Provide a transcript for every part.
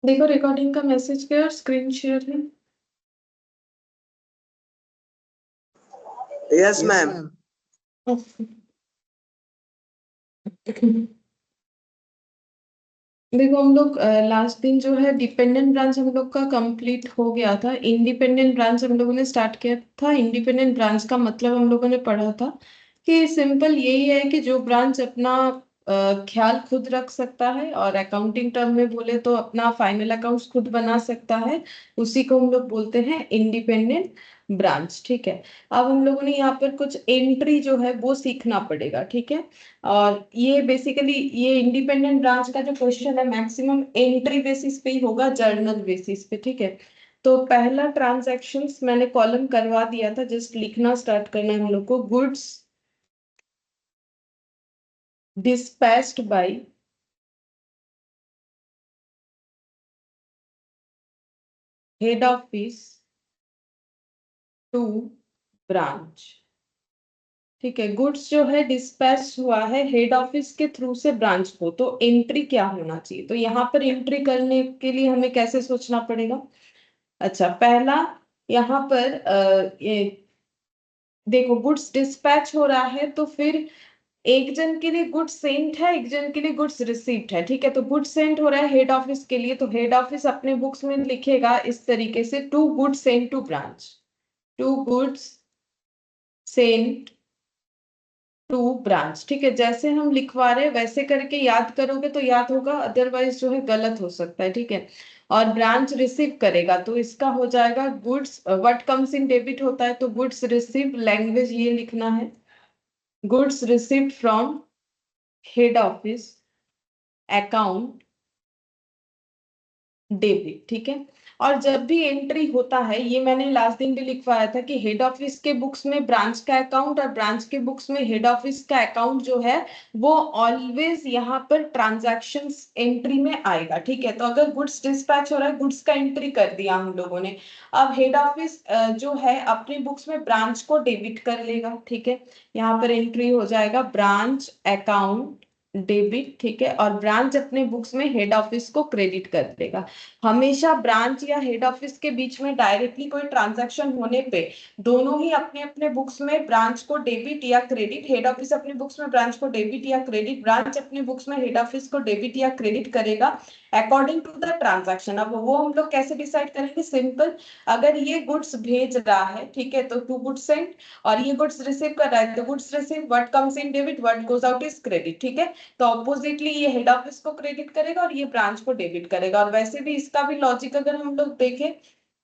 देखो रिकॉर्डिंग का मैसेज किया और स्क्रीन शेयर है। Yes ma'am. देखो हम लोग लास्ट दिन जो है डिपेंडेंट ब्रांच हम लोग का कंप्लीट हो गया था। इंडिपेंडेंट ब्रांच हम लोगों ने स्टार्ट किया था। इंडिपेंडेंट ब्रांच का मतलब हम लोगों ने पढ़ा था कि सिंपल यही है कि जो ब्रांच अपना ख्याल खुद रख सकता है और अकाउंटिंग टर्म में बोले तो अपना फाइनल अकाउंट्स खुद बना सकता है, उसी को हम लोग बोलते हैं इंडिपेंडेंट ब्रांच। ठीक है। अब हम लोगों ने यहाँ पर कुछ एंट्री जो है वो सीखना पड़ेगा। ठीक है। और ये बेसिकली ये इंडिपेंडेंट ब्रांच का जो क्वेश्चन है मैक्सिमम एंट्री बेसिस पे ही होगा, जर्नल बेसिस पे। ठीक है। तो पहला ट्रांजैक्शंस मैंने कॉलम करवा दिया था, जस्ट लिखना स्टार्ट करना है हम लोग को। Goods dispatched by head office to branch। ठीक है। गुड्स जो है डिस्पैच हुआ है हेड ऑफिस के थ्रू से ब्रांच को, तो एंट्री क्या होना चाहिए? तो यहाँ पर एंट्री करने के लिए हमें कैसे सोचना पड़ेगा? अच्छा, पहला यहाँ पर ये देखो गुड्स डिस्पैच हो रहा है तो फिर एक जन के लिए गुड्स सेंट है, एक जन के लिए गुड्स रिसीव्ड है। ठीक है। तो गुड्स सेंट हो रहा है हेड ऑफिस के लिए, तो हेड ऑफिस अपने बुक्स में लिखेगा इस तरीके से, to goods sent to branch. To goods sent to branch. ठीक है। जैसे हम लिखवा रहे हैं वैसे करके याद करोगे तो याद होगा, अदरवाइज जो है गलत हो सकता है। ठीक है। और ब्रांच रिसीव करेगा तो इसका हो जाएगा goods, what comes in debit होता है तो गुड्स रिसीव, लैंग्वेज ये लिखना है, goods received from head office account debit. ठीक है। और जब भी एंट्री होता है, ये मैंने लास्ट दिन भी लिखवाया था कि हेड ऑफिस के बुक्स में ब्रांच का अकाउंट और ब्रांच के बुक्स में हेड ऑफिस का अकाउंट जो है वो ऑलवेज यहाँ पर ट्रांजैक्शंस एंट्री में आएगा। ठीक है। तो अगर गुड्स डिस्पैच हो रहा है, गुड्स का एंट्री कर दिया हम लोगों ने, अब हेड ऑफिस जो है अपने बुक्स में ब्रांच को डेबिट कर लेगा। ठीक है। यहाँ पर एंट्री हो जाएगा ब्रांच अकाउंट डेबिट। ठीक है। और ब्रांच अपने बुक्स में हेड ऑफिस को क्रेडिट कर देगा। हमेशा ब्रांच या हेड ऑफिस के बीच में डायरेक्टली कोई ट्रांजैक्शन होने पे दोनों ही अपने अपने बुक्स में ब्रांच को डेबिट या क्रेडिट, हेड ऑफिस अपने बुक्स में ब्रांच को डेबिट या क्रेडिट, ब्रांच अपने बुक्स में हेड ऑफिस को डेबिट या क्रेडिट करेगा अकॉर्डिंग टू द ट्रांजैक्शन। अब वो हम लोग कैसे डिसाइड करेंगे? सिंपल, अगर ये गुड्स भेज रहा है, ठीक है, तो टू गुड्स सेंट, और ये गुड्स रिसीव कर रहा है तो goods receive, what comes in debit what goes out is credit. ठीक है। तो ऑपोजिटली ये हेड ऑफिस को क्रेडिट करेगा और ये ब्रांच को डेबिट करेगा। और वैसे भी इसका भी लॉजिक अगर हम लोग देखें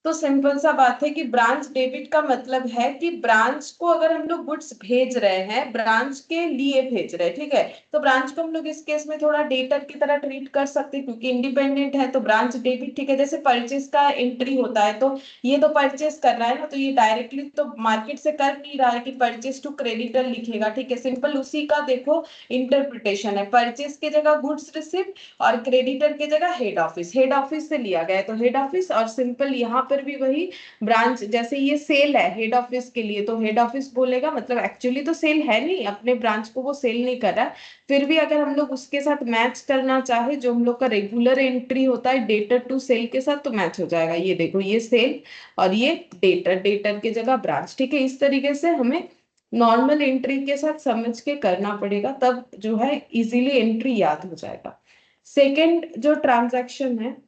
तो सिंपल सा बात है कि ब्रांच डेबिट का मतलब है कि ब्रांच को अगर हम लोग गुड्स भेज रहे हैं, ब्रांच के लिए भेज रहे हैं। ठीक है। तो ब्रांच को हम लोग इस केस में थोड़ा डेटर की तरह ट्रीट कर सकते हैं क्योंकि इंडिपेंडेंट है, तो ब्रांच डेबिट। ठीक है। जैसे परचेज का एंट्री होता है तो ये तो परचेज कर रहा है ना, तो ये डायरेक्टली तो मार्केट से कर नहीं रहा है कि परचेज टू क्रेडिटर लिखेगा। ठीक है। सिंपल उसी का देखो इंटरप्रिटेशन है, परचेज की जगह गुड्स रिसीव और क्रेडिटर की जगह हेड ऑफिस से लिया गया है तो हेड ऑफिस। और सिंपल यहाँ पर भी वही ब्रांच, जैसे ये सेल है हेड ऑफिस के लिए तो हेड ऑफिस बोलेगा, मतलब एक्चुअली तो सेल है नहीं, अपने ब्रांच को वो सेल नहीं कर रहा है, फिर भी अगर हम लोग उसके साथ मैच करना चाहे जो हम लोग का रेगुलर एंट्री होता है डेटर टू सेल के साथ, तो मैच हो जाएगा। ये देखो ये सेल और ये डेटर, डेटर की जगह ब्रांच। ठीक है। इस तरीके से हमें नॉर्मल एंट्री के साथ समझ के करना पड़ेगा, तब जो है इजीली एंट्री याद हो जाएगा। सेकेंड जो ट्रांजैक्शन है,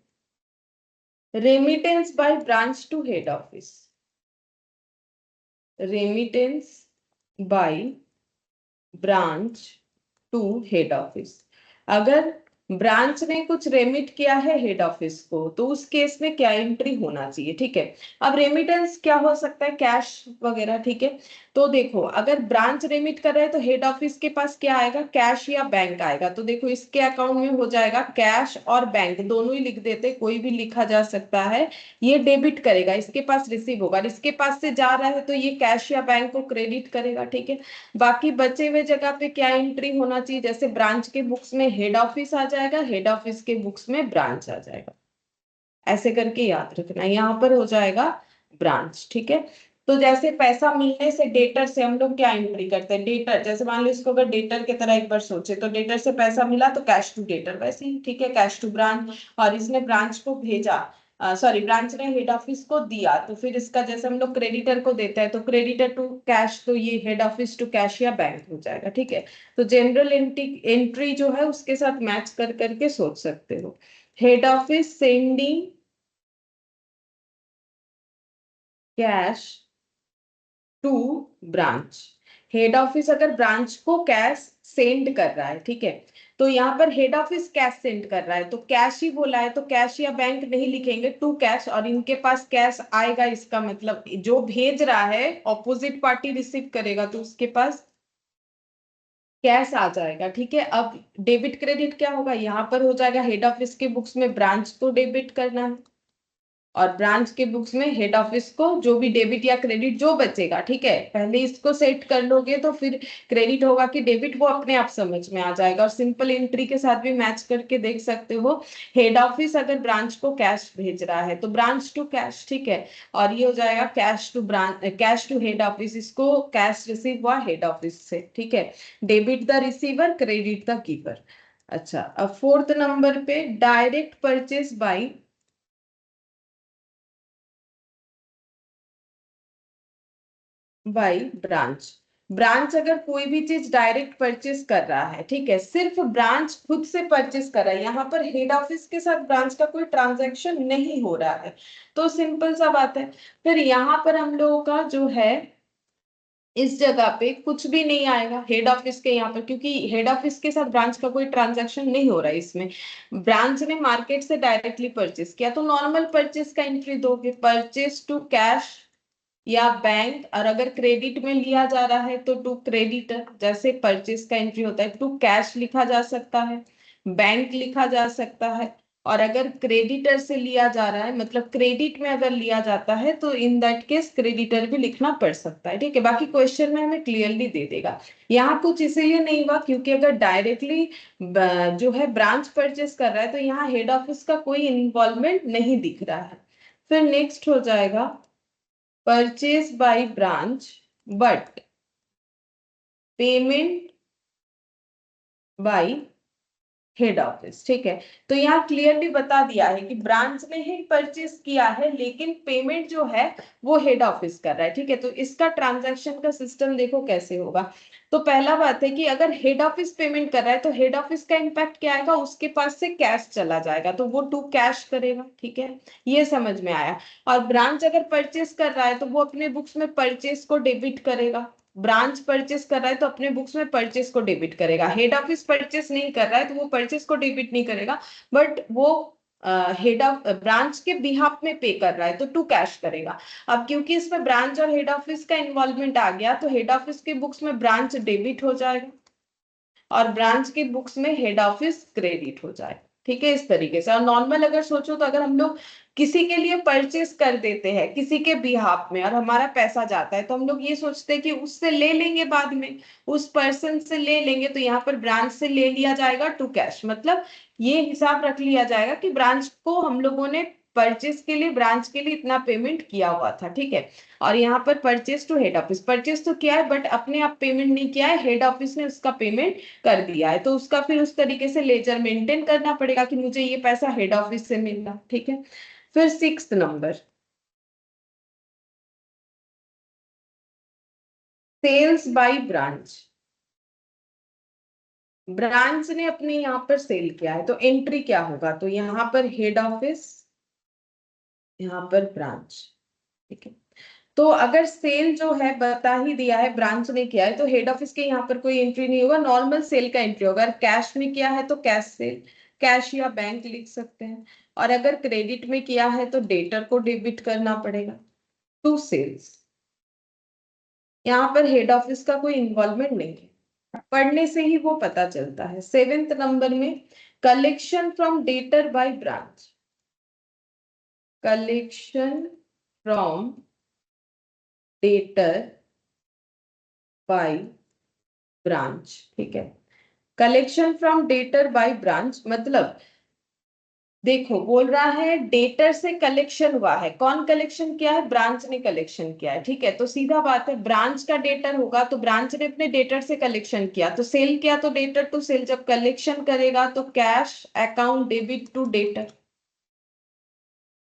remittance by branch to head office. Remittance by branch to head office. अगर ब्रांच ने कुछ रेमिट किया है हेड ऑफिस को तो उस केस में क्या एंट्री होना चाहिए? ठीक है। अब रेमिटेंस क्या हो सकता है? कैश वगैरह। ठीक है। तो देखो अगर ब्रांच रेमिट कर रहा है तो हेड ऑफिस के पास क्या आएगा? कैश या बैंक आएगा। तो देखो इसके अकाउंट में हो जाएगा कैश और बैंक, दोनों ही लिख देते, कोई भी लिखा जा सकता है। ये डेबिट करेगा, इसके पास रिसीव होगा, इसके पास से जा रहा है तो ये कैश या बैंक को क्रेडिट करेगा। ठीक है। बाकी बचे हुए जगह पे क्या एंट्री होना चाहिए? जैसे ब्रांच के बुक्स में हेड ऑफिस आ जाएगा, हेड ऑफिस के बुक्स में ब्रांच आ जाएगा, ऐसे करके याद रखना। यहाँ पर हो जाएगा ब्रांच। ठीक है। तो जैसे पैसा मिलने से डेटर से हम लोग क्या एंट्री करते हैं, डेटर, जैसे मान लो इसको अगर डेटर की तरह एक बार सोचे तो डेटर से पैसा मिला तो कैश टू डेटर, वैसे ही ठीक है, कैश टू ब्रांच। और इसने ब्रांच को भेजा, सॉरी ब्रांच ने हेड ऑफिस को दिया, तो फिर इसका जैसे हम लोग क्रेडिटर को देते हैं तो क्रेडिटर टू कैश, तो ये हेड ऑफिस टू कैश या बैंक हो जाएगा, ठीक है। तो जनरल एंट्री जो है उसके साथ मैच कर करके सोच सकते हो। Head office sending cash to branch. Head office अगर ब्रांच को कैश सेंड कर रहा है, ठीक है, तो यहाँ पर हेड ऑफिस कैश सेंड कर रहा है तो कैश ही बोला है, तो कैश या बैंक नहीं लिखेंगे, टू कैश, और इनके पास कैश आएगा, इसका मतलब जो भेज रहा है ऑपोजिट पार्टी रिसीव करेगा तो उसके पास कैश आ जाएगा, ठीक है। अब डेबिट क्रेडिट क्या होगा, यहाँ पर हो जाएगा हेड ऑफिस के बुक्स में ब्रांच को डेबिट करना है, और ब्रांच के बुक्स में हेड ऑफिस को जो भी डेबिट या क्रेडिट जो बचेगा, ठीक है, पहले इसको सेट कर लोगे तो फिर क्रेडिट होगा कि डेबिट वो अपने आप समझ में आ जाएगा, और सिंपल एंट्री के साथ भी मैच करके देख सकते हो। हेड ऑफिस अगर ब्रांच को कैश भेज रहा है तो ब्रांच टू कैश, ठीक है, और ये हो जाएगा cash to branch, cash to head office, इसको कैश रिसीव हुआ हेड ऑफिस से, ठीक है, debit the receiver, credit the giver. अच्छा, अब फोर्थ नंबर पे direct purchase by branch. Branch अगर कोई भी चीज डायरेक्ट परचेस कर रहा है, ठीक है, सिर्फ ब्रांच खुद से परचेस कर रहा है, यहाँ पर हेड ऑफिस के साथ ब्रांच का कोई ट्रांजैक्शन नहीं हो रहा है, तो सिंपल सा बात है, फिर यहाँ पर हम लोगों का जो है इस जगह पे कुछ भी नहीं आएगा हेड ऑफिस के यहाँ पर, क्योंकि हेड ऑफिस के साथ ब्रांच का कोई ट्रांजैक्शन नहीं हो रहा है इसमें। ब्रांच ने मार्केट से डायरेक्टली परचेस किया तो नॉर्मल परचेस का एंट्री दोगे, परचेस टू कैश या बैंक, और अगर क्रेडिट में लिया जा रहा है तो टू क्रेडिटर, जैसे परचेस का एंट्री होता है टू कैश लिखा जा सकता है, बैंक लिखा जा सकता है, और अगर क्रेडिटर से लिया जा रहा है मतलब क्रेडिट में अगर लिया जाता है तो इन दैट केस क्रेडिटर भी लिखना पड़ सकता है, ठीक है। बाकी क्वेश्चन में हमें क्लियरली दे देगा। यहाँ कुछ इसीलिए नहीं हुआ क्योंकि अगर डायरेक्टली जो है ब्रांच परचेस कर रहा है तो यहाँ हेड ऑफिस का कोई इन्वॉल्वमेंट नहीं दिख रहा है। फिर नेक्स्ट हो जाएगा purchase by branch but payment by head office, ठीक है। तो यहाँ क्लियरली बता दिया है कि ब्रांच ने ही परचेस किया है लेकिन पेमेंट जो है वो हेड ऑफिस कर रहा है, ठीक है। तो इसका ट्रांजैक्शन का सिस्टम देखो कैसे होगा। तो पहला बात है कि अगर हेड ऑफिस पेमेंट कर रहा है तो हेड ऑफिस का इम्पैक्ट क्या आएगा, उसके पास से कैश चला जाएगा तो वो टू कैश करेगा, ठीक है, ये समझ में आया। और ब्रांच अगर परचेस कर रहा है तो वो अपने बुक्स में परचेस को डेबिट करेगा, ब्रांच परचेस कर रहा है तो अपने बुक्स में परचेस को डेबिट करेगा, हेड ऑफिस परचेस नहीं कर रहा है तो वो परचेस को डेबिट नहीं करेगा, बट वो हेड ऑफ ब्रांच के बिहाफ में पे कर रहा है तो टू कैश करेगा। अब क्योंकि इसमें ब्रांच और हेड ऑफिस का इन्वॉल्वमेंट आ गया तो हेड ऑफिस के बुक्स में ब्रांच डेबिट हो जाएगा और ब्रांच के बुक्स में हेड ऑफिस क्रेडिट हो जाए, ठीक है, इस तरीके से। और नॉर्मल अगर सोचो तो अगर हम लोग किसी के लिए परचेस कर देते हैं किसी के बिहाफ में और हमारा पैसा जाता है तो हम लोग ये सोचते हैं कि उससे ले लेंगे बाद में, उस पर्सन से ले लेंगे, तो यहाँ पर ब्रांच से ले लिया जाएगा टू कैश, मतलब ये हिसाब रख लिया जाएगा कि ब्रांच को हम लोगों ने परचेस के लिए ब्रांच के लिए इतना पेमेंट किया हुआ था, ठीक है। और यहाँ पर purchase to head office, purchase तो किया है बट अपने आप पेमेंट नहीं किया है, हेड ऑफिस ने उसका पेमेंट कर दिया है, तो उसका फिर उस तरीके से लेजर मेंटेन करना पड़ेगा कि मुझे ये पैसा हेड ऑफिस से मिलना, ठीक है। फिर sixth number, sales by branch. Branch ने अपने यहाँ पर सेल किया है तो एंट्री क्या होगा, तो यहाँ पर हेड ऑफिस, यहाँ पर ब्रांच, ठीक है। तो अगर सेल जो है बता ही दिया है ब्रांच ने किया है तो हेड ऑफिस के यहाँ पर कोई एंट्री नहीं होगा, नॉर्मल सेल का एंट्री होगा। अगर कैश में किया है तो कैश सेल, कैश या बैंक लिख सकते हैं, और अगर क्रेडिट में किया है तो डेटर को डेबिट करना पड़ेगा, टू सेल्स। यहाँ पर हेड ऑफिस का कोई इन्वॉल्वमेंट नहीं है, पढ़ने से ही वो पता चलता है। सेवेंथ नंबर में collection from debtor by branch, collection from debtor by branch, ठीक है। Collection from debtor by branch मतलब देखो बोल रहा है डेटर से कलेक्शन हुआ है, कौन कलेक्शन किया है, ब्रांच ने कलेक्शन किया है, ठीक है। तो सीधा बात है, ब्रांच का डेटर होगा तो ब्रांच ने अपने डेटर से कलेक्शन किया, तो सेल किया तो डेटर टू सेल, जब कलेक्शन करेगा तो cash account debit to debtor.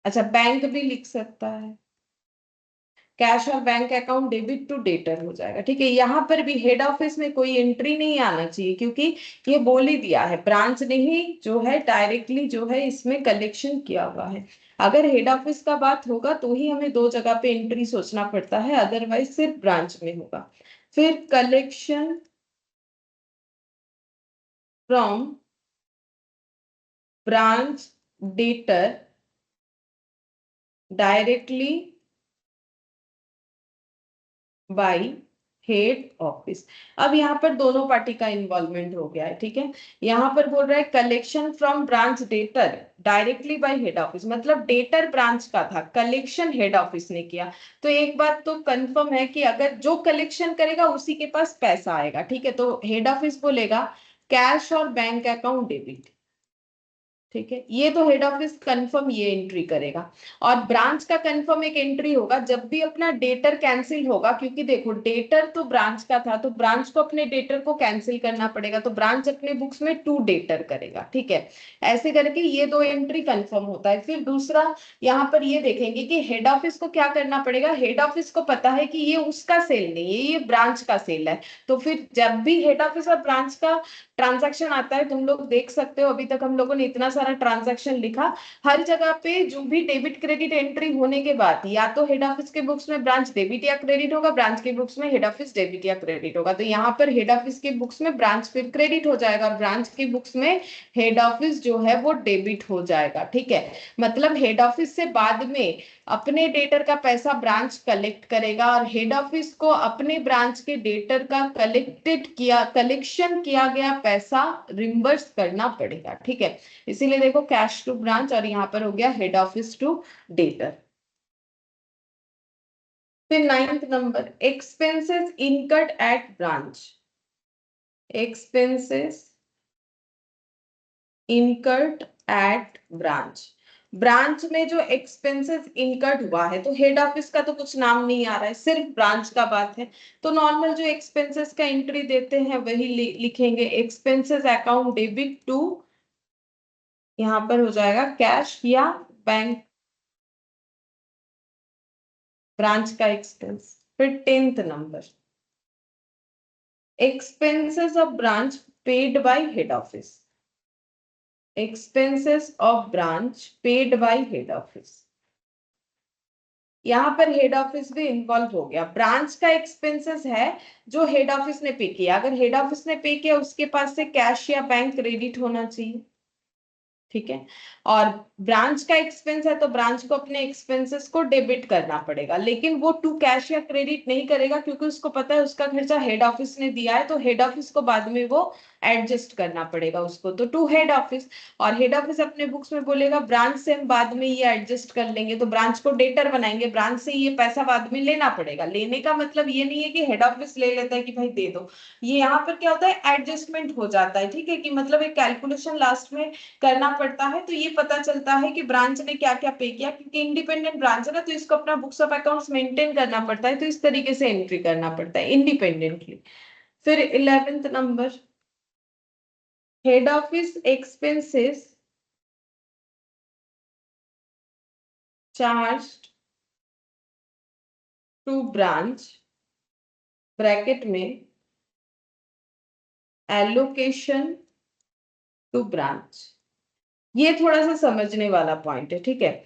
अच्छा बैंक भी लिख सकता है, कैश और bank account debit to debtor हो जाएगा, ठीक है। यहाँ पर भी हेड ऑफिस में कोई एंट्री नहीं आना चाहिए, क्योंकि ये बोल ही दिया है ब्रांच ने ही जो है डायरेक्टली जो है इसमें कलेक्शन किया हुआ है। अगर हेड ऑफिस का बात होगा तो ही हमें दो जगह पे एंट्री सोचना पड़ता है, अदरवाइज सिर्फ ब्रांच में होगा। फिर collection from branch debtor directly by head office. अब यहाँ पर दोनों पार्टी का इन्वॉल्वमेंट हो गया है, ठीक है। यहाँ पर बोल रहा है collection from branch debtor directly by head office, मतलब डेटर ब्रांच का था, कलेक्शन हेड ऑफिस ने किया। तो एक बात तो कंफर्म है कि अगर जो कलेक्शन करेगा उसी के पास पैसा आएगा, ठीक है। तो हेड ऑफिस बोलेगा कैश और बैंक अकाउंट डेबिट, ठीक है। ये तो हेड ऑफिस कंफर्म ये एंट्री करेगा। और ब्रांच का कंफर्म एक एंट्री होगा जब भी अपना डेटर कैंसिल होगा, क्योंकि देखो डेटर तो ब्रांच का था तो ब्रांच को अपने डेटर को कैंसिल करना पड़ेगा, तो ब्रांच अपने बुक्स में टू डेटर करेगा, ठीक है। ऐसे करके ये दो एंट्री कंफर्म होता है। फिर दूसरा यहाँ पर ये देखेंगे कि हेड ऑफिस को क्या करना पड़ेगा, हेड ऑफिस को पता है कि ये उसका सेल नहीं है, ये ब्रांच का सेल है। तो फिर जब भी हेड ऑफिस और ब्रांच का ट्रांजैक्शन आता है, तुम लोग देख सकते हो अभी तक हम लोगों ने इतना सारा ट्रांजैक्शन लिखा, हर जगह पे जो भी डेबिट क्रेडिट एंट्री होने के बाद या तो हेड ऑफिस के बुक्स में ब्रांच डेबिट या क्रेडिट होगा, ब्रांच के बुक्स में हेड ऑफिस डेबिट या क्रेडिट होगा। तो यहाँ पर हेड ऑफिस के बुक्स में ब्रांच फिर क्रेडिट हो जाएगा और ब्रांच के बुक्स में हेड ऑफिस जो है वो डेबिट हो जाएगा, ठीक है। मतलब हेड ऑफिस से बाद में अपने डेटर का पैसा ब्रांच कलेक्ट करेगा और हेड ऑफिस को अपने ब्रांच के डेटर का कलेक्शन किया गया पैसा रिम्बर्स करना पड़ेगा, ठीक है। इसीलिए देखो कैश टू ब्रांच और यहाँ पर हो गया हेड ऑफिस टू डेटर। फिर ninth number, expenses incurred at branch, expenses incurred at branch. Branch में जो एक्सपेंसेस इनकर्ड हुआ है, तो हेड ऑफिस का तो कुछ नाम नहीं आ रहा है, सिर्फ ब्रांच का बात है। तो नॉर्मल जो एक्सपेंसेस का एंट्री देते हैं वही लिखेंगे, एक्सपेंसेस अकाउंट डेबिट टू, यहाँ पर हो जाएगा कैश या बैंक, ब्रांच का एक्सपेंस। फिर tenth number, expenses of branch paid by head office, expenses of branch paid by head office. यहाँ पर हेड ऑफिस भी इन्वॉल्व हो गया, ब्रांच का एक्सपेंसेस है जो हेड ऑफिस ने पे किया, अगर हेड ऑफिस ने पे किया उसके पास से कैश या बैंक क्रेडिट होना चाहिए, ठीक है। और ब्रांच का एक्सपेंस है तो ब्रांच को अपने एक्सपेंसेस को डेबिट करना पड़ेगा, लेकिन वो टू कैश या क्रेडिट नहीं करेगा क्योंकि उसको पता है उसका खर्चा हेड ऑफिस ने दिया है, तो हेड ऑफिस को बाद में वो एडजस्ट करना पड़ेगा उसको, तो टू हेड ऑफिस। और हेड ऑफिस अपने बुक्स में बोलेगा ब्रांच से हम बाद में ये एडजस्ट कर लेंगे, तो ब्रांच को डेटर बनाएंगे, ब्रांच से ये पैसा बाद में लेना पड़ेगा। लेने का मतलब ये नहीं है कि हेड ऑफिस ले लेता है कि भाई दे दो, ये यहाँ पर क्या होता है एडजस्टमेंट हो जाता है, ठीक है। कि मतलब एक कैलकुलेशन लास्ट में करना पड़ता है, तो ये पता चलता है कि ब्रांच ने क्या क्या पे किया, क्योंकि इंडिपेंडेंट ब्रांच है ना, तो इसको अपना बुक्स ऑफ अकाउंट्स मेंटेन करना पड़ता है, तो इस तरीके से एंट्री करना पड़ता है इंडिपेंडेंटली। फिर 11th number, head office expenses charged to branch, bracket में एलोकेशन टू ब्रांच। ये थोड़ा सा समझने वाला पॉइंट है, ठीक है।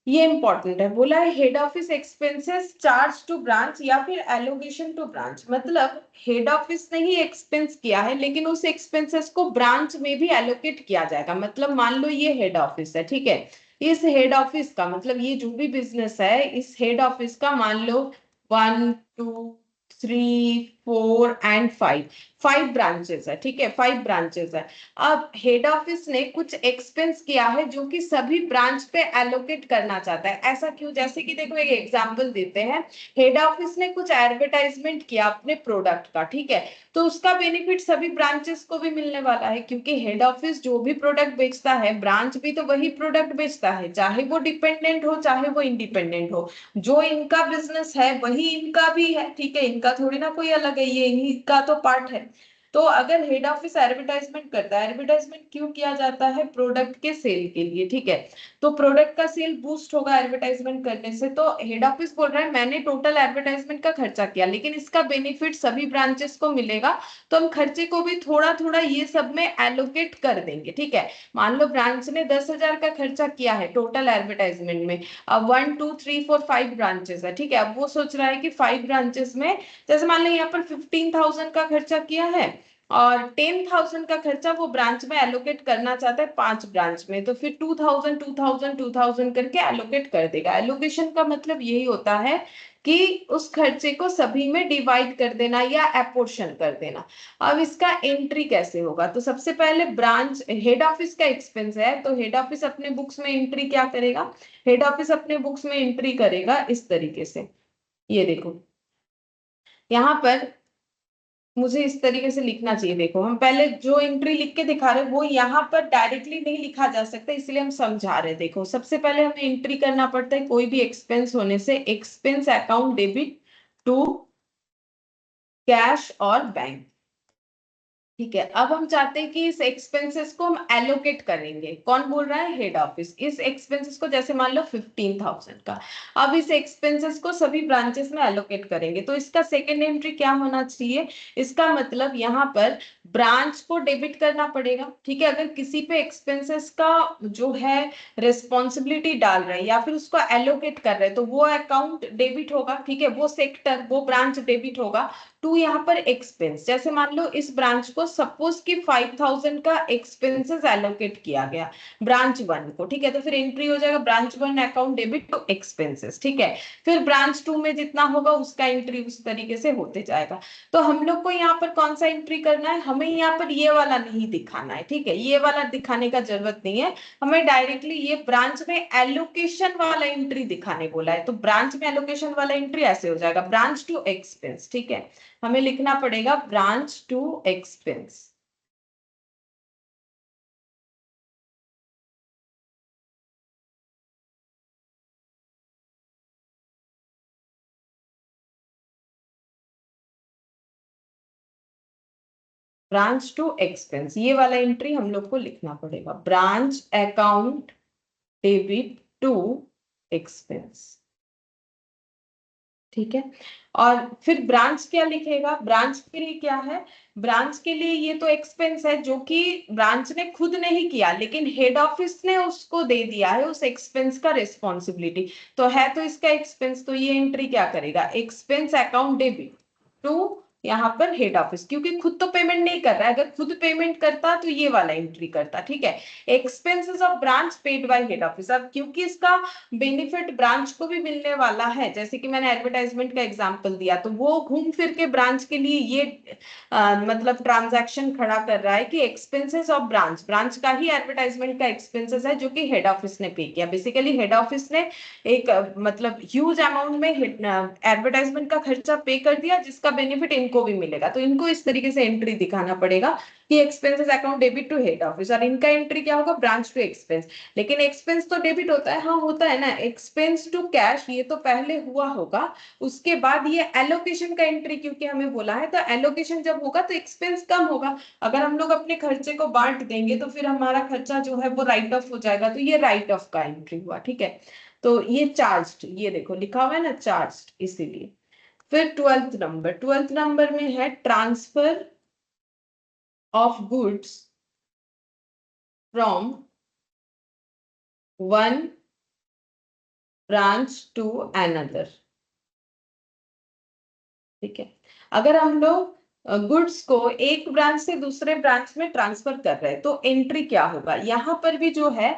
ये इंपॉर्टेंट है, बोला है head office expenses charge to branch या फिर एलोकेशन टू ब्रांच, मतलब हेड ऑफिस ने ही एक्सपेंस किया है लेकिन उस एक्सपेंसेस को ब्रांच में भी एलोकेट किया जाएगा। मतलब मान लो ये हेड ऑफिस है, ठीक है। इस हेड ऑफिस का मतलब ये जो भी बिजनेस है, इस हेड ऑफिस का मान लो 1 2 3 4 एंड 5, 5 ब्रांचेस है, ठीक है, 5 ब्रांचेस है। अब हेड ऑफिस ने कुछ एक्सपेंस किया है जो कि सभी ब्रांच पे एलोकेट करना चाहता है। ऐसा क्यों? जैसे कि देखो एक एग्जांपल देते हैं, हेड ऑफिस ने कुछ एडवर्टाइजमेंट किया अपने प्रोडक्ट का, ठीक है, तो उसका बेनिफिट सभी ब्रांचेस को भी मिलने वाला है, क्योंकि हेड ऑफिस जो भी प्रोडक्ट बेचता है ब्रांच भी तो वही प्रोडक्ट बेचता है, चाहे वो डिपेंडेंट हो चाहे वो इंडिपेंडेंट हो। जो इनका बिजनेस है वही इनका भी है, ठीक है, इनका थोड़ी ना कोई अलग है, ये इन्हीं का तो पार्ट है। तो अगर हेड ऑफिस एडवर्टाइजमेंट करता है, एडवर्टाइजमेंट क्यों किया जाता है? प्रोडक्ट के सेल के लिए, ठीक है, तो प्रोडक्ट का सेल बूस्ट होगा एडवर्टाइजमेंट करने से। तो हेड ऑफिस बोल रहा है मैंने टोटल एडवर्टाइजमेंट का खर्चा किया, लेकिन इसका बेनिफिट सभी ब्रांचेस को मिलेगा, तो हम खर्चे को भी थोड़ा थोड़ा ये सब में एलोकेट कर देंगे, ठीक है। मान लो ब्रांच ने 10,000 का खर्चा किया है टोटल एडवर्टाइजमेंट में, अब 1 2 3 4 5 ब्रांचेस है, ठीक है, अब वो सोच रहा है कि 5 ब्रांचेस में, जैसे मान लो यहाँ पर 15,000 का खर्चा किया है और 10,000 का खर्चा वो ब्रांच में एलोकेट करना चाहता है 5 ब्रांच में, तो फिर 2,000 2,000 2,000 करके एलोकेट कर देगा। एलोकेशन का मतलब यही होता है कि उस खर्चे को सभी में डिवाइड कर देना या एपोर्शन कर देना। अब इसका एंट्री कैसे होगा? तो सबसे पहले ब्रांच हेड ऑफिस का एक्सपेंस है, तो हेड ऑफिस अपने बुक्स में एंट्री क्या करेगा? हेड ऑफिस अपने बुक्स में एंट्री करेगा इस तरीके से, ये देखो यहाँ पर मुझे इस तरीके से लिखना चाहिए। देखो हम पहले जो एंट्री लिख के दिखा रहे हैं वो यहाँ पर डायरेक्टली नहीं लिखा जा सकता, इसलिए हम समझा रहे हैं। देखो सबसे पहले हमें एंट्री करना पड़ता है कोई भी एक्सपेंस होने से, expense account debit to cash और बैंक, ठीक है। अब हम चाहते हैं कि इस एक्सपेंसेस को हम एलोकेट करेंगे। कौन बोल रहा है? Head office. इस एक्सपेंसेस को जैसे मान लो 15,000 का, अब इस एक्सपेंसेस को सभी ब्रांचेस में एलोकेट करेंगे, तो इसका सेकेंड एंट्री क्या होना चाहिए? इसका मतलब यहाँ पर ब्रांच को डेबिट करना पड़ेगा, ठीक है। अगर किसी पे एक्सपेंसेस का जो है रिस्पॉन्सिबिलिटी डाल रहे हैं या फिर उसको एलोकेट कर रहे हैं तो वो अकाउंट डेबिट होगा, ठीक है, वो सेक्टर वो ब्रांच डेबिट होगा। टू यहाँ पर एक्सपेंस, जैसे मान लो इस ब्रांच को सपोज कि 5,000 का एक्सपेंसेस एलोकेट किया गया ब्रांच 1 को, ठीक है, तो फिर एंट्री हो जाएगा branch 1 account debit to expenses, ठीक है। फिर ब्रांच 2 में जितना होगा उसका एंट्री उस तरीके से होते जाएगा। तो हम लोग को यहाँ पर कौन सा एंट्री करना है? हमें यहाँ पर ये वाला नहीं दिखाना है, ठीक है, ये वाला दिखाने का जरूरत नहीं है, हमें डायरेक्टली ये ब्रांच में एलोकेशन वाला एंट्री दिखाने बोला है। तो ब्रांच में एलोकेशन वाला एंट्री ऐसे हो जाएगा ब्रांच टू एक्सपेंस, ठीक है, हमें लिखना पड़ेगा branch to expense. Branch to expense ये वाला एंट्री हम लोग को लिखना पड़ेगा, branch account debit to expense, ठीक है। और फिर ब्रांच क्या लिखेगा? ब्रांच के लिए क्या है? ब्रांच के लिए ये तो एक्सपेंस है जो कि ब्रांच ने खुद नहीं किया, लेकिन हेड ऑफिस ने उसको दे दिया है उस एक्सपेंस का रिस्पॉन्सिबिलिटी, तो है तो इसका एक्सपेंस, तो ये एंट्री क्या करेगा? एक्सपेंस अकाउंट डेबिट टू यहाँ पर हेड ऑफिस, क्योंकि खुद तो पेमेंट नहीं कर रहा है, अगर खुद पेमेंट करता तो ये वाला एंट्री करता, ठीक है। Expenses of branch paid by head office, अब क्योंकि इसका बेनिफिट ब्रांच को भी मिलने वाला है, जैसे कि मैंने एडवर्टाइजमेंट का एग्जांपल दिया, तो वो घूम फिर के ब्रांच के लिए ये मतलब ट्रांजैक्शन खड़ा कर रहा है कि एक्सपेंसेस ऑफ ब्रांच, ब्रांच का ही एडवर्टाइजमेंट का एक्सपेंसेस है जो कि हेड ऑफिस ने पे किया। बेसिकली हेड ऑफिस ने एक मतलब ह्यूज अमाउंट में एडवर्टाइजमेंट का खर्चा पे कर दिया जिसका बेनिफिट इनको भी मिलेगा, तो इनको इस तरीके से एंट्री दिखाना पड़ेगा कि expenses account debit to head office, और इनका एंट्री क्या होगा? Branch to expense. लेकिन एक्सपेंस तो डेबिट होता है, हाँ होता है ना, एक्सपेंस टू कैश ये तो पहले हुआ होगा, उसके बाद ये एलोकेशन का एंट्री क्योंकि हमें बोला है, तो एलोकेशन जब होगा तो एक्सपेंस कम होगा। अगर हम लोग अपने खर्चे को बांट देंगे तो फिर हमारा खर्चा जो है वो राइट ऑफ हो जाएगा, तो ये राइट ऑफ का एंट्री हुआ, ठीक है। तो ये चार्ज, ये देखो लिखा हुआ है ना चार्ज, इसीलिए। फिर 12th नंबर में है transfer of goods from one branch to another, ठीक है। अगर हम लोग गुड्स को एक ब्रांच से दूसरे ब्रांच में ट्रांसफर कर रहे हैं तो एंट्री क्या होगा? यहाँ पर भी जो है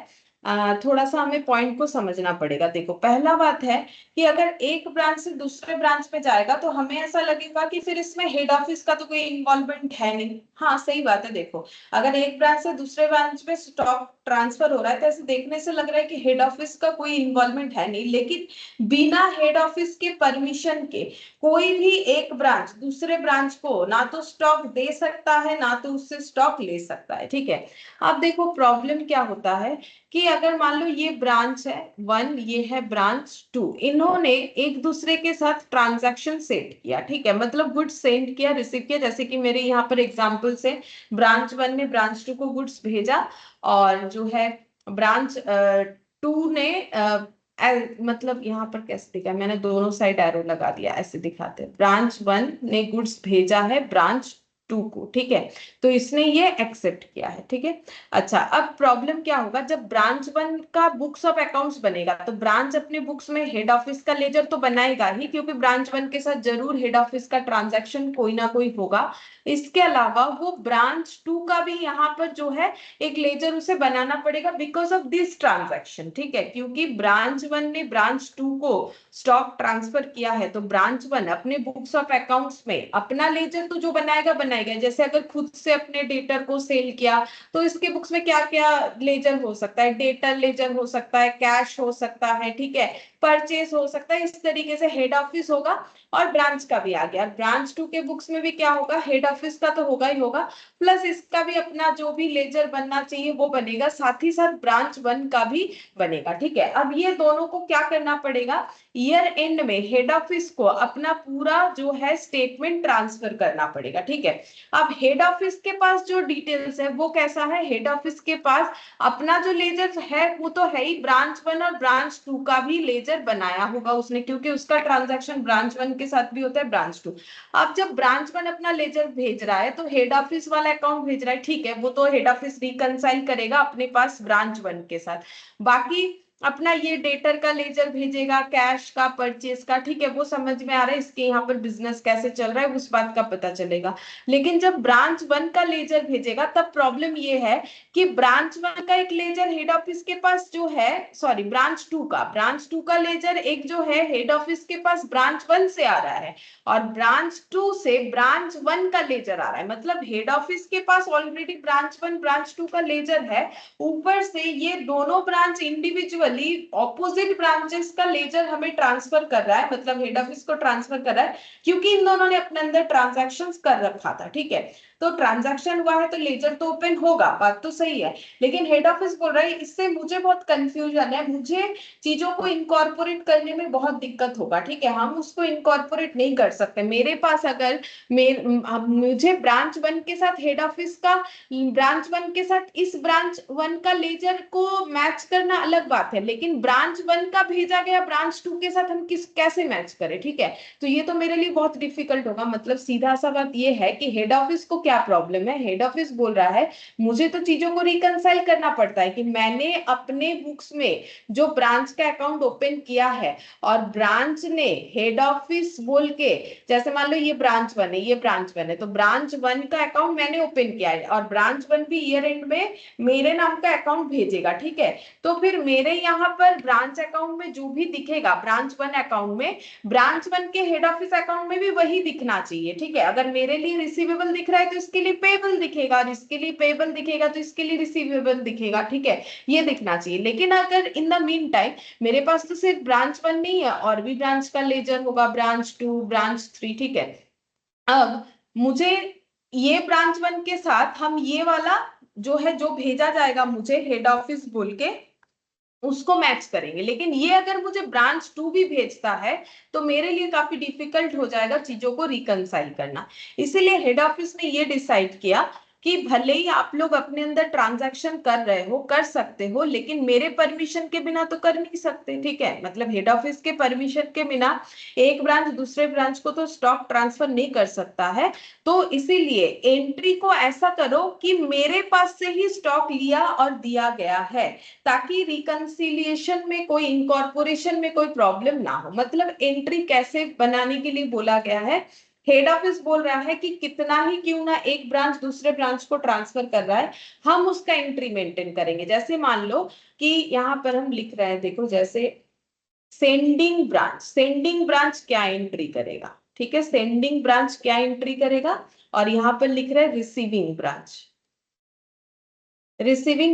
थोड़ा सा हमें पॉइंट को समझना पड़ेगा। देखो, पहला बात है कि अगर एक ब्रांच से दूसरे ब्रांच पे जाएगा तो हमें ऐसा लगेगा कि फिर इसमें हेड ऑफिस का तो कोई इन्वॉल्वमेंट है नहीं। हाँ, सही बात है। देखो, अगर एक ब्रांच से दूसरे ब्रांच पे स्टॉक ट्रांसफर हो रहा है तो ऐसे देखने से लग रहा है कि हेड ऑफिस का कोई इन्वॉल्वमेंट है नहीं, लेकिन बिना हेड ऑफिस के परमिशन के कोई भी एक ब्रांच दूसरे ब्रांच को ना तो स्टॉक दे सकता है ना तो उससे स्टॉक ले सकता है। ठीक है। अब देखो, प्रॉब्लम क्या होता है कि अगर मान लो ये ब्रांच है 1, ये है ब्रांच 2, इन्होंने एक दूसरे के साथ ट्रांजैक्शन सेट किया। ठीक है, मतलब गुड्स सेंड किया, रिसीव किया। जैसे कि मेरे यहाँ पर एग्जांपल से ब्रांच 1 ने ब्रांच 2 को गुड्स भेजा, और जो है ब्रांच 2 ने मतलब यहाँ पर कैसे दिखा है, मैंने दोनों साइड एरो लगा दिया, ऐसे दिखाते हैं। ब्रांच 1 ने गुड्स भेजा है ब्रांच 2 को। ठीक है, तो इसने ये एक्सेप्ट किया है। ठीक है। अच्छा, अब प्रॉब्लम क्या होगा, जब ब्रांच 1 का बुक्स ऑफ अकाउंट्स बनेगा तो ब्रांच अपने बुक्स में हेड ऑफिस का लेजर तो बनाएगा ही, क्योंकि ब्रांच 1 के साथ जरूर हेड ऑफिस का ट्रांजैक्शन कोई ना कोई होगा। इसके अलावा वो ब्रांच 2 का भी यहाँ पर जो है एक लेजर उसे बनाना पड़ेगा बिकॉज ऑफ दिस ट्रांजैक्शन। ठीक है, क्योंकि ब्रांच 1 ने ब्रांच 2 को स्टॉक ट्रांसफर किया है तो ब्रांच 1 अपने बुक्स ऑफ अकाउंट्स में अपना लेजर तो जो बनाएगा बनाएगा। जैसे अगर खुद से अपने डेटर को सेल किया तो इसके बुक्स में क्या क्या लेजर हो सकता है, डेटर लेजर हो सकता है, कैश हो सकता है, ठीक है, परचेस हो सकता है। इस तरीके से हेड ऑफिस होगा और ब्रांच का भी आ गया। ब्रांच 2 के बुक्स में भी क्या होगा, हेड ऑफिस का तो होगा ही होगा, प्लस इसका भी अपना जो भी लेजर बनना चाहिए वो बनेगा, साथ ही साथ ब्रांच 1 का भी बनेगा। ठीक है, अब ये दोनों को क्या करना पड़ेगा, ईयर एंड में हेड ऑफिस को अपना पूरा जो है स्टेटमेंट ट्रांसफर करना पड़ेगा। ठीक है। अब हेड ऑफिस के पास जो डिटेल्स है वो कैसा है, हेड ऑफिस के पास अपना जो लेजर है वो तो है ही, ब्रांच 1 और ब्रांच 2 का भी लेजर बनाया होगा उसने, क्योंकि उसका ट्रांजैक्शन ब्रांच 1 के साथ भी होता है, ब्रांच 2। अब जब ब्रांच 1 अपना लेजर भेज रहा है तो हेड ऑफिस वाला अकाउंट भेज रहा है, ठीक है, वो तो हेड ऑफिस रिकंसाइल करेगा अपने पास ब्रांच 1 के साथ। बाकी अपना ये डेटर का लेजर भेजेगा, कैश का, परचेस का, ठीक है, वो समझ में आ रहा है, इसके यहाँ पर बिजनेस कैसे चल रहा है उस बात का पता चलेगा। लेकिन जब ब्रांच 1 का लेजर भेजेगा तब प्रॉब्लम ये है कि ब्रांच 1 का एक लेजर हेड ऑफिस के पास जो है, सॉरी, ब्रांच 2 का लेजर एक जो है हेड ऑफिस के पास ब्रांच 1 से आ रहा है, और ब्रांच 2 से ब्रांच 1 का लेजर आ रहा है। मतलब हेड ऑफिस के पास ऑलरेडी ब्रांच 1 ब्रांच 2 का लेजर है, ऊपर से ये दोनों ब्रांच इंडिविजुअली ऑपोजिट ब्रांचेस का लेजर हमें ट्रांसफर कर रहा है, मतलब हेड ऑफिस को ट्रांसफर कर रहा है, क्योंकि इन दोनों ने अपने अंदर ट्रांजैक्शंस कर रखा था। ठीक है, तो ट्रांजैक्शन हुआ है तो लेजर तो ओपन होगा, बात तो सही है। लेकिन हेड ऑफिस बोल रहा है इससे मुझे बहुत कंफ्यूजन है, मुझे चीजों को इनकॉर्पोरेट करने में बहुत दिक्कत होगा। ठीक है, हम उसको इनकॉर्पोरेट नहीं कर सकते। मेरे पास अगर मुझे ब्रांच 1 के साथ हेड ऑफिस का, ब्रांच 1 के साथ इस ब्रांच 1 का लेजर को मैच करना अलग बात है, लेकिन ब्रांच 1 का भेजा गया ब्रांच 2 के साथ हम कैसे मैच करें। ठीक है, तो ये तो मेरे लिए बहुत डिफिकल्ट होगा। मतलब सीधा सा बात ये है कि हेड ऑफिस को क्या प्रॉब्लम है, हेड ऑफिस बोल रहा है मुझे तो चीजों को रिकंसाइल करना पड़ता है कि मैंने अपने बुक्स में जो ब्रांच का अकाउंट ओपन किया है और ब्रांच ने हेड ऑफिस बोल के, जैसे मान लो ये ब्रांच 1 है, ये ब्रांच 1 है, तो ब्रांच 1 का अकाउंट मैंने ओपन किया है और ब्रांच 1 भी ईयर एंड में मेरे नाम का अकाउंट भेजेगा। ठीक है, तो फिर मेरे यहाँ पर ब्रांच अकाउंट में जो भी दिखेगा ब्रांच 1 अकाउंट में, ब्रांच 1 के हेड ऑफिस अकाउंट में भी वही दिखना चाहिए। ठीक है, अगर मेरे लिए रिसीवेबल दिख रहा है तो इसके लिए पेबल दिखेगा, और इसके लिए पेबल दिखेगा तो इसके लिए रिसीवेबल दिखेगा। ठीक है, ये दिखना चाहिए। लेकिन अगर इन द मीन टाइम मेरे पास तो सिर्फ ब्रांच 1 नहीं है, और भी ब्रांच का लेजर होगा, ब्रांच 2, ब्रांच 3। ठीक है, अब मुझे ये ब्रांच 1 के साथ हम ये वाला जो है जो भेजा जाएगा मुझे हेड ऑफिस बोल के उसको मैच करेंगे। लेकिन ये अगर मुझे ब्रांच 2 भी भेजता है तो मेरे लिए काफी डिफिकल्ट हो जाएगा चीजों को रिकंसाइल करना। इसीलिए हेड ऑफिस ने ये डिसाइड किया कि भले ही आप लोग अपने अंदर ट्रांजैक्शन कर रहे हो, कर सकते हो, लेकिन मेरे परमिशन के बिना तो कर नहीं सकते। ठीक है, मतलब हेड ऑफिस के परमिशन के बिना एक ब्रांच दूसरे ब्रांच को तो स्टॉक ट्रांसफर नहीं कर सकता है। तो इसीलिए एंट्री को ऐसा करो कि मेरे पास से ही स्टॉक लिया और दिया गया है, ताकि रिकंसिलिएशन में कोई, इनकॉर्पोरेशन में कोई प्रॉब्लम ना हो। मतलब एंट्री कैसे बनाने के लिए बोला गया है, हेड ऑफिस बोल रहा है कि कितना ही क्यों ना एक ब्रांच दूसरे ब्रांच को ट्रांसफर कर रहा है, हम उसका एंट्री मेंटेन करेंगे। जैसे मान लो कि यहाँ पर हम लिख रहे हैं, देखो जैसे सेंडिंग ब्रांच क्या एंट्री करेगा, ठीक है, सेंडिंग ब्रांच क्या एंट्री करेगा, और यहाँ पर लिख रहे हैं रिसीविंग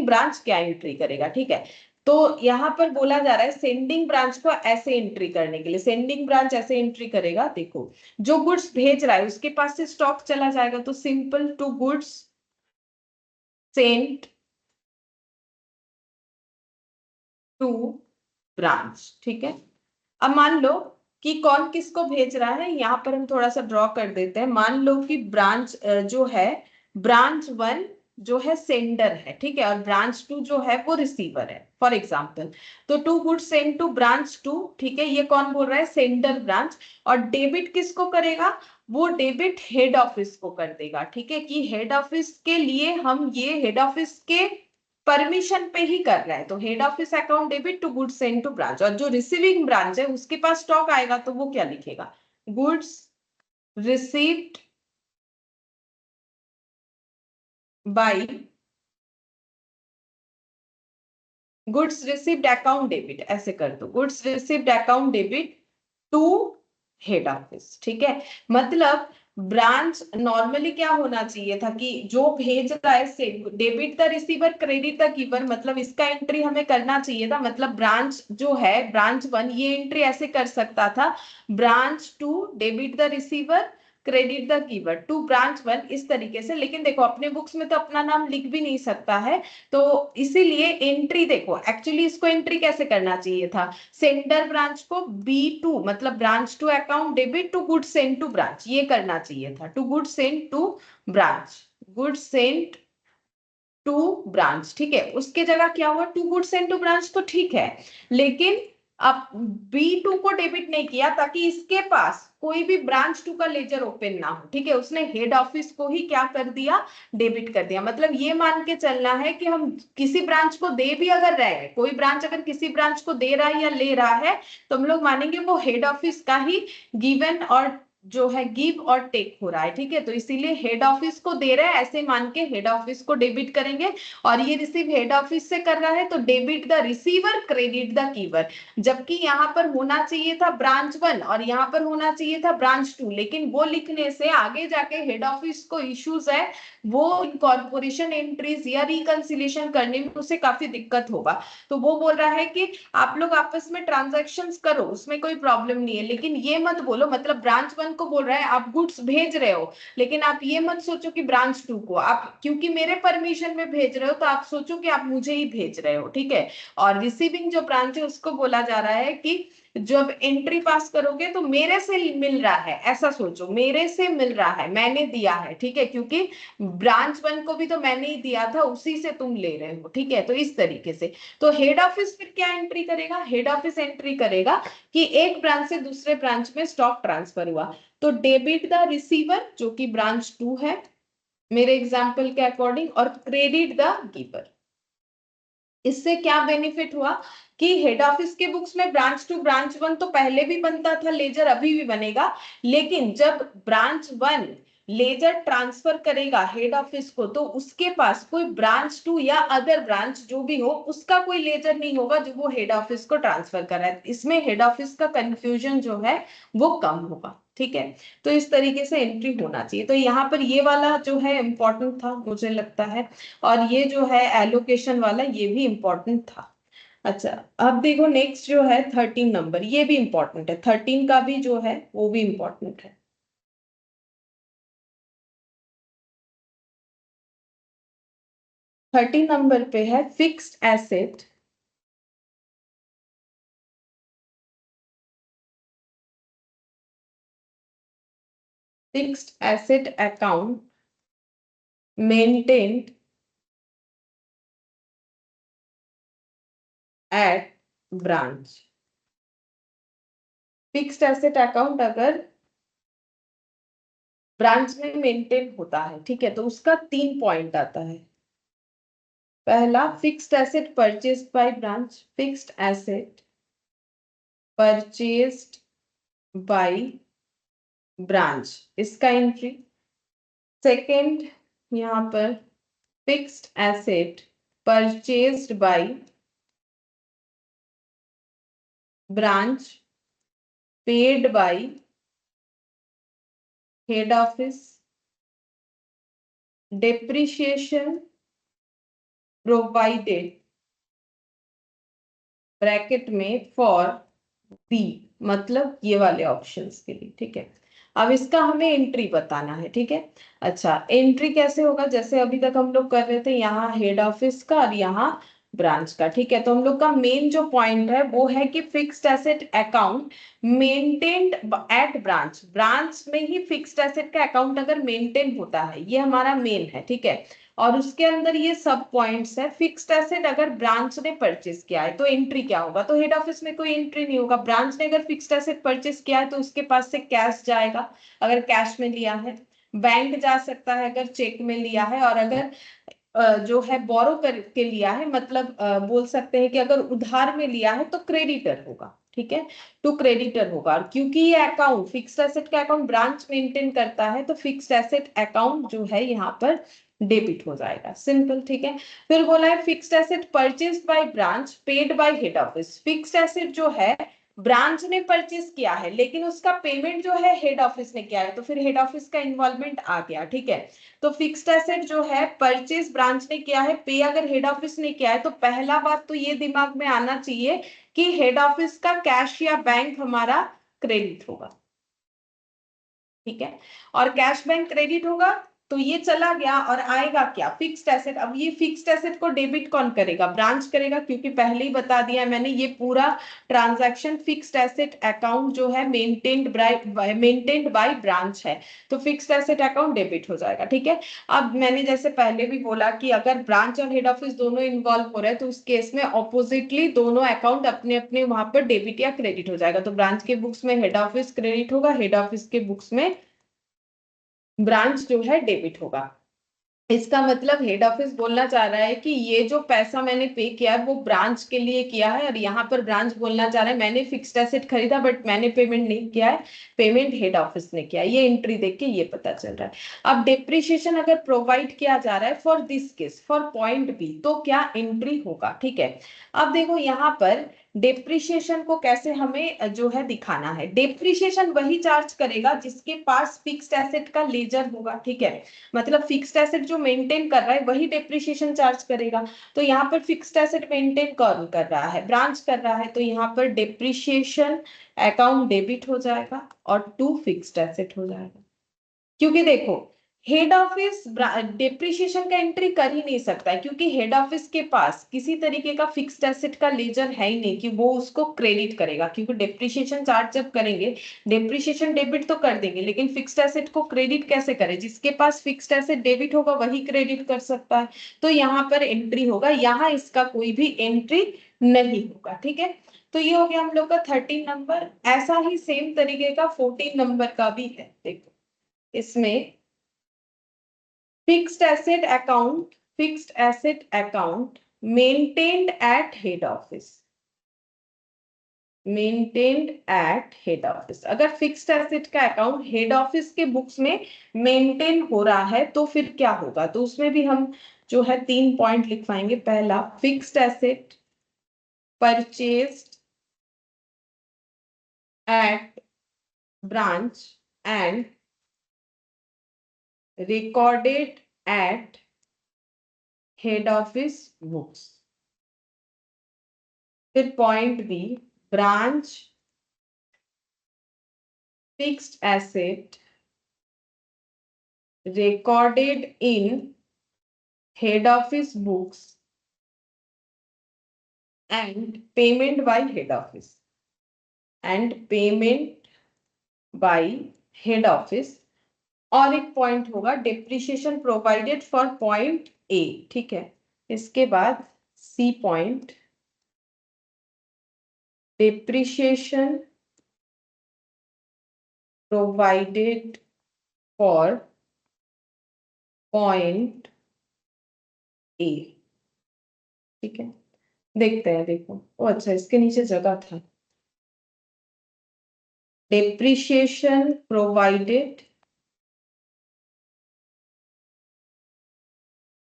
ब्रांच क्या एंट्री करेगा, ठीक है। तो यहाँ पर बोला जा रहा है सेंडिंग ब्रांच को ऐसे एंट्री करने के लिए, सेंडिंग ब्रांच ऐसे एंट्री करेगा, देखो जो गुड्स भेज रहा है उसके पास से स्टॉक चला जाएगा, तो simple to goods sent to branch, ठीक है। अब मान लो कि कौन किसको भेज रहा है, यहाँ पर हम थोड़ा सा ड्रॉ कर देते हैं। मान लो कि ब्रांच जो है, ब्रांच वन जो है सेंडर है, ठीक है, और ब्रांच टू जो है वो रिसीवर है, फॉर एग्जाम्पल। तो to good send to branch two, ठीक है, ये कौन बोल रहा है, सेंडर ब्रांच। और डेबिट किसको करेगा, वो डेबिट हेड ऑफिस को कर देगा, ठीक है, कि हेड ऑफिस के लिए हम ये हेड ऑफिस के परमिशन पे ही कर रहा है। तो head office account debit to goods send to branch, और जो रिसीविंग ब्रांच है उसके पास स्टॉक आएगा तो वो क्या लिखेगा, goods received by goods received account debit, ऐसे कर दो, goods received account debit to head office, ठीक है। मतलब ब्रांच नॉर्मली क्या होना चाहिए था कि जो भेज रहा है से debit the receiver credit the giver, मतलब इसका एंट्री हमें करना चाहिए था। मतलब ब्रांच जो है, ब्रांच वन ये एंट्री ऐसे कर सकता था, branch two debit the receiver credit the giver to branch one, इस तरीके से। लेकिन देखो अपने बुक्स में तो अपना नाम लिख भी नहीं सकता है, तो इसीलिए एंट्री देखो एक्चुअली इसको एंट्री कैसे करना चाहिए था, सेंडर ब्रांच को B2 मतलब branch two account debit to good send to branch, ये करना चाहिए था, to good send to branch, good send to branch, ठीक है। उसके जगह क्या हुआ, to good send to branch, तो ठीक है, लेकिन अब B2 को डेबिट नहीं किया ताकि इसके पास कोई भी ब्रांच टू का लेजर ओपन ना हो, ठीक है, उसने हेड ऑफिस को ही क्या कर दिया, डेबिट कर दिया। मतलब ये मान के चलना है कि हम किसी ब्रांच को दे भी अगर रहे हैं, कोई ब्रांच अगर किसी ब्रांच को दे रहा है या ले रहा है, तो हम लोग मानेंगे वो हेड ऑफिस का ही गिवन और जो है गिव और टेक हो रहा है, ठीक है। तो इसीलिए हेड ऑफिस को दे रहा है ऐसे मान के हेड ऑफिस को डेबिट करेंगे, और ये रिसीव हेड ऑफिस से कर रहा है तो debit the receiver credit the giver. जबकि यहाँ पर होना चाहिए था ब्रांच वन और यहाँ पर होना चाहिए था ब्रांच टू, लेकिन वो लिखने से आगे जाके हेड ऑफिस को इश्यूज है, वो इनकॉर्पोरेशन एंट्रीज या रिकंसिलिएशन करने में उसे काफी दिक्कत होगा। तो वो बोल रहा है कि आप लोग आपस में ट्रांजैक्शंस करो, उसमें कोई प्रॉब्लम नहीं है, लेकिन ये मत बोलो, मतलब ब्रांच वन को बोल रहा है आप गुड्स भेज रहे हो, लेकिन आप ये मत सोचो कि ब्रांच टू को आप क्योंकि मेरे परमिशन में भेज रहे हो तो आप सोचो कि आप मुझे ही भेज रहे हो, ठीक है। और रिसीविंग जो ब्रांच है उसको बोला जा रहा है कि जब एंट्री पास करोगे तो मेरे से मिल रहा है, ऐसा सोचो, मेरे से मिल रहा है, मैंने दिया है, ठीक है, क्योंकि ब्रांच वन को भी तो मैंने ही दिया था, उसी से तुम ले रहे हो, ठीक है। तो इस तरीके से तो हेड ऑफिस फिर क्या एंट्री करेगा, हेड ऑफिस एंट्री करेगा कि एक ब्रांच से दूसरे ब्रांच में स्टॉक ट्रांसफर हुआ, तो डेबिट द रिसीवर जो कि ब्रांच टू है मेरे एग्जाम्पल के अकॉर्डिंग, और क्रेडिट द गिवर। इससे क्या बेनिफिट हुआ कि हेड ऑफिस के बुक्स में ब्रांच टू ब्रांच वन तो पहले भी बनता था, लेजर अभी भी बनेगा, लेकिन जब ब्रांच वन लेजर ट्रांसफर करेगा हेड ऑफिस को तो उसके पास कोई ब्रांच टू या अदर ब्रांच जो भी हो उसका कोई लेजर नहीं होगा जो वो हेड ऑफिस को ट्रांसफर कर रहा है। इसमें हेड ऑफिस का कंफ्यूजन जो है वो कम होगा, ठीक है। तो इस तरीके से एंट्री होना चाहिए। तो यहाँ पर ये वाला जो है इंपॉर्टेंट था मुझे लगता है, और ये जो है एलोकेशन वाला ये भी इंपॉर्टेंट था। अच्छा, अब देखो नेक्स्ट जो है 13 नंबर, ये भी इंपॉर्टेंट है, 13 का भी जो है वो भी इंपॉर्टेंट है। 13 नंबर पे है fixed asset account maintained at branch. Fixed asset account अगर ब्रांच में मेंटेन होता है, ठीक है, तो उसका 3 पॉइंट आता है। पहला, fixed asset purchased by branch, fixed asset purchased by branch, इसका एंट्री। सेकेंड, यहाँ पर fixed asset purchased by branch paid by head office, depreciation provided bracket में फॉर बी, मतलब ये वाले ऑप्शंस के लिए, ठीक है। अब इसका हमें एंट्री बताना है, ठीक है। अच्छा, एंट्री कैसे होगा, जैसे अभी तक हम लोग कर रहे थे, यहाँ हेड ऑफिस का और यहाँ ब्रांच का, ठीक है। तो हम लोग का मेन जो पॉइंट है वो है कि fixed asset account maintained at branch, branch में ही फिक्स्ड एसेट का अकाउंट अगर मेंटेन होता है, ये हमारा मेन है, ठीक है। और उसके अंदर ये सब पॉइंट्स है। फिक्स्ड एसेट अगर ब्रांच ने परचेज किया है तो एंट्री क्या होगा, तो हेड ऑफिस में कोई एंट्री नहीं होगा। ब्रांच ने अगर फिक्स्ड एसेट परचेज किया है तो उसके पास से कैश जाएगा, अगर कैश में लिया है। बैंक जा सकता है अगर चेक में लिया है, और अगर जो है बोरो करके लिया है, मतलब बोल सकते हैं कि अगर उधार में लिया है तो क्रेडिटर होगा, ठीक है। तो क्रेडिटर होगा, और क्योंकि ये अकाउंट फिक्स्ड एसेट का अकाउंट ब्रांच मेंटेन करता है तो फिक्स्ड एसेट अकाउंट जो है यहाँ पर डेबिट हो जाएगा, सिंपल, ठीक है। फिर बोला है fixed asset purchase by branch paid by head office. Fixed asset जो है ब्रांच ने परचेज किया है, लेकिन उसका पेमेंट जो है हेड ऑफिस ने किया है, तो फिर हेड ऑफिस का इन्वॉल्वमेंट आ गया, ठीक है। तो फिक्स्ड एसेट जो है परचेज ब्रांच ने किया है, पे अगर हेड ऑफिस ने किया है, तो पहला बात तो ये दिमाग में आना चाहिए कि हेड ऑफिस का कैश या बैंक हमारा क्रेडिट होगा, ठीक है। और कैश बैंक क्रेडिट होगा तो ये चला गया, और आएगा क्या, फिक्स्ड एसेट। अब ये फिक्स्ड एसेट को डेबिट कौन करेगा, ब्रांच करेगा, क्योंकि पहले ही बता दिया है मैंने, ये पूरा ट्रांजैक्शन फिक्स्ड एसेट अकाउंट जो है मेंटेन्ड बाय ब्रांच है, तो फिक्स्ड एसेट अकाउंट डेबिट हो जाएगा, ठीक है। अब मैंने जैसे पहले भी बोला कि अगर ब्रांच और हेड ऑफिस दोनों इन्वॉल्व हो रहे हैं तो उस केस में ऑपोजिटली दोनों अकाउंट अपने अपने वहां पर डेबिट या क्रेडिट हो जाएगा। तो ब्रांच के बुक्स में हेड ऑफिस क्रेडिट होगा, हेड ऑफिस के बुक्स में ब्रांच जो है डेबिट होगा। इसका मतलब हेड ऑफिस बोलना चाह रहा है कि ये जो पैसा मैंने पे किया है वो ब्रांच के लिए किया है, और यहाँ पर ब्रांच बोलना चाह रहा है मैंने फिक्स्ड एसेट खरीदा बट मैंने पेमेंट नहीं किया है, पेमेंट हेड ऑफिस ने किया है। ये एंट्री देख के ये पता चल रहा है। अब डेप्रिसिएशन अगर प्रोवाइड किया जा रहा है for this case, for point B, तो क्या एंट्री होगा, ठीक है। अब देखो यहाँ पर डेप्रिसिएशन को कैसे हमें जो है दिखाना है। डेप्रिसिएशन वही चार्ज करेगा जिसके पास फिक्स्ड एसेट का लेजर होगा, ठीक है। मतलब फिक्स्ड एसेट जो मेंटेन कर रहा है वही डेप्रिसिएशन चार्ज करेगा। तो यहाँ पर फिक्स्ड एसेट मेंटेन कौन कर रहा है, ब्रांच कर रहा है, तो यहाँ पर डेप्रिसिएशन अकाउंट डेबिट हो जाएगा और टू फिक्स्ड एसेट हो जाएगा। क्योंकि देखो हेड ऑफिस डेप्रिसिएशन का एंट्री कर ही नहीं सकता है, क्योंकि हेड ऑफिस के पास किसी तरीके का फिक्स्ड एसेट का लेजर है ही नहीं कि वो उसको क्रेडिट करेगा, क्योंकि डेप्रिसिएशन चार्ज जब करेंगे डेप्रिसिएशन डेबिट तो कर देंगे, लेकिन फिक्स्ड एसेट को क्रेडिट कैसे करें, जिसके पास फिक्स्ड एसेट डेबिट होगा वही क्रेडिट कर सकता है। तो यहाँ पर एंट्री होगा, यहाँ इसका कोई भी एंट्री नहीं होगा, ठीक है। तो ये हो गया हम लोग का 13 नंबर। ऐसा ही सेम तरीके का 14 नंबर का भी है, देखो इसमें fixed asset account, fixed asset account maintained eight head office, maintained eight head office. अगर फिक्स्ड एसेट का अकाउंट हेड ऑफिस के बुक्स में मेंटेन हो रहा है तो फिर क्या होगा, तो उसमें भी हम जो है 3 पॉइंट लिखवाएंगे। पहला, fixed asset purchased at branch and recorded at head office books. फिर point B, branch fixed asset recorded in head office books and payment by head office, and payment by head office। और एक point होगा depreciation provided for point A, ठीक है। इसके बाद C point, depreciation provided for point A, ठीक है। देखते हैं, देखो ओ अच्छा, इसके नीचे जगह था। डेप्रिशिएशन प्रोवाइडेड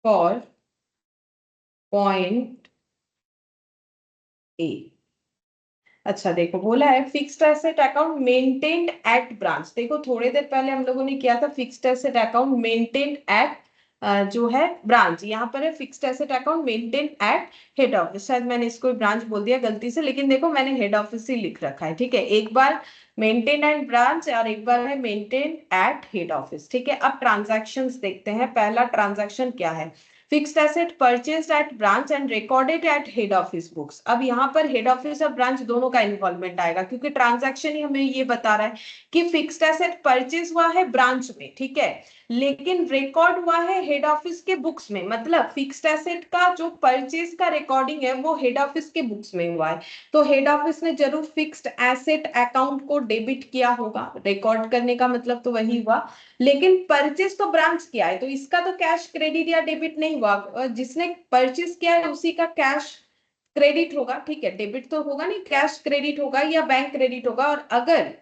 फॉर पॉइंट ए। अच्छा देखो, बोला है fixed asset account maintained at branch. देखो थोड़ी देर पहले हम लोगों ने किया था fixed asset account maintained eight जो है ब्रांच, यहाँ पर है fixed asset account maintain at head office. शायद मैंने इसको ब्रांच बोल दिया गलती से, लेकिन देखो मैंने हेड ऑफिस ही लिख रखा है, ठीक है। एक बार मेंटेन एट ब्रांच और एक बार है मेंटेन एट हेड ऑफिस, ठीक है। अब ट्रांजैक्शंस देखते हैं। पहला ट्रांजैक्शन क्या है? Fixed asset purchased at branch and recorded at head office books. अब यहाँ पर हेड ऑफिस और ब्रांच दोनों का इन्वॉल्वमेंट आएगा, क्योंकि ट्रांजैक्शन ही हमें ये बता रहा है कि फिक्स्ड एसेट परचेज हुआ है ब्रांच में, ठीक है, लेकिन रिकॉर्ड हुआ है हेड ऑफिस के बुक्स में। मतलब फिक्स्ड एसेट का जो परचेज का रिकॉर्डिंग है वो हेड ऑफिस के बुक्स में हुआ है, तो हेड ऑफिस ने जरूर फिक्स्ड एसेट अकाउंट को डेबिट किया होगा। रिकॉर्ड करने का मतलब तो वही हुआ, लेकिन परचेज तो ब्रांच किया है, तो इसका तो कैश क्रेडिट या डेबिट नहीं हुआ। जिसने परचेज किया है उसी का कैश क्रेडिट होगा, ठीक है। डेबिट तो होगा नहीं, कैश क्रेडिट होगा या बैंक क्रेडिट होगा। और अगर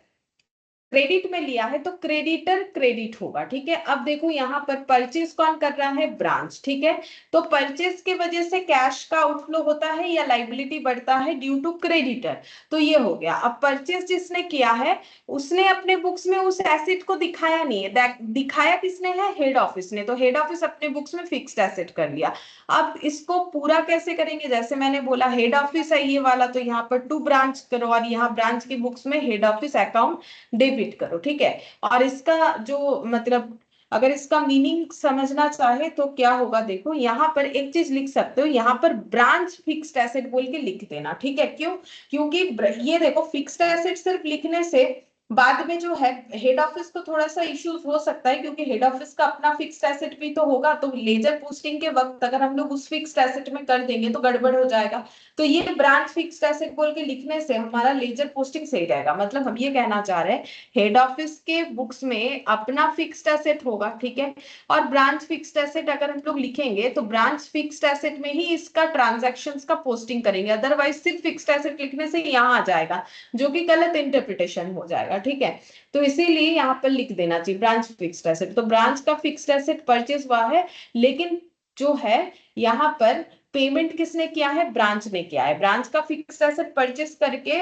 क्रेडिट में लिया है तो क्रेडिटर क्रेडिट होगा, ठीक है। अब देखो यहाँ पर परचेज कौन कर रहा है? ब्रांच, ठीक है। तो परचेज की वजह से कैश का आउटफ्लो होता है या लाइबिलिटी बढ़ता है ड्यू टू क्रेडिटर, तो ये हो गया। अब परचेज जिसने किया है उसने अपने बुक्स में उस एसेट को दिखाया नहीं है, दिखाया किसने है? हेड ऑफिस ने। तो हेड ऑफिस अपने बुक्स में फिक्स्ड एसेट कर लिया। अब इसको पूरा कैसे करेंगे? जैसे मैंने बोला हेड ऑफिस है ये वाला, तो यहाँ पर टू ब्रांच करो और यहाँ ब्रांच के बुक्स में हेड ऑफिस अकाउंट डेबिट करो, ठीक है। और इसका जो मतलब अगर इसका मीनिंग समझना चाहे तो क्या होगा, देखो यहाँ पर एक चीज लिख सकते हो, यहाँ पर ब्रांच फिक्स्ड एसेट बोल के लिख देना, ठीक है। क्यों? क्योंकि ये देखो फिक्स्ड एसेट सिर्फ लिखने से बाद में जो है हेड ऑफिस को थोड़ा सा इश्यूज हो सकता है, क्योंकि हेड ऑफिस का अपना फिक्स्ड एसेट भी तो होगा। तो लेजर पोस्टिंग के वक्त अगर हम लोग उस फिक्स्ड एसेट में कर देंगे तो गड़बड़ हो जाएगा। तो ये ब्रांच फिक्स्ड एसेट बोल के लिखने से हमारा लेजर पोस्टिंग सही रहेगा। मतलब हम ये कहना चाह रहे हैं हेड ऑफिस के बुक्स में अपना फिक्स्ड एसेट होगा, ठीक है। और ब्रांच फिक्स्ड एसेट अगर हम लोग लिखेंगे तो ब्रांच फिक्स्ड एसेट में ही इसका ट्रांजैक्शंस का पोस्टिंग करेंगे, अदरवाइज सिर्फ फिक्स्ड एसेट लिखने से यहाँ आ जाएगा, जो कि गलत इंटरप्रिटेशन हो जाएगा, ठीक है। तो इसीलिए यहाँ पर लिख देना चाहिए ब्रांच फिक्स्ड एसेट। तो ब्रांच का फिक्स्ड एसेट परचेज हुआ है, लेकिन जो है यहाँ पर पेमेंट किसने किया है? ब्रांच ने किया है। ब्रांच का फिक्स्ड एसेट परचेस करके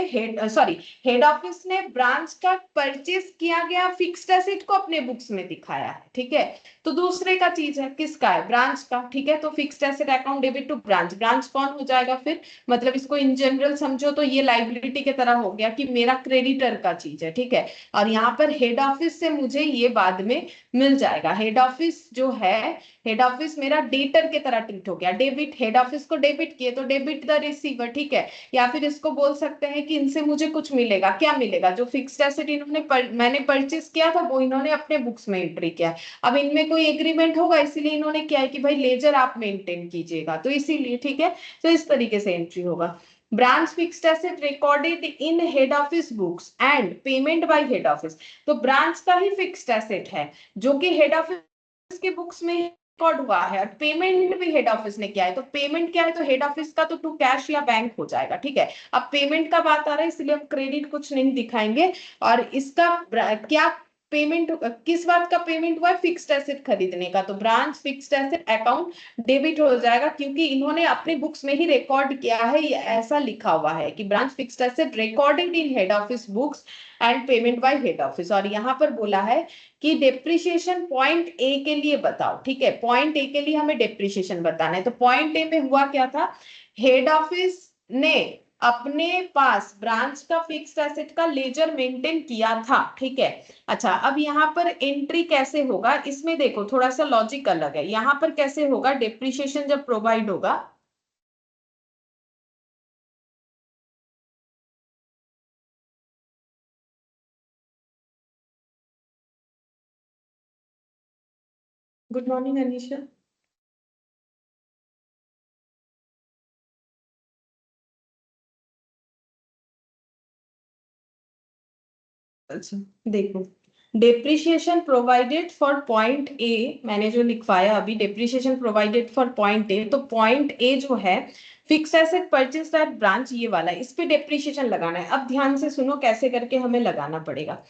हेड ऑफिस ने ब्रांच का परचेस किया गया फिक्स्ड एसेट को अपने बुक्स में दिखाया है, ठीक है। तो दूसरे का चीज है, किसका है? ब्रांच का, ठीक है। तो fixed asset account debit to branch, branch कौन हो जाएगा फिर? मतलब इसको इन जनरल समझो तो ये लाइबिलिटी की तरह हो गया कि मेरा क्रेडिटर का चीज है, ठीक है। और यहाँ पर हेड ऑफिस से मुझे ये बाद में मिल जाएगा। हेड ऑफिस जो है, हेड ऑफिस मेरा डेटर की तरह ट्रीट हो गया। डेबिट, हेड ऑफिस को डेबिट किए तो डेबिट द रिसीवर, ठीक है। या फिर इसको बोल सकते हैं कि इनसे मुझे कुछ मिलेगा। क्या मिलेगा? जो फिक्स्ड एसेट मैंने परचेस किया था वो इन्होंने अपने बुक्स में एंट्री किया है। अब इनमें कोई एग्रीमेंट होगा, इसीलिए इन्होंने क्या है कि भाई लेजर आप मेंटेन कीजिएगा, तो इसीलिए, ठीक है। तो इस तरीके से एंट्री होगा। Branch fixed asset recorded in head office books and payment by head office. तो ब्रांच का ही फिक्स्ड एसेट है जो कि हेड ऑफिस के बुक्स में रिकॉर्ड हुआ है, और पेमेंट भी हेड ऑफिस ने किया है। तो पेमेंट क्या है? तो हेड ऑफिस का तो टू कैश या बैंक हो जाएगा, ठीक है। अब पेमेंट का बात आ रहा है इसलिए हम क्रेडिट कुछ नहीं दिखाएंगे। और इसका क्या पेमेंट, किस बात का पेमेंट हुआ है? फिक्स्ड एसेट खरीदने का। तो branch fixed asset account debit हो जाएगा, क्योंकि इन्होंने अपने बुक्स में ही रिकॉर्ड किया है, ये ऐसा लिखा हुआ है कि branch fixed asset recorded in head office books and payment by head office. और यहाँ पर बोला है कि डेप्रिसिएशन पॉइंट ए के लिए बताओ, ठीक है। पॉइंट ए के लिए हमें डेप्रिसिएशन बताना है। तो पॉइंट ए में हुआ क्या था? हेड ऑफिस ने अपने पास ब्रांच का फिक्स्ड एसेट का लेजर मेंटेन किया था, ठीक है। अच्छा, अब यहाँ पर एंट्री कैसे होगा? इसमें देखो थोड़ा सा लॉजिक अलग है। यहाँ पर कैसे होगा डेप्रिसिएशन जब प्रोवाइड होगा? Good morning Anisha. अच्छा देखो, डेप्रिसिएशन प्रोवाइडेड फॉर पॉइंट ए, मैंने जो लिखवाया अभी, डेप्रिसिएशन प्रोवाइडेड फॉर पॉइंट ए, तो पॉइंट ए जो है fix asset purchase at branch ये वाला, इस पे डेप्रिसिएशन लगाना है। अब ध्यान से सुनो कैसे करके हमें लगाना पड़ेगा।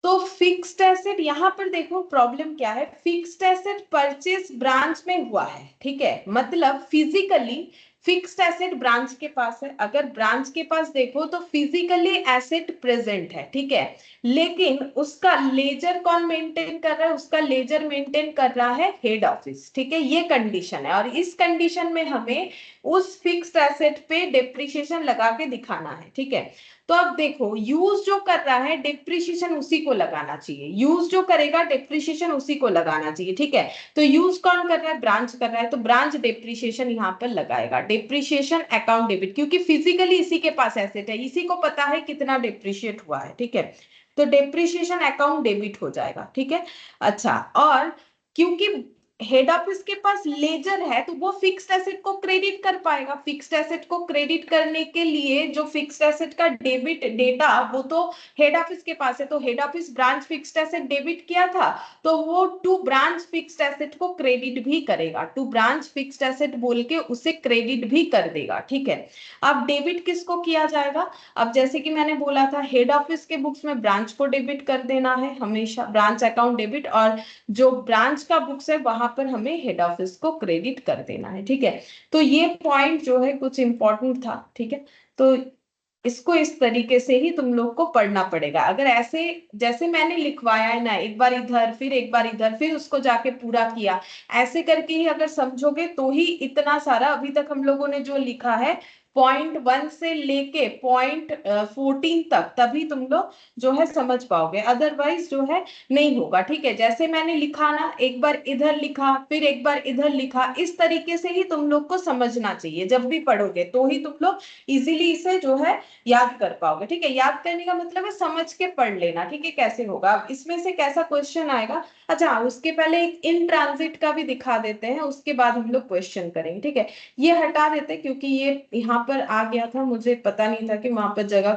तो फिक्स्ड एसेट, यहां पर देखो प्रॉब्लम क्या है, फिक्स्ड एसेट परचेज ब्रांच में हुआ है, ठीक है, मतलब फिजिकली फिक्स्ड एसेट ब्रांच के पास है। अगर ब्रांच के पास देखो तो फिजिकली एसेट प्रेजेंट है, ठीक है, लेकिन उसका लेजर कौन मेंटेन कर रहा है, उसका लेजर मेंटेन कर रहा है हेड ऑफिस, ठीक है, ये कंडीशन है। और इस कंडीशन में हमें उस फिक्स्ड एसेट पे डेप्रिसिएशन लगा के दिखाना है, ठीक है। तो अब देखो यूज जो कर रहा है डेप्रिसिएशन उसी को लगाना चाहिए, यूज जो करेगा डेप्रिसिएशन उसी को लगाना चाहिए, ठीक है। तो यूज कौन कर रहा है, ब्रांच कर रहा है, तो ब्रांच डेप्रिसिएशन यहाँ पर लगाएगा, डेप्रिसिएशन अकाउंट डेबिट, क्योंकि फिजिकली इसी के पास एसेट है, इसी को पता है कितना डेप्रिशिएट हुआ है, ठीक है। तो डेप्रिसिएशन अकाउंट डेबिट हो जाएगा, ठीक है। अच्छा, और क्योंकि हेड ऑफिस के पास लेजर है तो वो फिक्स्ड एसेट को क्रेडिट कर पाएगा। फिक्स्ड एसेट को क्रेडिट करने के लिए जो फिक्स्ड एसेट का डेबिट डेटा वो तो हेड ऑफिस के पास है, तो head office branch fixed asset debit किया था, तो वो टू ब्रांच फिक्स्ड एसेट को क्रेडिट भी करेगा, टू ब्रांच फिक्स्ड एसेट बोल के उसे क्रेडिट भी कर देगा, ठीक है। अब डेबिट किसको किया जाएगा, अब जैसे कि मैंने बोला था हेड ऑफिस के बुक्स में ब्रांच को डेबिट कर देना है हमेशा, ब्रांच अकाउंट डेबिट, और जो ब्रांच का बुक्स है वहां पर हमें हेड ऑफिस को क्रेडिट कर देना है, ठीक है। तो ये पॉइंट जो है कुछ इंपॉर्टेंट था, ठीक है। तो इसको इस तरीके से ही तुम लोग को पढ़ना पड़ेगा। अगर ऐसे जैसे मैंने लिखवाया है ना, एक बार इधर फिर एक बार इधर फिर उसको जाके पूरा किया, ऐसे करके ही अगर समझोगे तो ही इतना सारा अभी तक हम लोगों ने जो लिखा है पॉइंट 1 से लेके पॉइंट 14 तक, तभी तुम लोग जो है समझ पाओगे, अदरवाइज जो है नहीं होगा, ठीक है। जैसे मैंने लिखा ना, एक बार इधर लिखा फिर एक बार इधर लिखा, इस तरीके से ही तुम लोग को समझना चाहिए, जब भी पढ़ोगे तो ही तुम लोग इजीली इसे जो है याद कर पाओगे, ठीक है। याद करने का मतलब है समझ के पढ़ लेना, ठीक है। कैसे होगा, अब इसमें से कैसा क्वेश्चन आएगा, अच्छा उसके पहले एक इन ट्रांजिट का भी दिखा देते हैं, उसके बाद हम लोग क्वेश्चन करेंगे, ठीक है। ये हटा देते क्योंकि ये यहाँ पर आ गया था, मुझे पता नहीं था कि वहां पर जगह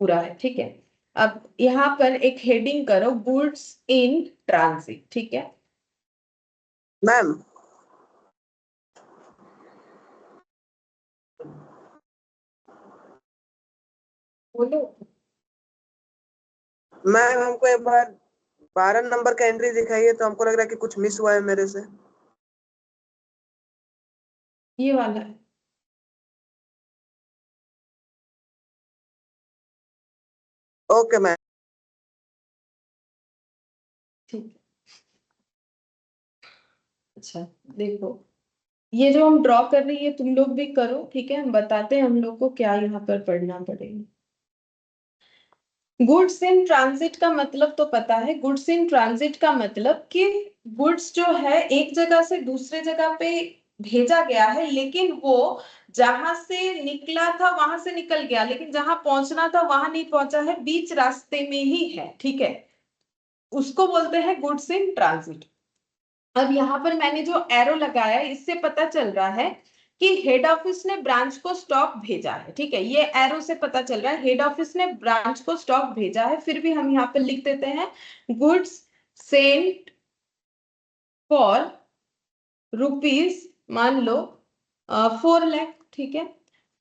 पूरा है, ठीक है। अब यहाँ पर एक हेडिंग करो, गुड्स इन ट्रांजिट, ठीक है मैम। बोलो। मैम हमको एक बार 12 नंबर का एंट्री दिखाइए, तो हमको लग रहा है कि कुछ मिस हुआ है मेरे से। ये वाला है, ओके मैम। ठीक है। अच्छा देखो, ये जो हम ड्रॉ कर रही है तुम लोग भी करो, ठीक है, हम बताते हैं हम लोग को क्या यहाँ पर पढ़ना पड़ेगा। गुड्स इन ट्रांजिट का मतलब तो पता है, गुड्स इन ट्रांजिट का मतलब कि गुड्स जो है एक जगह से दूसरे जगह पे भेजा गया है, लेकिन वो जहां से निकला था वहां से निकल गया, लेकिन जहां पहुंचना था वहां नहीं पहुंचा है, बीच रास्ते में ही है, ठीक है, उसको बोलते हैं गुड्स इन ट्रांजिट। अब यहाँ पर मैंने जो एरो लगाया है इससे पता चल रहा है कि हेड ऑफिस ने ब्रांच को स्टॉक भेजा है, ठीक है, ये एरो से पता चल रहा है हेड ऑफिस ने ब्रांच को स्टॉक भेजा है। फिर भी हम यहाँ पर लिख देते हैं गुड्स सेंट फॉर रुपीज, मान लो 4 लाख, ठीक है,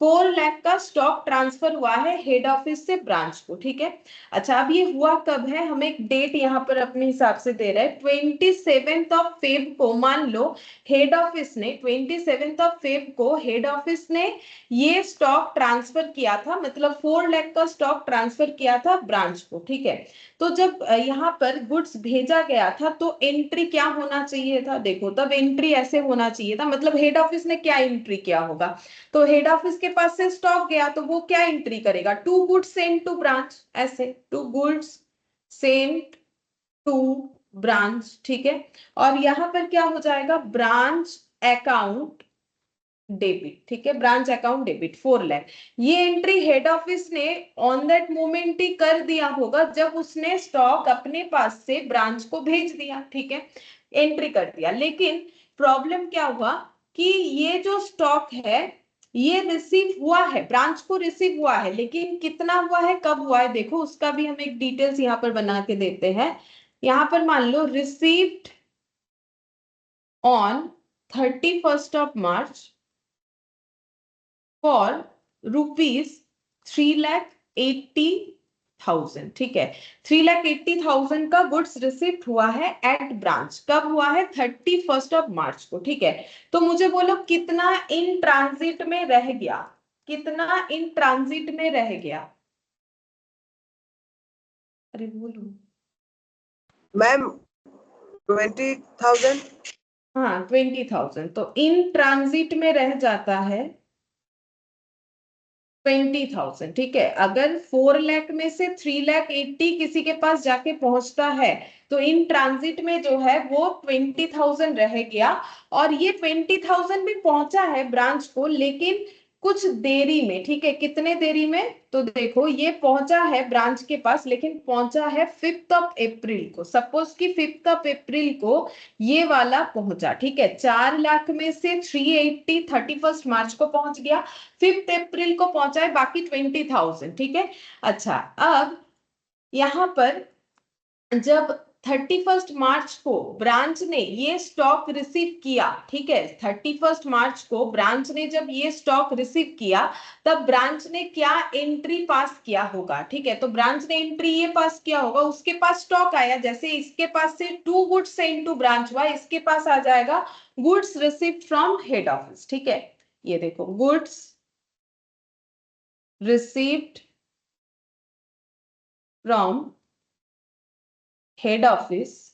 4 लाख का स्टॉक ट्रांसफर हुआ है हेड ऑफिस से ब्रांच को, ठीक है। अच्छा, अब ये हुआ कब है, हम एक डेट यहाँ पर अपने हिसाब से दे रहे हैं, 27 को, मान लो हेड ऑफिस ने 27 को हेड ऑफिस ने ये स्टॉक ट्रांसफर किया था, मतलब 4 लाख का स्टॉक ट्रांसफर किया था ब्रांच को, ठीक है। तो जब यहाँ पर गुड्स भेजा गया था तो एंट्री क्या होना चाहिए था, देखो तब एंट्री ऐसे होना चाहिए था, मतलब हेड ऑफिस ने क्या एंट्री किया होगा, तो हेड ऑफिस के पास से स्टॉक गया तो वो क्या एंट्री करेगा, to goods sent to branch, ऐसे to goods sent to branch, ठीक है। और यहाँ पर क्या हो जाएगा, ब्रांच अकाउंट डेबिट, ठीक है, ब्रांच अकाउंट डेबिट 4 लाख। ये एंट्री हेड ऑफिस ने ऑन दैट मोमेंट ही कर दिया होगा जब उसने स्टॉक अपने पास से ब्रांच को भेज दिया, ठीक है, एंट्री कर दिया। लेकिन प्रॉब्लम क्या हुआ कि ये जो स्टॉक है ये रिसीव हुआ है, ब्रांच को रिसीव हुआ है, लेकिन कितना हुआ है, कब हुआ है, देखो उसका भी हम एक डिटेल्स यहाँ पर बना के देते हैं। यहाँ पर मान लो रिसीव्ड ऑन 31 March फॉर ₹3,80,000। ठीक है, 3,80,000 का गुड्स रिसीव्ड हुआ है एट ब्रांच। कब हुआ है? 31 मार्च को। ठीक है, तो मुझे बोलो कितना इन ट्रांजिट में रह गया, कितना इन ट्रांजिट में रह गया? अरे बोलो मैम 20,000। हाँ 20,000, तो इन ट्रांजिट में रह जाता है 20,000। ठीक है, अगर 4 लाख में से 3,80,000 किसी के पास जाके पहुंचता है तो इन ट्रांजिट में जो है वो 20,000 रह गया। और ये 20,000 भी पहुंचा है ब्रांच को, लेकिन कुछ देरी में। ठीक है, कितने देरी में? तो देखो ये पहुंचा है ब्रांच के पास, लेकिन पहुंचा है 5 अप्रैल को। सपोज कि 5 अप्रैल को ये वाला पहुंचा। ठीक है, 4 लाख में से 380 31 मार्च को पहुंच गया, 5 अप्रैल को पहुंचा है बाकी 20,000। ठीक है, अच्छा अब यहां पर जब 31 मार्च को ब्रांच ने ये स्टॉक रिसीव किया, ठीक है, 31 मार्च को ब्रांच ने जब ये स्टॉक रिसीव किया तब ब्रांच ने क्या एंट्री पास किया होगा? ठीक है, तो ब्रांच ने एंट्री ये पास किया होगा, उसके पास स्टॉक आया, जैसे इसके पास से 2 गुड्स सेंड टू ब्रांच हुआ, इसके पास आ जाएगा goods received from head office. ठीक है, ये देखो goods received from head office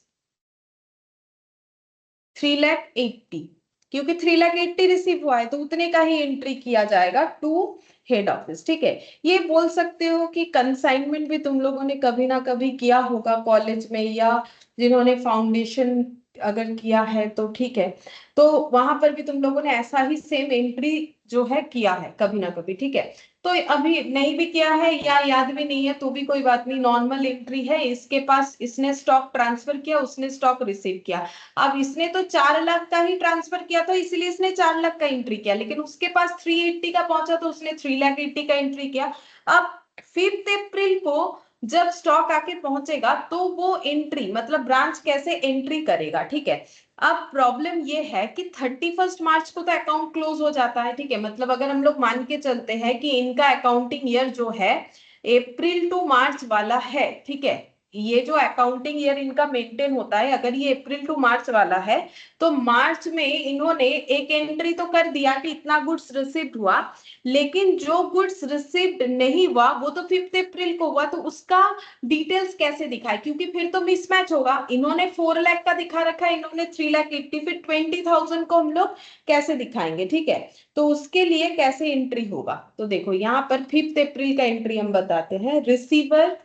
3,80,000, क्योंकि 3,80,000 रिसीव हुआ है तो उतने का ही एंट्री किया जाएगा टू हेड ऑफिस। ठीक है, ये बोल सकते हो कि कंसाइनमेंट भी तुम लोगों ने कभी ना कभी किया होगा कॉलेज में, या जिन्होंने फाउंडेशन अगर किया है तो ठीक है, तो वहां पर भी तुम लोगों ने ऐसा ही सेम एंट्री जो है किया है कभी ना कभी। ठीक है, तो अभी नहीं भी किया है या याद भी नहीं है तो भी कोई बात नहीं, नॉर्मल एंट्री है। इसके पास इसने स्टॉक ट्रांसफर किया, उसने स्टॉक रिसीव किया। अब इसने तो 4 लाख का ही ट्रांसफर किया था, इसलिए इसने 4 लाख का एंट्री किया, लेकिन उसके पास 380 का पहुंचा तो उसने 3,80,000 का एंट्री किया। अब 5 अप्रैल को जब स्टॉक आके पहुंचेगा तो वो एंट्री मतलब ब्रांच कैसे एंट्री करेगा? ठीक है, अब प्रॉब्लम ये है कि 31 मार्च को तो अकाउंट क्लोज हो जाता है। ठीक है, मतलब अगर हम लोग मान के चलते हैं कि इनका अकाउंटिंग ईयर जो है अप्रैल टू मार्च वाला है, ठीक है, ये जो अकाउंटिंग ईयर इनका मेंटेन होता है, अगर ये अप्रैल टू मार्च वाला है तो मार्च में इन्होंने एक एंट्री तो कर दिया कि इतना गुड्स रिसीव्ड हुआ, लेकिन जो गुड्स रिसीव्ड नहीं हुआ वो तो 5 अप्रैल को हुआ, तो उसका डिटेल्स कैसे दिखाए? क्योंकि फिर तो मिसमैच होगा, इन्होंने 4 लाख का दिखा रखा है, इन्होंने 3,80,000, फिर 20,000 को हम लोग कैसे दिखाएंगे? ठीक है, तो उसके लिए कैसे एंट्री होगा? तो देखो यहाँ पर 5 अप्रैल का एंट्री हम बताते हैं। Receiver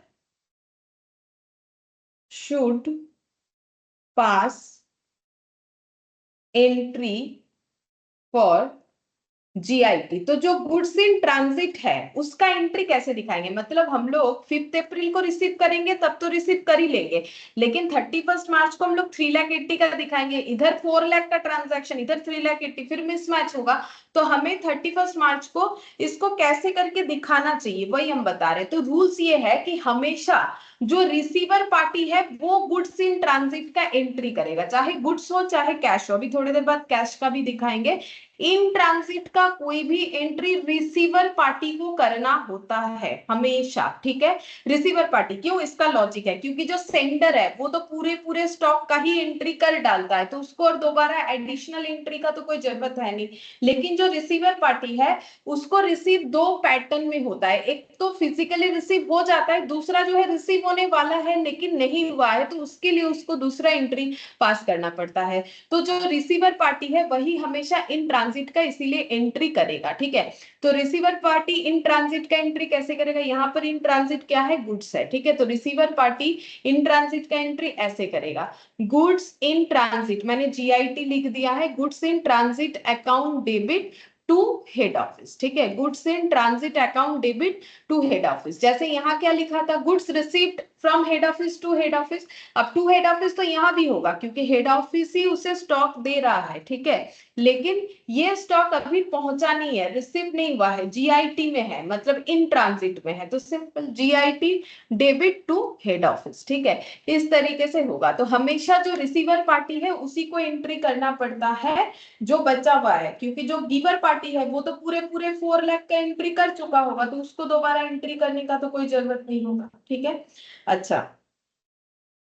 should pass entry for GIT. तो जो गुड्स इन ट्रांजिट है उसका एंट्री कैसे दिखाएंगे? मतलब हम लोग 5 अप्रैल को रिसीव करेंगे तब तो रिसीव कर ही लेंगे, लेकिन 31 मार्च को हम लोग 3,80,000 का दिखाएंगे, इधर 4 लाख का ट्रांजैक्शन, इधर 3,80,000, फिर मिसमैच होगा। तो हमें 31 मार्च को इसको कैसे करके दिखाना चाहिए वही हम बता रहे हैं। तो रूल्स ये है कि हमेशा जो रिसीवर पार्टी है वो गुड्स इन ट्रांजिट का एंट्री करेगा, चाहे गुड्स हो चाहे कैश हो। अभी थोड़ी देर बाद कैश का भी दिखाएंगे। इन ट्रांजिट का कोई भी एंट्री रिसीवर पार्टी को करना होता है हमेशा। ठीक है, रिसीवर पार्टी क्यों? इसका लॉजिक है क्योंकि जो सेंडर है वो तो पूरे पूरे स्टॉक का ही एंट्री कर डालता है, तो उसको और दोबारा एडिशनल एंट्री का तो कोई जरूरत है नहीं। लेकिन जो रिसीवर पार्टी है उसको रिसीव 2 पैटर्न में होता है, एक तो फिजिकली रिसीव हो जाता है, दूसरा जो है रिसीव होने वाला है लेकिन नहीं हुआ है, तो उसके लिए उसको दूसरा एंट्री पास करना पड़ता है। तो जो रिसीवर पार्टी है वही हमेशा इन ट्रांजिट का इसीलिए एंट्री करेगा। ठीक है, तो रिसीवर पार्टी इन ट्रांजिट का एंट्री कैसे करेगा? यहाँ पर इन ट्रांजिट क्या है? गुड्स है। ठीक है, तो रिसीवर पार्टी इन ट्रांजिट का एंट्री ऐसे करेगा। गुड्स इन ट्रांजिट, मैंने जीआईटी लिख दिया है, goods in transit account debit to head office. ठीक है, goods in transit account debit to head office. जैसे यहाँ क्या लिखा था? Goods received from head office to head office. अब टू हेड ऑफिस तो यहाँ भी होगा क्योंकि हेड ऑफिस ही उसे स्टॉक दे रहा है, ठीक है। लेकिन ये स्टॉक अभी पहुंचा नहीं है, रिसीव नहीं हुआ है, जीआईटी में है, मतलब इन ट्रांजिट में है, तो simple GIT debit to head office, ठीक है। इस तरीके से होगा। तो हमेशा जो रिसीवर पार्टी है उसी को एंट्री करना पड़ता है जो बचा हुआ है, क्योंकि जो गिवर पार्टी है वो तो पूरे पूरे 4 लाख का एंट्री कर चुका होगा, तो उसको दोबारा एंट्री करने का तो कोई जरूरत नहीं होगा, ठीक है। अच्छा,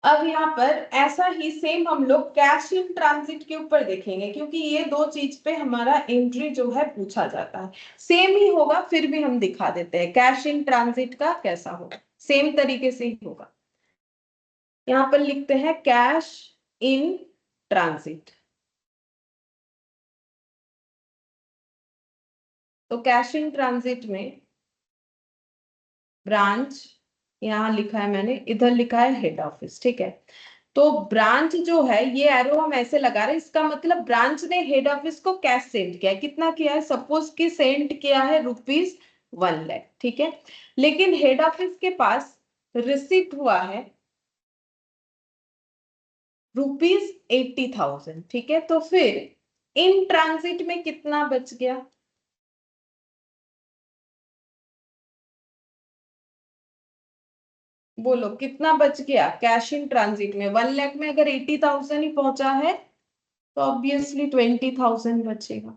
अब यहाँ पर ऐसा ही सेम हम लोग कैश इन ट्रांजिट के ऊपर देखेंगे, क्योंकि ये दो चीज पे हमारा एंट्री जो है पूछा जाता है। सेम ही होगा, फिर भी हम दिखा देते हैं कैश इन ट्रांजिट का कैसा होगा, सेम तरीके से ही होगा। यहाँ पर लिखते हैं कैश इन ट्रांजिट। तो कैश इन ट्रांजिट में ब्रांच, यहाँ लिखा है मैंने, इधर लिखा है हेड ऑफिस, ठीक है। तो ब्रांच जो है, ये एरो हम ऐसे लगा रहे हैं, इसका मतलब ब्रांच ने हेड ऑफिस को कैश सेंड किया है। कितना किया है? सपोज कि सेंड किया है ₹1,00,000, ठीक है। लेकिन हेड ऑफिस के पास रिसिप्ट हुआ है ₹80,000, ठीक है। तो फिर इन ट्रांजिट में कितना बच गया? बोलो कितना बच गया कैश इन ट्रांजिट में? 1,00,000 में अगर 80,000 ही पहुंचा है तो ऑब्वियसली 20,000 बचेगा,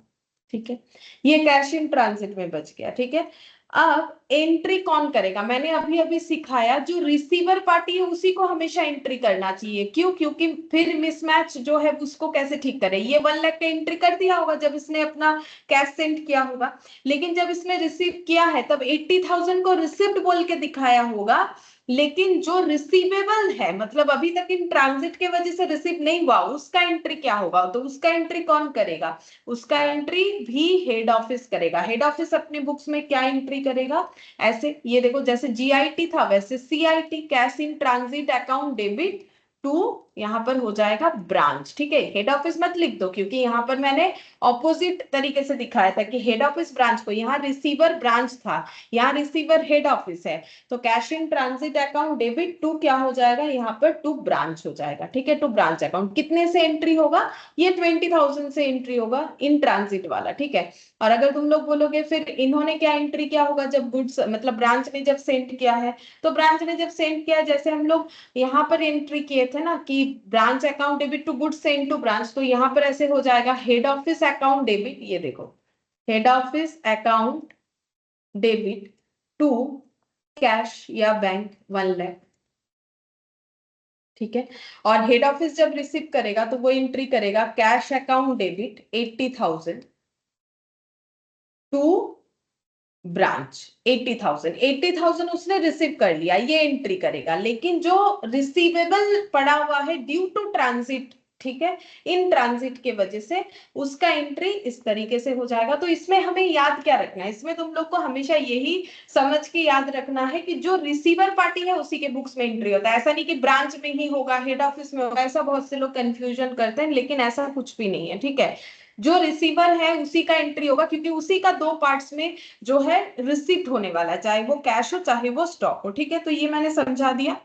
ठीक है। ये कैश इन ट्रांजिट में बच गया, ठीक है। अब एंट्री कौन करेगा? मैंने अभी अभी सिखाया, जो रिसीवर पार्टी है उसी को हमेशा एंट्री करना चाहिए। क्यों? क्योंकि फिर मिसमैच जो है उसको कैसे ठीक करे। ये 1,00,000 का एंट्री कर दिया होगा जब इसने अपना कैश सेंड किया होगा, लेकिन जब इसने रिसीव किया है तब 80,000 को रिसिप्ट बोल के दिखाया होगा। लेकिन जो रिसीवेबल है, मतलब अभी तक इन ट्रांजिट के वजह से रिसीव नहीं हुआ, उसका एंट्री क्या होगा? तो उसका एंट्री कौन करेगा? उसका एंट्री भी हेड ऑफिस करेगा। हेड ऑफिस अपने बुक्स में क्या एंट्री करेगा? ऐसे, ये देखो, जैसे जीआईटी था वैसे CIT, cash in transit account debit to, यहाँ पर हो जाएगा ब्रांच, ठीक है। हेड ऑफिस मत लिख दो, क्योंकि यहाँ पर मैंने ऑपोजिट तरीके से दिखाया था कि हेड ऑफिस ब्रांच को, यहाँ रिसीवर ब्रांच था, यहाँ रिसीवर हेड ऑफिस है। तो cash in transit account debit to क्या हो जाएगा? यहाँ पर टू ब्रांच हो जाएगा, ठीक है। टू ब्रांच अकाउंट कितने से एंट्री होगा? ये 20,000 से एंट्री होगा इन ट्रांजिट वाला, ठीक है। और अगर तुम लोग बोलोगे फिर इन्होंने क्या एंट्री किया होगा जब गुड्स, मतलब ब्रांच ने जब सेंड किया है, तो ब्रांच ने जब सेंड किया, जैसे हम लोग यहाँ पर एंट्री किए थे ना कि branch account debit to goods send to branch, तो यहाँ पर ऐसे हो जाएगा हेड ऑफिस अकाउंट डेबिट, ये देखो, head office account debit to cash या बैंक 1,00,000, ठीक है। और हेड ऑफिस जब रिसीव करेगा तो वो एंट्री करेगा cash account debit 80,000 to branch. 80,000 उसने रिसीव कर लिया, ये एंट्री करेगा। लेकिन जो रिसीवेबल पड़ा हुआ है ड्यू टू ट्रांजिट, ठीक है, इन ट्रांजिट के वजह से, उसका एंट्री इस तरीके से हो जाएगा। तो इसमें हमें याद क्या रखना है? इसमें तुम लोग को हमेशा यही समझ के याद रखना है कि जो रिसीवर पार्टी है उसी के बुक्स में एंट्री होता है। ऐसा नहीं कि ब्रांच में ही होगा, हेड ऑफिस में होगा, ऐसा बहुत से लोग कंफ्यूजन करते हैं, लेकिन ऐसा कुछ भी नहीं है, ठीक है। जो रिसीवर है उसी का एंट्री होगा, क्योंकि उसी का दो पार्ट्स में जो है रिसिप्ट होने वाला है, चाहे वो कैश हो चाहे वो स्टॉक हो, ठीक है। तो ये मैंने समझा दिया।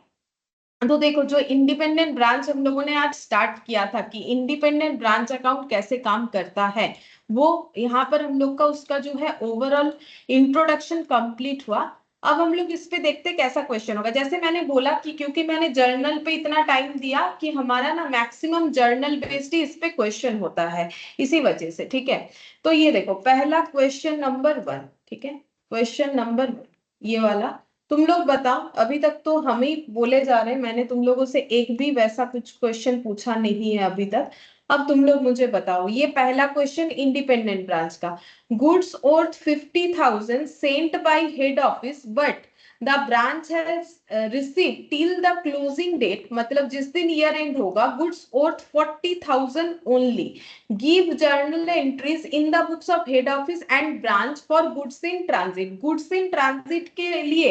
तो देखो, जो इंडिपेंडेंट ब्रांच हम लोगों ने आज स्टार्ट किया था कि इंडिपेंडेंट ब्रांच अकाउंट कैसे काम करता है, वो यहाँ पर हम लोग का उसका जो है ओवरऑल इंट्रोडक्शन कंप्लीट हुआ। अब हम लोग इस पे देखते कैसा क्वेश्चन होगा। जैसे मैंने बोला कि क्योंकि मैंने जर्नल पे इतना टाइम दिया कि हमारा ना मैक्सिमम जर्नल बेस्ड ही इस पे क्वेश्चन होता है, इसी वजह से, ठीक है। तो ये देखो, पहला क्वेश्चन नंबर 1, ठीक है, क्वेश्चन नंबर 1 ये वाला। तुम लोग बताओ, अभी तक तो हम ही बोले जा रहे हैं, मैंने तुम लोगों से एक भी वैसा कुछ क्वेश्चन पूछा नहीं है अभी तक। अब तुम लोग मुझे बताओ, ये पहला क्वेश्चन इंडिपेंडेंट ब्रांच का, goods worth 50,000 sent by head office but the branch has receive till the closing date, मतलब जिस दिन ईयर एंड होगा, goods worth 40,000 only, give journal entries in the books of head office and branch for goods in transit. Goods in transit के लिए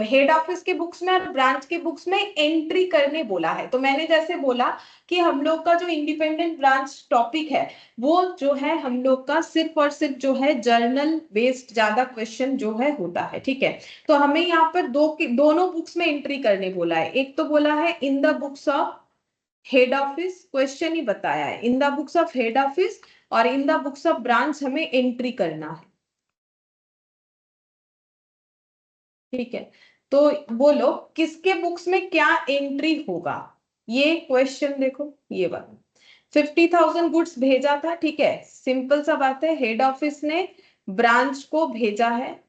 head office के books में और branch के बुक्स में एंट्री करने बोला है। तो मैंने जैसे बोला कि हम लोग का जो इंडिपेंडेंट ब्रांच टॉपिक है वो जो है हम लोग का सिर्फ और सिर्फ जो है जर्नल बेस्ड ज्यादा क्वेश्चन जो है होता है, ठीक है। तो हमें यहाँ यहाँ पर दोनों बुक्स में एंट्री करने बोला है। एक तो बोला है in the books of head office, question ही बताया है in the books of head office, और in the books of branch हमें एंट्री करना है। ठीक है, तो बोलो किसके बुक्स में क्या एंट्री होगा। ये क्वेश्चन देखो, ये बात 50,000 गुड्स भेजा था, ठीक है, सिंपल सा बात है, हेड ऑफिस ने ब्रांच को भेजा है।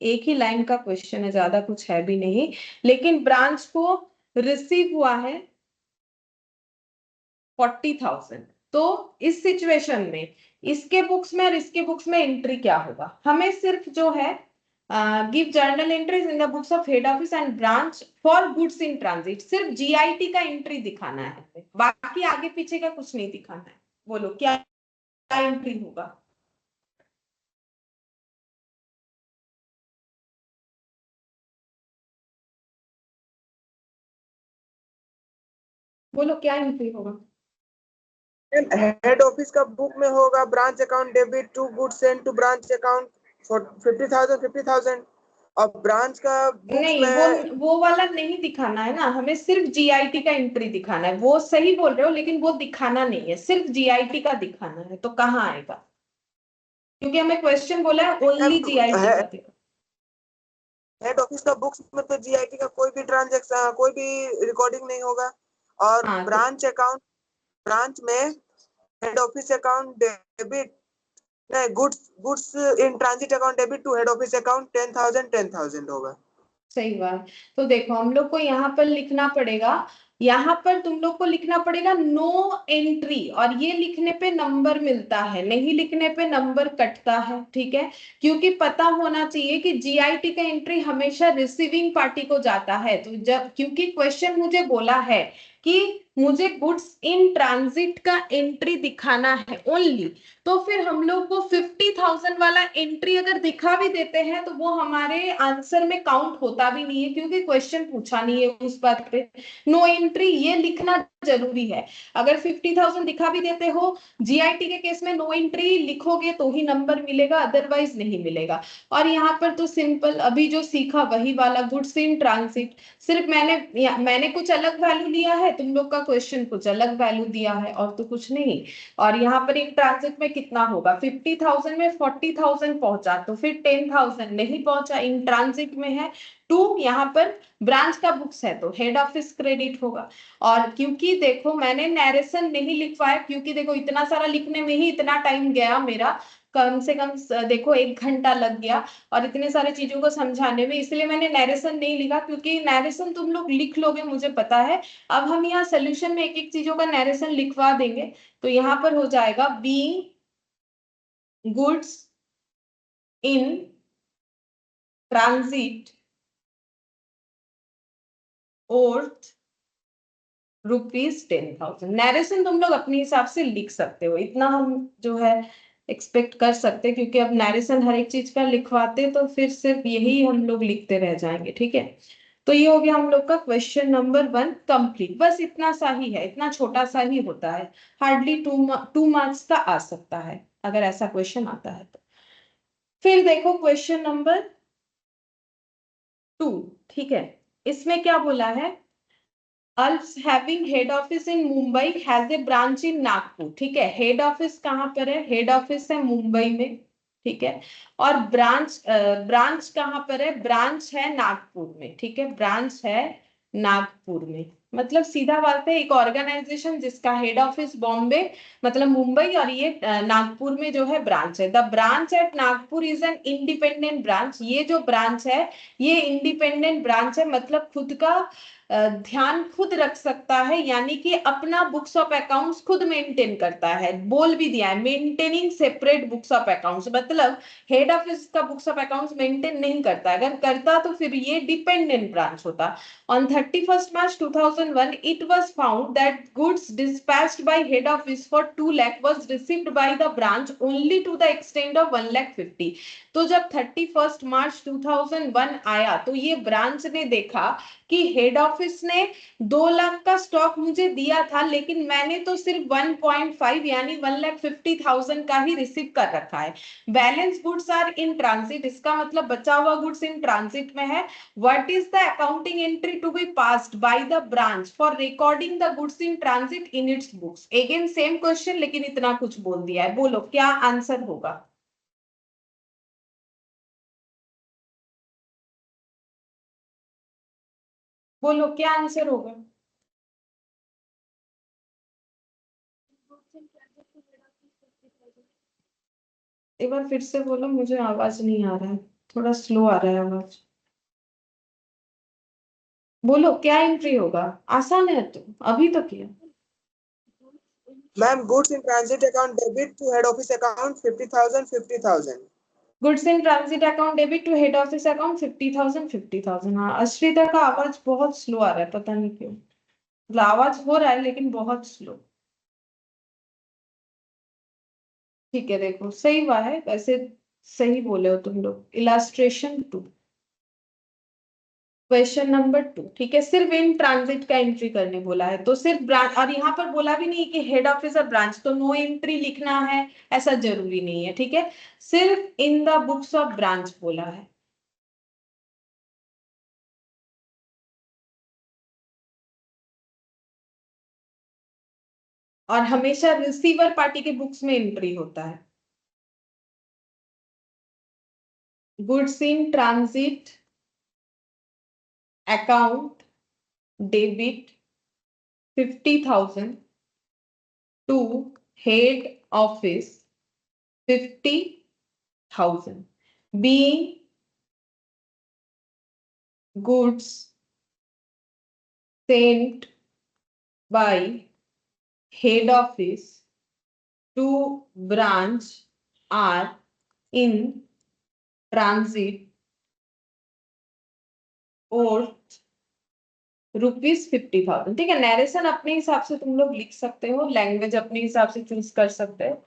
एक ही लाइन का क्वेश्चन है, ज्यादा कुछ है भी नहीं, लेकिन ब्रांच को रिसीव हुआ है 40,000। तो इस सिचुएशन में इसके बुक्स में और इसके बुक्स में एंट्री क्या होगा, हमें सिर्फ जो है give journal entries in the books of head office and branch for goods in transit, सिर्फ जीआईटी का एंट्री दिखाना है, बाकी आगे पीछे का कुछ नहीं दिखाना है। बोलो क्या एंट्री होगा। बोलो क्या एंट्री होगा। हेड ऑफिस का बुक में होगा branch account debit to goods send to branch account for 50,000 और ब्रांच का बुक्स नहीं, में वो वाला नहीं दिखाना है ना, हमें सिर्फ जीआईटी का एंट्री दिखाना है। वो सही बोल रहे हो, लेकिन वो दिखाना नहीं है, सिर्फ जीआईटी का दिखाना है। तो कहाँ आएगा, क्योंकि हमें क्वेश्चन बोला है ओनली जीआईटी का दिखा। हेड ऑफिस का बुक्स में तो जीआईटी का कोई भी ट्रांजैक्शन, कोई भी रिकॉर्डिंग नहीं होगा। और हाँ तो ब्रांच अकाउंट, ब्रांच में हेड ऑफिस अकाउंट डेबिट, नहीं, goods goods in transit account debit to head office account 10,000 होगा। सही बात। तो देखो हम लोग को यहाँ पर लिखना पड़ेगा, यहाँ पर तुम लोग को लिखना पड़ेगा नो एंट्री, और ये लिखने पे नंबर मिलता है, नहीं लिखने पे नंबर कटता है। ठीक है, क्योंकि पता होना चाहिए कि जीआईटी का एंट्री हमेशा रिसीविंग पार्टी को जाता है। तो जब, क्योंकि क्वेश्चन मुझे बोला है कि मुझे गुड्स इन ट्रांजिट का एंट्री दिखाना है ओनली, तो फिर हम लोग को 50,000 वाला एंट्री अगर दिखा भी देते हैं तो वो हमारे आंसर में काउंट होता भी नहीं है, क्योंकि क्वेश्चन पूछा नहीं है उस बात पे। नो एंट्री ये लिखना जरूरी है। अगर 50,000 दिखा भी देते हो, जीआईटी के केस में नो एंट्री लिखोगे तो ही नंबर मिलेगा, अदरवाइज नहीं मिलेगा। और यहाँ पर तो सिंपल अभी जो सीखा वही वाला गुड्स इन ट्रांसिट, सिर्फ मैंने कुछ अलग वैल्यू लिया है, तुम लोग का क्वेश्चन कुछ अलग वैल्यू दिया है, और तो कुछ नहीं। और यहाँ पर एक ट्रांजिट में कितना होगा, 50,000 में 40,000 पहुंचा तो फिर 10,000 नहीं पहुंचा, इन ट्रांजिट में है 2। यहाँ पर ब्रांच का बुक्स है तो हेड ऑफिस क्रेडिट होगा। और क्योंकि देखो मैंने नैरेशन नहीं लिखवाया, क्योंकि देखो इतना सारा लिखने में ही इतना टाइम गया मेरा, कम से कम देखो 1 घंटा लग गया और इतने सारे चीजों को समझाने में, इसलिए मैंने नैरेशन नहीं लिखा, क्योंकि नैरेशन तुम लोग लिख लोगे मुझे पता है। अब हम यहाँ सोल्यूशन में एक एक चीजों का नैरेशन लिखवा देंगे। तो यहाँ पर हो जाएगा being goods in transit worth ₹10,000। Narration तुम लोग अपने हिसाब से लिख सकते हो, इतना हम जो है एक्सपेक्ट कर सकते हैं, क्योंकि अब नैरेशन हर एक चीज का लिखवाते तो फिर सिर्फ यही हम लोग लिखते रह जाएंगे। ठीक है, तो ये हो गया हम लोग का क्वेश्चन नंबर 1 कंप्लीट। बस इतना सा ही है, इतना छोटा सा ही होता है, हार्डली 2 मार्क्स का आ सकता है अगर ऐसा क्वेश्चन आता है तो। फिर देखो क्वेश्चन नंबर 2। ठीक है, इसमें क्या बोला है, Alps having head office in Mumbai has a branch इन नागपुर। ठीक है, हेड ऑफिस कहाँ पर है, हेड ऑफिस है मुंबई में। ठीक है, और ब्रांच कहाँ पर है, ब्रांच है नागपुर में। ठीक है, ब्रांच है नागपुर में, मतलब सीधा बात है एक ऑर्गेनाइजेशन जिसका हेड ऑफिस बॉम्बे मतलब मुंबई, और ये नागपुर में जो है ब्रांच है। The branch at Nagpur is an independent branch. ये जो ब्रांच है ये इंडिपेंडेंट ब्रांच है, मतलब खुद का ध्यान खुद रख सकता है, यानी कि अपना बुक्स ऑफ अकाउंट्स खुद मेंटेन करता है। बोल भी दिया है maintaining separate books of accounts, मतलब हेड ऑफिस का बुक्स ऑफ अकाउंट्स मेंटेन नहीं करता, अगर करता तो फिर ये डिपेंडेंट ब्रांच होता। On 31 March 2001, it was found that goods dispatched by head office for 2 lakh was received by the branch only to the extent of 1,50,000. तो जब 31 मार्च 2001 आया तो ये ब्रांच ने देखा कि हेड ऑफिस ने 2 लाख का स्टॉक मुझे दिया था, लेकिन मैंने तो सिर्फ 1.5 यानी 1,50,000 का ही रिसीव कर रखा है। Balance goods are in transit, इसका मतलब बचा हुआ गुड्स इन ट्रांजिट में है। What is the accounting entry to be passed by the branch for recording the goods in transit in its books? Again same question, लेकिन इतना कुछ बोल दिया है। बोलो क्या आंसर होगा? बोलो क्या आंसर होगा? एक बार फिर से बोलो, मुझे आवाज नहीं आ रहा है, थोड़ा स्लो आ रहा है आवाज। बोलो क्या एंट्री होगा? आसान है तो अभी तो किया। Ma'am goods in transit account debit to head office account 50,000 50,000। Goods in transit account debit to head office account 50,000 50,000। हाँ, अश्रिता का आवाज बहुत स्लो आ रहा है, पता नहीं क्यों। मतलब आवाज हो रहा है लेकिन बहुत स्लो। ठीक है, देखो सही हुआ है वैसे, सही बोले हो तुम लोग। Illustration 2, question number 2। ठीक है, सिर्फ इन ट्रांजिट का एंट्री करने बोला है, तो सिर्फ ब्रांच, और यहाँ पर बोला भी नहीं कि हेड ऑफिस और ब्रांच, तो नो एंट्री लिखना है ऐसा जरूरी नहीं है। ठीक है, सिर्फ in the books of branch बोला है। और हमेशा रिसीवर पार्टी के बुक्स में एंट्री होता है। Goods in transit account debit 50,000 to head office 50,000 being goods sent by head office to branch are in transit worth ₹50,000। ठीक है, नरेशन अपने हिसाब से तुम लोग लिख सकते हो, लैंग्वेज अपने हिसाब से चूज कर सकते हो,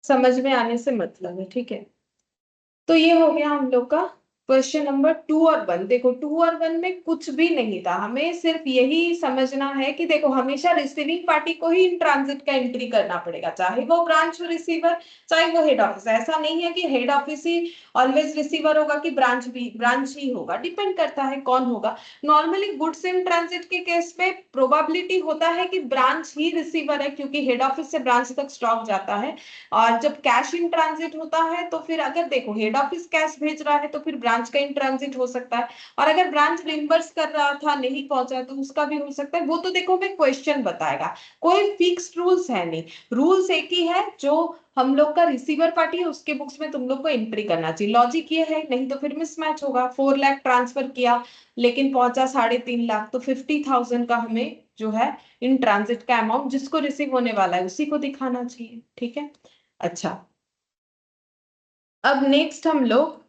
समझ में आने से मतलब है। ठीक है, तो ये हो गया हम लोग का क्वेश्चन नंबर 2 और 1। देखो 2 और 1 में कुछ भी नहीं था, हमें सिर्फ यही समझना है कि देखो हमेशा रिसीविंग पार्टी को ही इन ट्रांजिट का एंट्री करना पड़ेगा, चाहे वो ब्रांच हो रिसीवर, चाहे वो हेड ऑफिस। ऐसा नहीं है कि हेड ऑफिस ही ऑलवेज रिसीवर होगा कि ब्रांच भी ब्रांच ही होगा, डिपेंड करता है कौन होगा। नॉर्मली गुड्स इन ट्रांजिट के केस में प्रोबेबिलिटी होता है कि ब्रांच ही रिसीवर है, क्योंकि हेड ऑफिस से ब्रांच तक स्टॉक जाता है। और जब कैश इन ट्रांजिट होता है तो फिर अगर देखो हेड ऑफिस कैश भेज रहा है तो फिर ब्रांच का इन ट्रांजिट हो सकता है, और अगर ब्रांच रिम्बर्स कर रहा था नहीं पहुंचा तो उसका भी हो सकता है। वो तो देखो मैं क्वेश्चन बताएगा, कोई फिक्स्ड रूल्स है नहीं, रूल्स एक ही है, जो हम लोग का रिसीवर पार्टी है उसके बुक्स में तुम लोग को एंट्री करना चाहिए। लॉजिक ये है, नहीं तो फिर मिसमैच होगा। 4 लाख ट्रांसफर किया लेकिन पहुंचा 3.5 लाख, तो 50,000 का हमें जो है इन ट्रांजिट का अमाउंट जिसको रिसीव होने वाला है उसी को दिखाना चाहिए। ठीक है, अच्छा अब नेक्स्ट हम लोग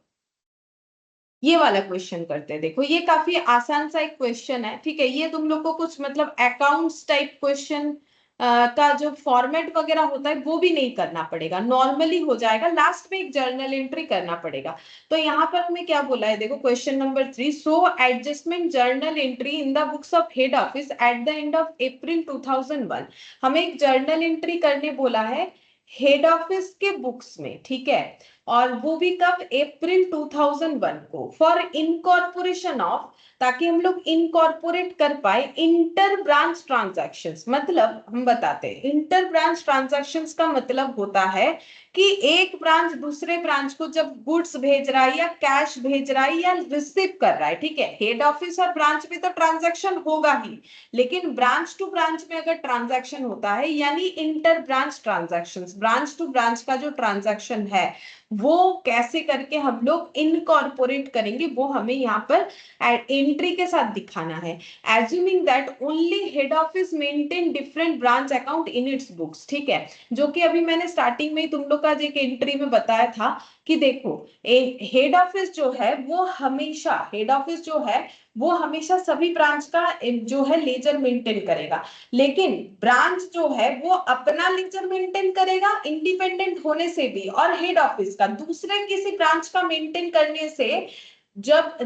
ये वाला क्वेश्चन करते हैं। देखो ये काफी आसान सा एक क्वेश्चन है। ठीक है, ये तुम लोग को कुछ मतलब अकाउंट्स टाइप क्वेश्चन का जो फॉर्मेट वगैरह होता है वो भी नहीं करना पड़ेगा, नॉर्मली हो जाएगा। लास्ट में एक जर्नल एंट्री करना पड़ेगा। तो यहाँ पर हमें क्या बोला है, देखो question number 3, so adjustment journal entry in the books of head office at the end of April 2001। हमें एक जर्नल एंट्री करने बोला है हेड ऑफिस के बुक्स में। ठीक है, और वो भी कब, अप्रैल 2001 को, फॉर इनकॉर्पोरेशन ऑफ, ताकि हम लोग इनकॉर्पोरेट कर पाए इंटर ब्रांच ट्रांजैक्शंस। मतलब हम बताते हैं, इंटर ब्रांच ट्रांजैक्शंस का मतलब होता है कि एक ब्रांच दूसरे ब्रांच को जब गुड्स भेज रहा है या कैश भेज रहा है या रिसीव कर रहा है, ठीक है, हेड ऑफिस और ब्रांच में तो ट्रांजैक्शन होगा ही, लेकिन ब्रांच टू ब्रांच में अगर ट्रांजैक्शन होता है यानी inter branch transactions, branch to branch का जो ट्रांजैक्शन है वो कैसे करके हम लोग इनकॉर्पोरेट करेंगे वो हमें यहाँ पर एंट्री के साथ दिखाना है। Assuming that only head office maintain different branch account in its books. ठीक है, जो कि अभी मैंने स्टार्टिंग में ही तुम लोग का एक एंट्री में बताया था कि देखो हेड ऑफिस जो है वो हमेशा, हेड ऑफिस जो है वो हमेशा सभी ब्रांच का जो है लेजर मेंटेन करेगा, लेकिन ब्रांच जो है वो अपना लेजर मेंटेन करेगा इंडिपेंडेंट होने से भी, और हेड ऑफिस का दूसरे किसी ब्रांच का मेंटेन करने से जब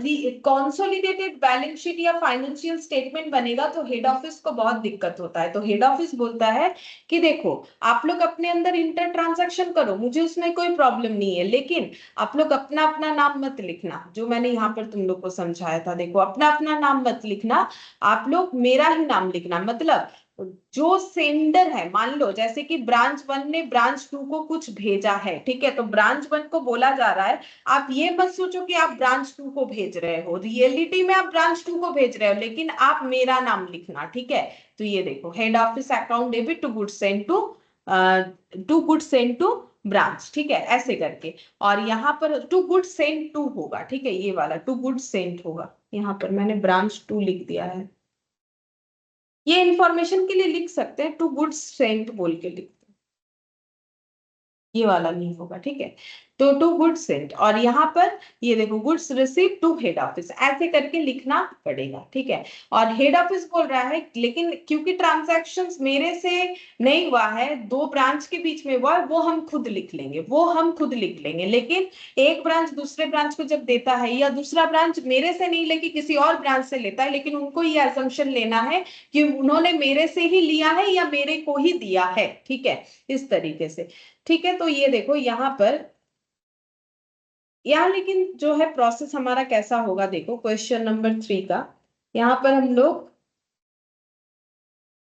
कंसोलिडेटेड बैलेंस शीट या फाइनेंशियल स्टेटमेंट बनेगा तो हेड ऑफिस को बहुत दिक्कत होता है। तो हेड ऑफिस बोलता है कि देखो आप लोग अपने अंदर इंटर ट्रांजैक्शन करो, मुझे उसमें कोई प्रॉब्लम नहीं है, लेकिन आप लोग अपना अपना नाम मत लिखना, जो मैंने यहाँ पर तुम लोग को समझाया था। देखो अपना अपना नाम मत लिखना, आप लोग मेरा ही नाम लिखना। मतलब जो सेंडर है, मान लो जैसे कि ब्रांच 1 ने ब्रांच 2 को कुछ भेजा है, ठीक है, तो ब्रांच 1 को बोला जा रहा है, आप ये मत सोचो कि आप ब्रांच 2 को भेज रहे हो, रियलिटी में आप ब्रांच 2 को भेज रहे हो, लेकिन आप मेरा नाम लिखना, ठीक है। तो ये देखो head office account debit to goods send to branch, ठीक है, ऐसे करके। और यहाँ पर टू गुड्स सेंड टू होगा, ठीक है, ये वाला टू गुड्स सेंड होगा, यहाँ पर मैंने ब्रांच 2 लिख दिया है, ये इंफॉर्मेशन के लिए लिख सकते हैं, टू गुड्स सेंट बोल के लिख, ये वाला नहीं होगा, ठीक है। तो टू गुड्स सेंट, और यहाँ पर ये देखो goods receive to head office, ऐसे करके लिखना पड़ेगा, ठीक है। और हेड ऑफिस बोल रहा है लेकिन क्योंकि ट्रांजैक्शंस मेरे से नहीं हुआ है, दो ब्रांच के बीच में हुआ है, वो हम खुद लिख लेंगे, वो हम खुद लिख लेंगे, लेकिन एक ब्रांच दूसरे ब्रांच को जब देता है, या दूसरा ब्रांच मेरे से नहीं लेके किसी और ब्रांच से लेता है, लेकिन उनको ये असम्पशन लेना है कि उन्होंने मेरे से ही लिया है या मेरे को ही दिया है, ठीक है, इस तरीके से, ठीक है। तो ये देखो यहाँ पर, यहाँ लेकिन जो है प्रोसेस हमारा कैसा होगा, देखो क्वेश्चन नंबर 3 का, यहाँ पर हम लोग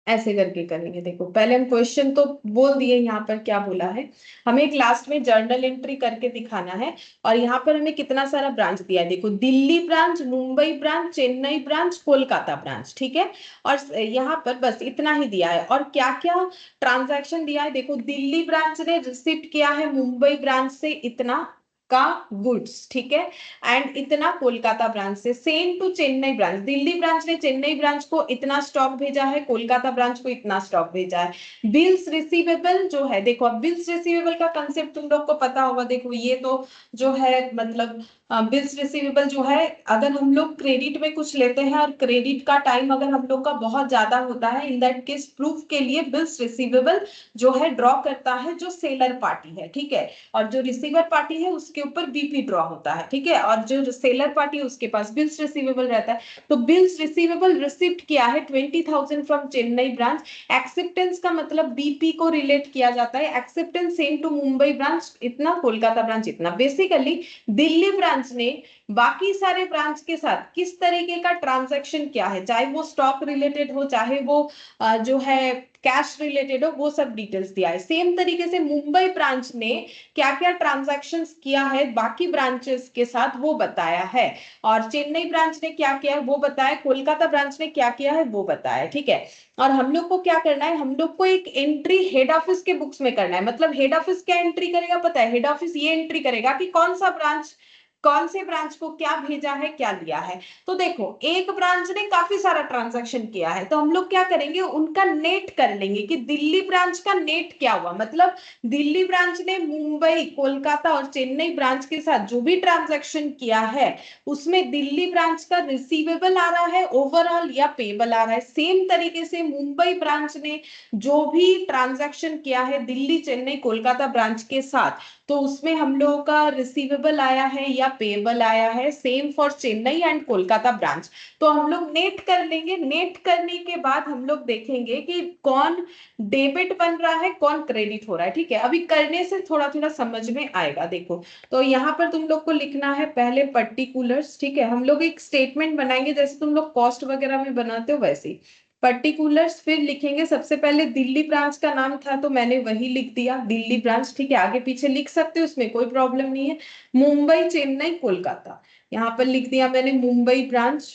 ऐसे करके करेंगे। देखो पहले हम क्वेश्चन तो बोल दिए, यहाँ पर क्या बोला है, हमें एक लास्ट में जर्नल एंट्री करके दिखाना है, और यहाँ पर हमें कितना सारा ब्रांच दिया है, देखो Delhi branch, Mumbai branch, Chennai branch, Kolkata branch, ठीक है। और यहाँ पर बस इतना ही दिया है, और क्या क्या ट्रांजैक्शन दिया है, देखो दिल्ली ब्रांच ने रिसीव किया है मुंबई ब्रांच से इतना का गुड्स, ठीक है, एंड इतना कोलकाता ब्रांच से, same to Chennai branch, Delhi branch ने चेन्नई ब्रांच को इतना स्टॉक भेजा है, कोलकाता ब्रांच को इतना स्टॉक भेजा है। बिल्स रिसीवेबल जो है, देखो अब बिल्स रिसीवेबल का कंसेप्ट तुम लोग को पता होगा, देखो ये तो जो है मतलब बिल्स रिसीवेबल जो है, अगर हम लोग क्रेडिट में कुछ लेते हैं और क्रेडिट का टाइम अगर हम लोग का बहुत ज्यादा होता है, इन दैट केस प्रूफ के लिए बिल्स रिसीवेबल जो है ड्रॉ करता है जो सेलर पार्टी है, ठीक है, और जो रिसीवर पार्टी है उसके ऊपर बीपी ड्रॉ होता है, ठीक है, और जो सेलर पार्टी है उसके पास बिल्स रिसीवेबल रहता है। तो बिल्स रिसीवेबल रिसिप्ट किया है 20,000 फ्रॉम चेन्नई ब्रांच, एक्सेप्टेंस का मतलब बीपी को रिलेट किया जाता है, acceptance same to Mumbai branch इतना, कोलकाता ब्रांच इतना। बेसिकली दिल्ली ब्रांच ने बाकी सारे ब्रांच के साथ किस तरीके का ट्रांजैक्शन किया है, चाहे वो स्टॉक रिलेटेड हो, चाहे वो जो है कैश रिलेटेड हो, वो सब डिटेल्स दिया है। सेम तरीके से मुंबई ब्रांच ने क्या क्या ट्रांजैक्शंस किया है बाकी ब्रांचेस के साथ वो बताया है, और चेन्नई ब्रांच ने क्या किया है वो बताया, कोलकाता ब्रांच ने क्या किया है वो बताया, ठीक है। और हम लोग को क्या करना है, हम लोग को एक एंट्री हेड ऑफिस के बुक्स में करना है। मतलब हेड ऑफिस क्या एंट्री करेगा पता है, हेड ऑफिस ये एंट्री करेगा कि कौन सा ब्रांच, कौन से ब्रांच को क्या भेजा है, क्या लिया है। तो देखो एक ब्रांच ने काफी सारा ट्रांजैक्शन किया है, तो हम लोग क्या करेंगे, उनका नेट कर लेंगे कि दिल्ली ब्रांच का नेट क्या हुआ, मतलब दिल्ली ब्रांच ने मुंबई, कोलकाता और चेन्नई ब्रांच के साथ जो भी ट्रांजैक्शन किया है उसमें दिल्ली ब्रांच का रिसीवेबल आ रहा है ओवरऑल या पेबल आ रहा है। सेम तरीके से मुंबई ब्रांच ने जो भी ट्रांजैक्शन किया है दिल्ली, चेन्नई, कोलकाता ब्रांच के साथ, तो उसमें हम लोगों का रिसीवेबल आया है या पेबल आया है, same for Chennai and Kolkata branch. तो हम लोग नेट कर लेंगे, नेट करने के बाद हम लोग देखेंगे कि कौन डेबिट बन रहा है, कौन क्रेडिट हो रहा है, ठीक है। अभी करने से थोड़ा थोड़ा समझ में आएगा, देखो। तो यहाँ पर तुम लोग को लिखना है पहले पर्टिकुलर्स, ठीक है, हम लोग एक स्टेटमेंट बनाएंगे जैसे तुम लोग कॉस्ट वगैरह में बनाते हो वैसे ही। पर्टिकुलर्स फिर लिखेंगे, सबसे पहले दिल्ली ब्रांच का नाम था तो मैंने वही लिख दिया दिल्ली ब्रांच, ठीक है, आगे पीछे लिख सकते हो उसमें कोई प्रॉब्लम नहीं है। मुंबई, चेन्नई, कोलकाता, यहाँ पर लिख दिया मैंने मुंबई ब्रांच,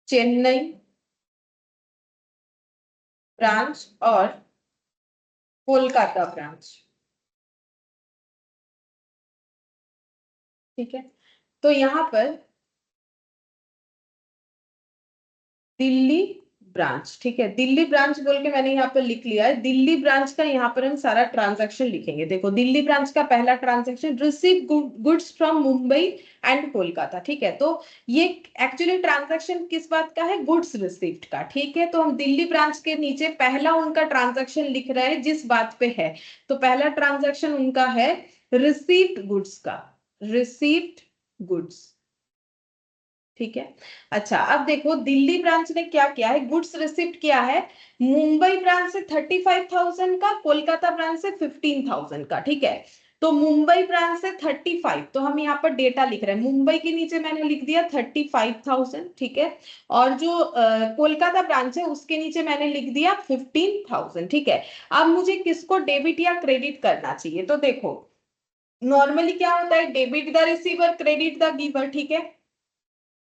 चेन्नई ब्रांच और कोलकाता ब्रांच, ठीक है। तो यहाँ पर दिल्ली ब्रांच, ठीक है, दिल्ली ब्रांच बोल के मैंने यहाँ पर लिख लिया है। दिल्ली ब्रांच का यहाँ पर हम सारा ट्रांजैक्शन लिखेंगे। देखो दिल्ली ब्रांच का पहला transaction, receive goods from Mumbai and Kolkata, ठीक है। तो ये एक्चुअली ट्रांजैक्शन किस बात का है, गुड्स रिसीव्ड का, ठीक है। तो हम दिल्ली ब्रांच के नीचे पहला उनका ट्रांजैक्शन लिख रहे हैं जिस बात पे है। तो पहला ट्रांजैक्शन उनका है रिसीव्ड गुड्स का, रिसीव्ड गुड्स, ठीक है। अच्छा अब देखो दिल्ली ब्रांच ने क्या किया है, गुड्स रिसीव्ड किया है मुंबई ब्रांच से 35,000 का, कोलकाता ब्रांच से 15,000 का, ठीक है। तो मुंबई ब्रांच से 35, तो हम यहाँ पर डेटा लिख रहे हैं, मुंबई के नीचे मैंने लिख दिया 35,000, ठीक है। और जो कोलकाता ब्रांच है उसके नीचे मैंने लिख दिया 15,000, ठीक है। अब मुझे किसको डेबिट या क्रेडिट करना चाहिए, तो देखो नॉर्मली क्या होता है, debit the receiver credit the giver, ठीक है।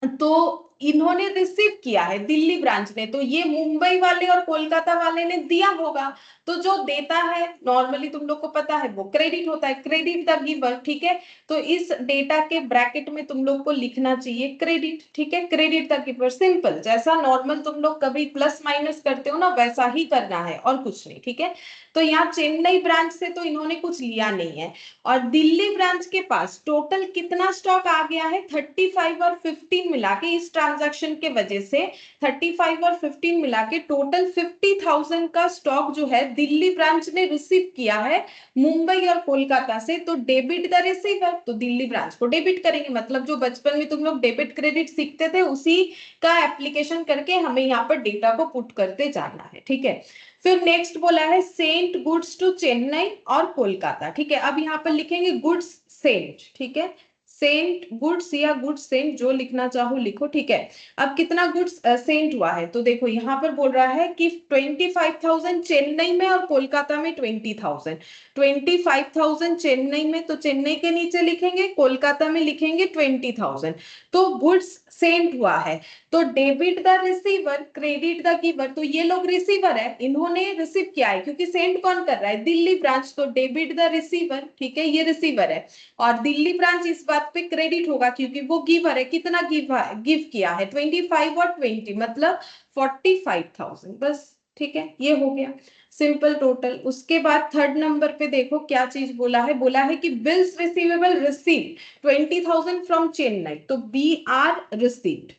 तो इन्होंने रिसीव किया है दिल्ली ब्रांच ने, तो ये मुंबई वाले और कोलकाता वाले ने दिया होगा। तो जो देता है नॉर्मली तुम लोग को पता है वो क्रेडिट होता है, क्रेडिट द गिवर, ठीक है। तो इस डेटा के ब्रैकेट में तुम लोग को लिखना चाहिए क्रेडिट, ठीक है, क्रेडिट द गिवर, सिंपल, जैसा नॉर्मल तुम लोग कभी प्लस माइनस करते हो ना वैसा ही करना है और कुछ नहीं, ठीक है। तो यहाँ चेन्नई ब्रांच से तो इन्होंने कुछ लिया नहीं है। और दिल्ली ब्रांच के पास टोटल कितना स्टॉक आ गया है, 35 और 15 मिला के, इस ट्रांजैक्शन के वजह से 35 और 15 मिला के टोटल 50,000 का स्टॉक जो है दिल्ली ब्रांच ने रिसीव किया है मुंबई और कोलकाता से। तो डेबिट द रिसीवर, तो दिल्ली ब्रांच को डेबिट करेंगे, मतलब जो बचपन में तुम लोग डेबिट क्रेडिट सीखते थे उसी का एप्लीकेशन करके हमें यहाँ पर डेटा को पुट करते जाना है, ठीक है। फिर नेक्स्ट बोला है सेंट गुड्स टू चेन्नई और कोलकाता, ठीक है। अब यहाँ पर लिखेंगे गुड्स सेंट, ठीक है, सेंट गुड्स या गुड्स सेंट, जो लिखना चाहो लिखो, ठीक है। अब कितना गुड्स सेंट हुआ है, तो देखो यहाँ पर बोल रहा है कि 25,000 चेन्नई में और कोलकाता में 20,000, 25,000 चेन्नई में, तो चेन्नई के नीचे लिखेंगे, कोलकाता में लिखेंगे 20,000। तो गुड्स सेंट हुआ है, तो debit the receiver credit the giver, तो ये लोग रिसीवर है, इन्होंने रिसीव किया है, क्योंकि सेंड कौन कर रहा है, दिल्ली ब्रांच, तो डेबिट द रिसीवर, ठीक है, ये रिसीवर है। और दिल्ली ब्रांच इस बात पे क्रेडिट होगा क्योंकि वो गिवर है, कितना गिव किया है 25 और 20, मतलब 45,000, बस, ठीक है, ये हो गया सिंपल टोटल। उसके बाद थर्ड नंबर पे देखो क्या चीज बोला है, बोला है कि bills receivable receive 20,000 from Chennai, तो B R received,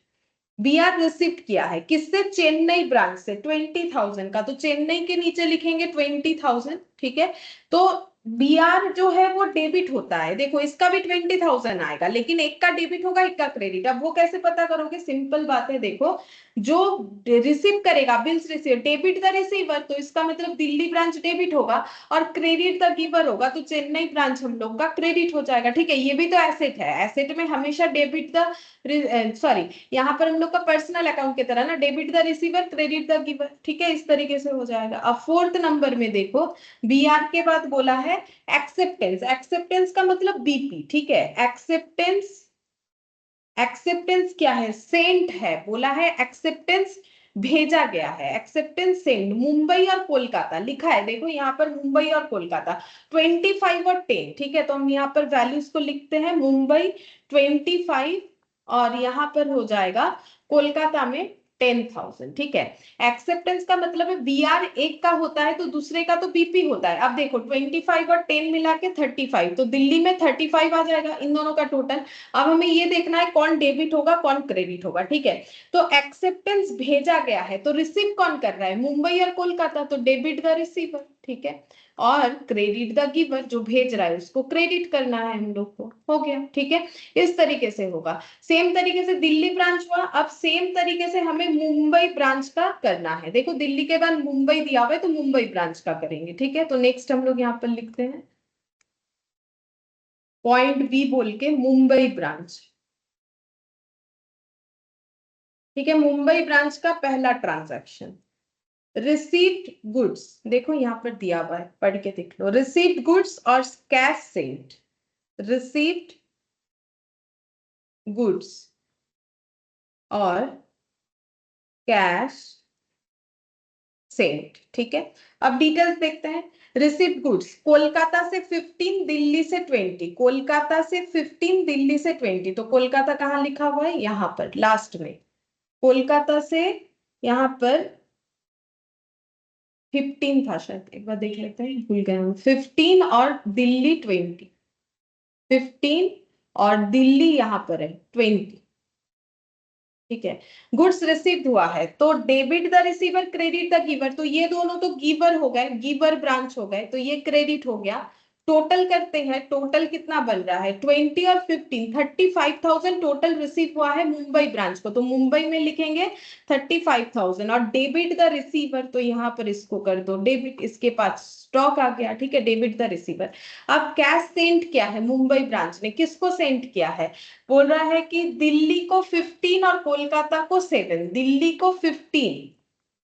B R received किया है किससे, चेन्नई ब्रांच से 20,000 का, तो चेन्नई के नीचे लिखेंगे 20,000, ठीक है। तो बी आर जो है वो डेबिट होता है, देखो इसका भी 20,000 आएगा, लेकिन एक का डेबिट होगा एक का क्रेडिट। अब वो कैसे पता करोगे, सिंपल बात है, देखो जो रिसीव करेगा bills receive, debit the receiver, तो इसका मतलब दिल्ली ब्रांच डेबिट होगा, और क्रेडिट द गिवर होगा, तो चेन्नई ब्रांच हम लोग का क्रेडिट हो जाएगा, ठीक है। ये भी तो एसेट है, एसेट में हमेशा डेबिट द, सॉरी यहाँ पर हम लोग का पर्सनल अकाउंट की तरह ना, debit the receiver credit the giver, ठीक है, इस तरीके से हो जाएगा। अब फोर्थ नंबर में देखो बी आर के बाद बोला है एक्सेप्टेंस, एक्सेप्टेंस का मतलब बीपी, ठीक है, एक्सेप्टेंस, एक्सेप्टेंस क्या है, सेंट है, बोला है एक्सेप्टेंस भेजा गया है, एक्सेप्टेंस सेंड मुंबई और कोलकाता लिखा है, देखो यहाँ पर मुंबई और कोलकाता 25 और 10, ठीक है। तो हम यहाँ पर वैल्यूज को लिखते हैं, मुंबई 25 और यहाँ पर हो जाएगा कोलकाता में 10,000, ठीक है। एक्सेप्टेंस का मतलब है बी आर एक का होता है तो दूसरे का तो बीपी होता है। अब देखो 25 और 10 मिला के 35, तो दिल्ली में 35 आ जाएगा इन दोनों का टोटल। अब हमें ये देखना है कौन डेबिट होगा कौन क्रेडिट होगा, ठीक है। तो एक्सेप्टेंस भेजा गया है, तो रिसीव कौन कर रहा है, मुंबई और कोलकाता, तो डेबिट द रिसीवर, ठीक है। और क्रेडिट द गिवर, जो भेज रहा है उसको क्रेडिट करना है हम लोग को, हो गया, ठीक है। इस तरीके से होगा। सेम तरीके से दिल्ली ब्रांच हुआ, अब सेम तरीके से हमें मुंबई ब्रांच का करना है। देखो दिल्ली के बाद मुंबई दिया हुआ है तो मुंबई ब्रांच का करेंगे, ठीक है। तो नेक्स्ट हम लोग यहाँ पर लिखते हैं पॉइंट बी बोल के मुंबई ब्रांच, ठीक है। मुंबई ब्रांच का पहला ट्रांजैक्शन रिसीव्ड गुड्स, देखो यहां पर दिया हुआ है पढ़ के देख लो, रिसीव्ड गुड्स और कैश सेंट, रिसीव्ड गुड्स और कैश सेंट, ठीक है। अब डिटेल्स देखते हैं। रिसीव्ड गुड्स कोलकाता से 15 दिल्ली से 20, कोलकाता से 15 दिल्ली से 20, तो कोलकाता कहाँ लिखा हुआ है, यहाँ पर लास्ट में, कोलकाता से यहाँ पर 15 था शायद, एक बार देख लेते हैं, भूल गए हम। 15 और दिल्ली 20, 15 और दिल्ली यहाँ पर है 20, ठीक है। गुड्स रिसीव्ड हुआ है तो debit the receiver, credit the giver, तो ये दोनों तो गिवर हो गए, गिवर ब्रांच हो गए, तो ये क्रेडिट हो गया। टोटल करते हैं, टोटल कितना बन रहा है, 20 और 15, 35,000 टोटल रिसीव हुआ है मुंबई ब्रांच को, तो मुंबई में लिखेंगे 35,000। और डेबिट द रिसीवर, तो यहाँ पर इसको कर दो डेबिट, इसके पास स्टॉक आ गया, ठीक है, डेबिट द रिसीवर। अब कैश सेंड क्या है, मुंबई ब्रांच ने किसको सेंड किया है, बोल रहा है कि दिल्ली को 15 और कोलकाता को 7, दिल्ली को 15,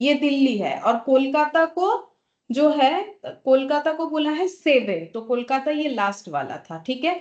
ये दिल्ली है, और कोलकाता को जो है, कोलकाता को बोला है 7, तो कोलकाता ये लास्ट वाला था, ठीक है।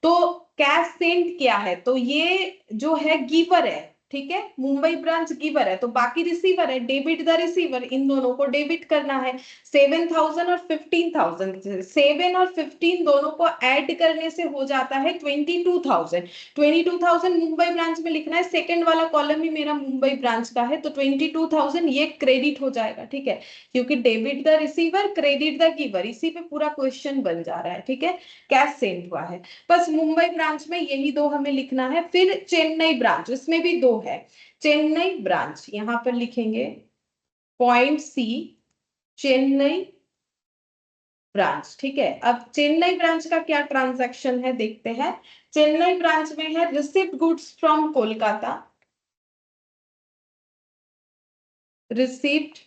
तो कैश सेंड क्या है, तो ये जो है गिवर है, ठीक है, मुंबई ब्रांच गिवर है, तो बाकी रिसीवर है, डेबिट द रिसीवर, इन दोनों को डेबिट करना है। 7,000 और 15,000, 7 और 15 दोनों को ऐड करने से हो जाता है 22,000। 22,000 मुंबई ब्रांच में लिखना है, सेकंड वाला कॉलम ही मेरा मुंबई ब्रांच का है, तो 22,000 ये क्रेडिट हो जाएगा, ठीक है, क्योंकि debit the receiver, credit the giver, इसी पे पूरा क्वेश्चन बन जा रहा है, ठीक है। कैश सेंड हुआ है, बस मुंबई ब्रांच में यही दो हमें लिखना है। फिर चेन्नई ब्रांच, इसमें भी दो है, चेन्नई ब्रांच यहां पर लिखेंगे पॉइंट सी, चेन्नई ब्रांच, ठीक है। अब चेन्नई ब्रांच का क्या ट्रांजैक्शन है देखते हैं। चेन्नई ब्रांच में है receipt goods from Kolkata, receipt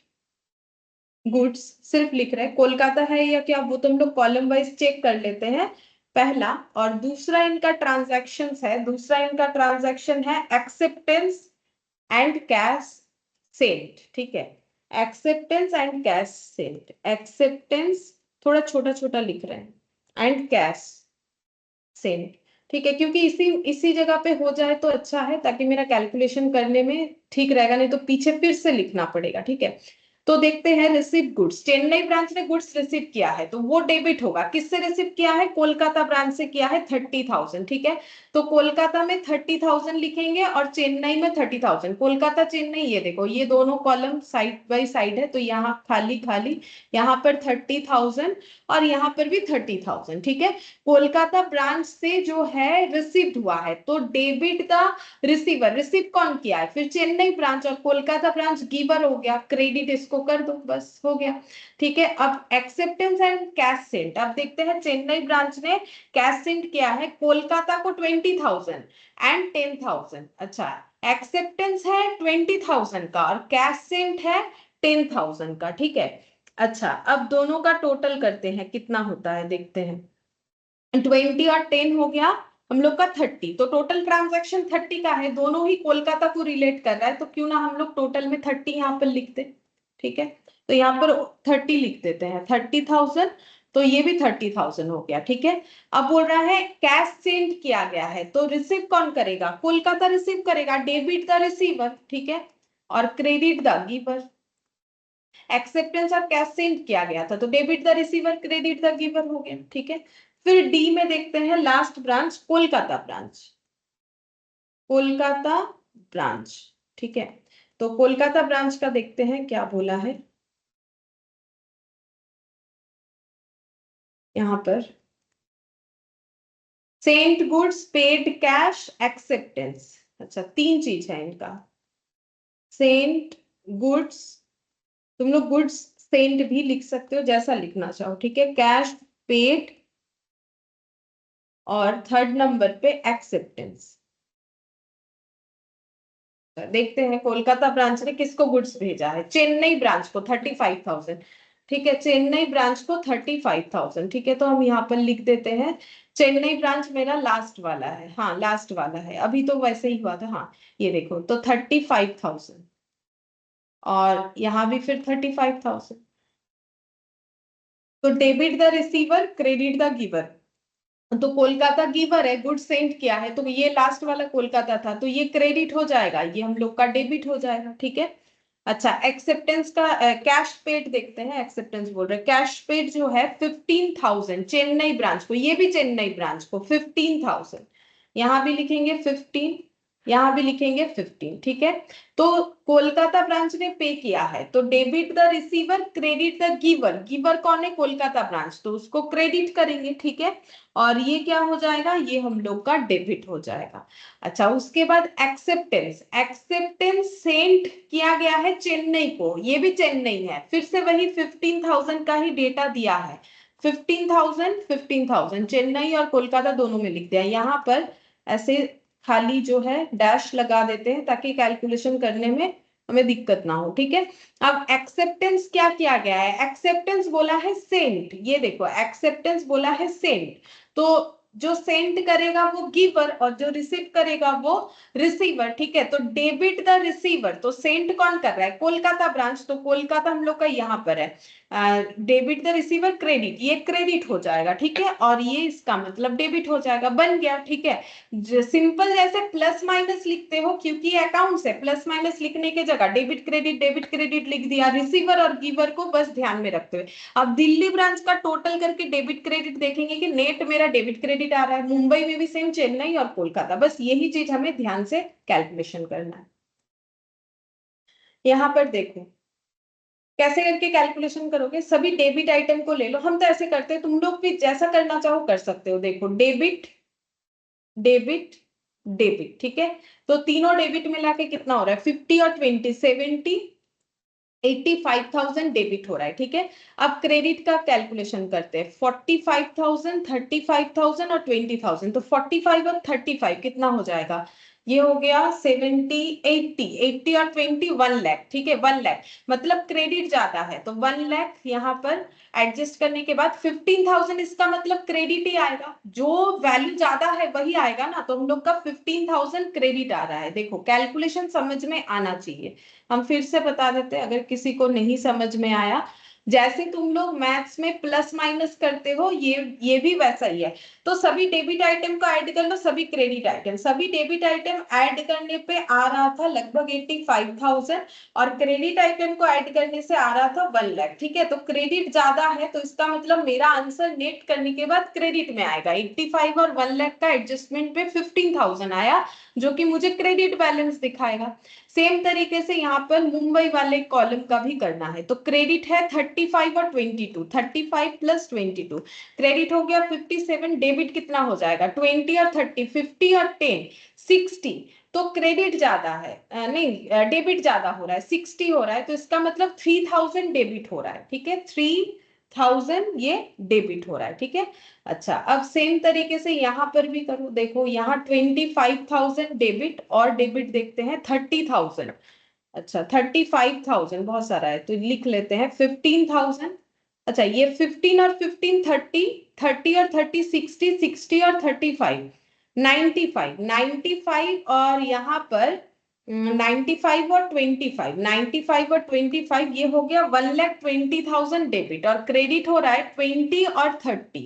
goods सिर्फ लिख रहे हैं, कोलकाता है या क्या वो तो हम लोग कॉलम वाइज चेक कर लेते हैं, पहला। और दूसरा इनका ट्रांजैक्शन है, दूसरा इनका ट्रांजैक्शन है एक्सेप्टेंस एंड कैश सेंट, ठीक है, acceptance and cash Saint, acceptance थोड़ा छोटा छोटा लिख रहे हैं एंड कैश सेंट, ठीक है, क्योंकि इसी इसी जगह पे हो जाए तो अच्छा है, ताकि मेरा कैलकुलेशन करने में ठीक रहेगा, नहीं तो पीछे फिर से लिखना पड़ेगा, ठीक है। तो देखते हैं रिसीव गुड्स, चेन्नई ब्रांच ने गुड्स रिसीव किया है तो वो डेबिट होगा, किससे रिसीव किया है, कोलकाता ब्रांच से किया है 30,000, ठीक है। तो कोलकाता में 30,000 लिखेंगे और चेन्नई में 30,000, कोलकाता चेन्नई, ये देखो ये दोनों कॉलम साइड बाय साइड है, तो यहाँ खाली खाली, यहाँ पर 30,000 और यहाँ पर भी 30,000, ठीक है। कोलकाता ब्रांच से जो है रिसीव्ड हुआ है, तो डेबिट द रिसीवर, रिसीव कौन किया है, फिर चेन्नई ब्रांच, और कोलकाता ब्रांच गिवर हो गया, क्रेडिट इसको कर दो, बस हो गया, ठीक है। अब एक्सेप्टेंस एंड कैश सेंट, अब देखते हैं चेन्नई ब्रांच ने कैश सेंट किया है कोलकाता को 20,000 एंड 10,000, अच्छा, एक्सेप्टेंस है 20,000 का और कैश सेंट है 10,000 का, ठीक है। अच्छा, अब दोनों का टोटल करते हैं, कितना होता है देखते हैं, 20 और 10 हो गया हम लोग का 30, तो टोटल ट्रांजैक्शन 30 का है, दोनों ही कोलकाता को रिलेट कर रहा है, तो क्यों ना हम लोग टोटल में 30 यहाँ पर लिख दे, ठीक है। तो यहाँ पर 30 लिख देते हैं, 30,000, तो ये भी 30,000 हो गया, ठीक है। अब बोल रहा है कैश सेंड किया गया है, तो रिसीव कौन करेगा, कोलकाता रिसीव करेगा, डेबिट द रिसीवर, ठीक है, और क्रेडिट द गिवर, एक्सेप्टेंस और कैश सेंड किया गया था, तो debit the receiver, credit the giver हो गया, ठीक है। फिर डी में देखते हैं last branch, Kolkata branch, Kolkata branch, ठीक है। तो कोलकाता ब्रांच का देखते हैं क्या बोला है यहाँ पर, sent goods, paid cash, acceptance, अच्छा तीन चीज है इनका, सेंट गुड्स, तुम लोग गुड्स सेंट भी लिख सकते हो जैसा लिखना चाहो, ठीक है, कैश पेड, और थर्ड नंबर पे एक्सेप्टेंस। देखते हैं कोलकाता ब्रांच ने किसको गुड्स भेजा है, चेन्नई ब्रांच को 35,000, ठीक है, चेन्नई ब्रांच को 35,000, ठीक है, तो हम यहाँ पर लिख देते हैं, चेन्नई ब्रांच मेरा लास्ट वाला है, हाँ लास्ट वाला है, अभी तो वैसे ही हुआ था, हाँ ये देखो, तो 35,000 और यहाँ भी फिर 35,000, तो debit the receiver, credit the giver, तो कोलकाता गिवर है, गुड सेंड किया है, तो ये लास्ट वाला कोलकाता था, तो ये क्रेडिट हो जाएगा, ये हम लोग का डेबिट हो जाएगा, ठीक है। अच्छा, एक्सेप्टेंस का कैश पेड देखते हैं, एक्सेप्टेंस बोल रहे कैश पेड जो है 15,000 चेन्नई ब्रांच को, ये भी चेन्नई ब्रांच को 15,000, यहाँ भी लिखेंगे 15, यहाँ भी लिखेंगे 15, ठीक है। तो कोलकाता ब्रांच ने पे किया है, तो debit the receiver, credit the giver. Giver कौन है? कोलकाता ब्रांच, तो उसको क्रेडिट करेंगे, ठीक है। और ये क्या हो जाएगा? ये हम लोग का डेबिट हो जाएगा। अच्छा, उसके बाद एक्सेप्टेंस। एक्सेप्टेंस सेंड किया गया है चेन्नई को, ये भी चेन्नई है, फिर से वही 15,000 का ही डेटा दिया है। 15,000 15,000 चेन्नई और कोलकाता दोनों में लिख दिया। यहाँ पर ऐसे खाली जो है डैश लगा देते हैं ताकि कैलकुलेशन करने में हमें दिक्कत ना हो, ठीक है। अब एक्सेप्टेंस क्या किया गया है? एक्सेप्टेंस बोला है सेंट, ये देखो एक्सेप्टेंस बोला है सेंट, तो जो सेंड करेगा वो गिवर और जो रिसीव करेगा वो रिसीवर, ठीक है। तो डेबिट द रिसीवर, तो सेंड कौन कर रहा है? कोलकाता ब्रांच, तो कोलकाता हम लोग का यहाँ पर है। डेबिट द रिसीवर क्रेडिट, ये क्रेडिट हो जाएगा, ठीक है, और ये इसका मतलब डेबिट हो जाएगा, बन गया, ठीक है। सिंपल जैसे प्लस माइनस लिखते हो, क्योंकि अकाउंट्स है, प्लस माइनस लिखने के जगह डेबिट क्रेडिट लिख दिया, रिसीवर और गिवर को बस ध्यान में रखते हुए। अब दिल्ली ब्रांच का टोटल करके डेबिट क्रेडिट देखेंगे कि नेट मेरा डेबिट क्रेडिट आ रहा है। मुंबई में भी सेम, चेन्नई और कोलकाता, बस यही चीज हमें ध्यान से कैलकुलेशन करना है। यहाँ पर देखो कैसे करके कैलकुलेशन करोगे। सभी डेबिट आइटम को ले लो, हम तो ऐसे करते हैं, तुम लोग भी जैसा करना चाहो कर सकते हो। देखो डेबिट डेबिट डेबिट, ठीक है। तो तीनों डेबिट मिला के कितना हो रहा है? 50 और 20, 70, 85,000 डेबिट हो रहा है, ठीक है। अब क्रेडिट का कैलकुलेशन करते हैं। 45,000, 35,000 और 20,000, तो 45 और 35 कितना हो जाएगा? ये हो गया 70, 80, 80 और 20, 1 लाख, ठीक है। 1 लाख मतलब क्रेडिट ज्यादा है, तो 1 लाख यहाँ पर एडजस्ट करने के बाद 15,000, इसका मतलब क्रेडिट ही आएगा, जो वैल्यू ज्यादा है वही आएगा ना, तो हम लोग का 15,000 क्रेडिट आ रहा है। देखो कैलकुलेशन समझ में आना चाहिए। हम फिर से बता देते हैं अगर किसी को नहीं समझ में आया। जैसे तुम लोग मैथ्स में प्लस माइनस करते हो, ये भी वैसा ही है। तो सभी डेबिट आइटम को ऐड कर लो, सभी क्रेडिट आइटम, सभी डेबिट आइटम ऐड करने पे आ रहा था लगभग 85,000, और क्रेडिट आइटम को ऐड करने से आ रहा था 1 लाख, ठीक है। तो क्रेडिट ज्यादा है, तो इसका मतलब मेरा आंसर नेट करने के बाद क्रेडिट में आएगा। 85 और 1 लाख का एडजस्टमेंट पे 15,000 आया, जो कि मुझे क्रेडिट बैलेंस दिखाएगा। सेम तरीके से यहाँ पर मुंबई वाले कॉलम का भी करना है। तो क्रेडिट है 35 और 22, 35 प्लस 22, क्रेडिट हो गया 57, डेबिट कितना हो जाएगा? 20 और 30, 50 और 10, 60। तो क्रेडिट ज्यादा है, नहीं डेबिट ज्यादा हो रहा है, 60 हो रहा है, तो इसका मतलब 3,000 डेबिट हो रहा है, ठीक है। 3,000 ये डेबिट हो रहा है, ठीक है। अच्छा, अब सेम तरीके से यहाँ पर भी करो। देखो यहाँ 25,000 डेबिट, और डेबिट देखते हैं 30,000। अच्छा 35,000 बहुत सारा है, तो लिख लेते हैं 15,000। अच्छा ये 15 और 15, 30, 30 और 30, 60, 60 और 35, 95, 95 और यहाँ पर 95 और 25, 95 और 25, ये हो गया 1,20,000 डेबिट, और क्रेडिट हो रहा है 20 और 30,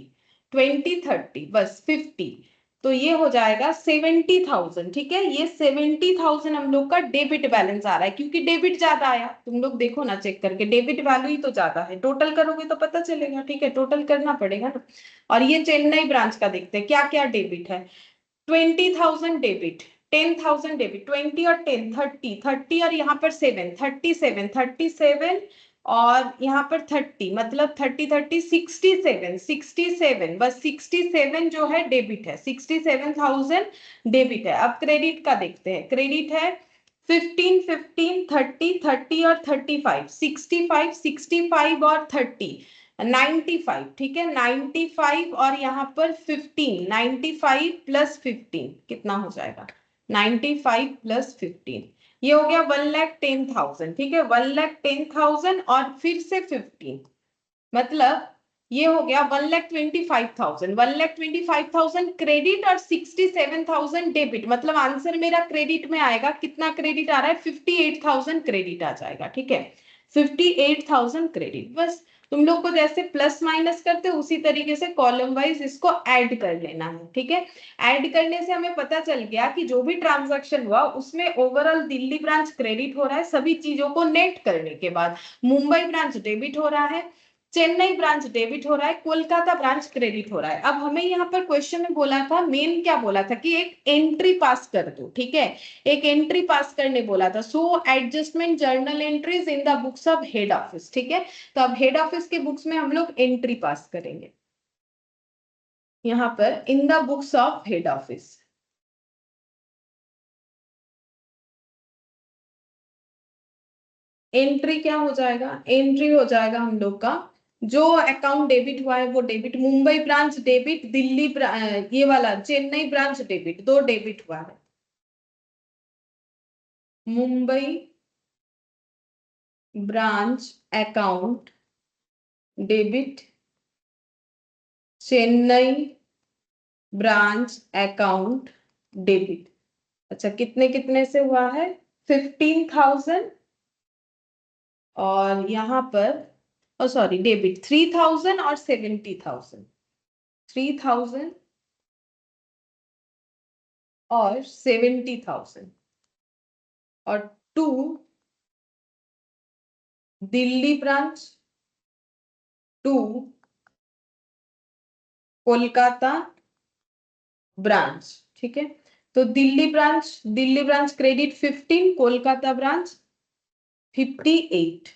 20, 30, बस 50, तो ये हो जाएगा 70,000, ठीक है। ये 70,000 हम लोग का डेबिट बैलेंस आ रहा है, क्योंकि डेबिट ज्यादा आया। तुम लोग देखो ना चेक करके, डेबिट वैल्यू ही तो ज्यादा है, टोटल करोगे तो पता चलेगा, ठीक है, टोटल करना पड़ेगा ना। और ये चेन्नई ब्रांच का देखते हैं क्या क्या डेबिट है। 20,000 डेबिट, 10,000 डेबिट, 20 और 10, 30, 30 और यहाँ पर 7, 37, 37 और यहाँ पर 30, मतलब 30, 30, 67, 67, बस 67 जो है डेबिट है, 67,000 डेबिट है। अब क्रेडिट का देखते हैं। क्रेडिट है 15, 15, 30, 30 और 35, 65, 65 और 30, 95, ठीक है। 95 और यहाँ पर 15, 95 प्लस 15 कितना हो जाएगा? 95 प्लस 15, ये हो गया 1,10,000, ठीक है। 1,10,000 और फिर से 15, मतलब ये हो गया 1,25,000, 1,25,000 क्रेडिट और 67,000 डेबिट, मतलब आंसर मेरा क्रेडिट में आएगा। कितना क्रेडिट आ रहा है? 58,000 क्रेडिट आ जाएगा, ठीक है। 58,000 क्रेडिट। बस तुम लोग को जैसे प्लस माइनस करते हो उसी तरीके से कॉलम वाइज इसको ऐड कर लेना है, ठीक है। ऐड करने से हमें पता चल गया कि जो भी ट्रांजैक्शन हुआ उसमें ओवरऑल दिल्ली ब्रांच क्रेडिट हो रहा है, सभी चीजों को नेट करने के बाद मुंबई ब्रांच डेबिट हो रहा है, चेन्नई ब्रांच डेबिट हो रहा है, कोलकाता ब्रांच क्रेडिट हो रहा है। अब हमें यहाँ पर क्वेश्चन में बोला था, मेन क्या बोला था कि एक एंट्री पास कर दो, ठीक है, एक एंट्री पास करने बोला था। So adjustment journal entries in the books of head office, ठीक है। तो अब हेड ऑफिस के बुक्स में हम लोग एंट्री पास करेंगे, यहाँ पर इन the books of head office. Entry क्या हो जाएगा, एंट्री हो जाएगा हम लोग का जो अकाउंट डेबिट हुआ है वो डेबिट, मुंबई ब्रांच डेबिट, ये वाला चेन्नई ब्रांच डेबिट, दो डेबिट हुआ है। Mumbai branch account debit, Chennai branch account debit. अच्छा, कितने कितने से हुआ है, 15,000, और यहाँ पर सॉरी डेबिट 3,000 और 70,000, 3,000 और 70,000, और to Delhi branch, to Kolkata branch, ठीक है। तो Delhi branch credit 15, Kolkata branch 58,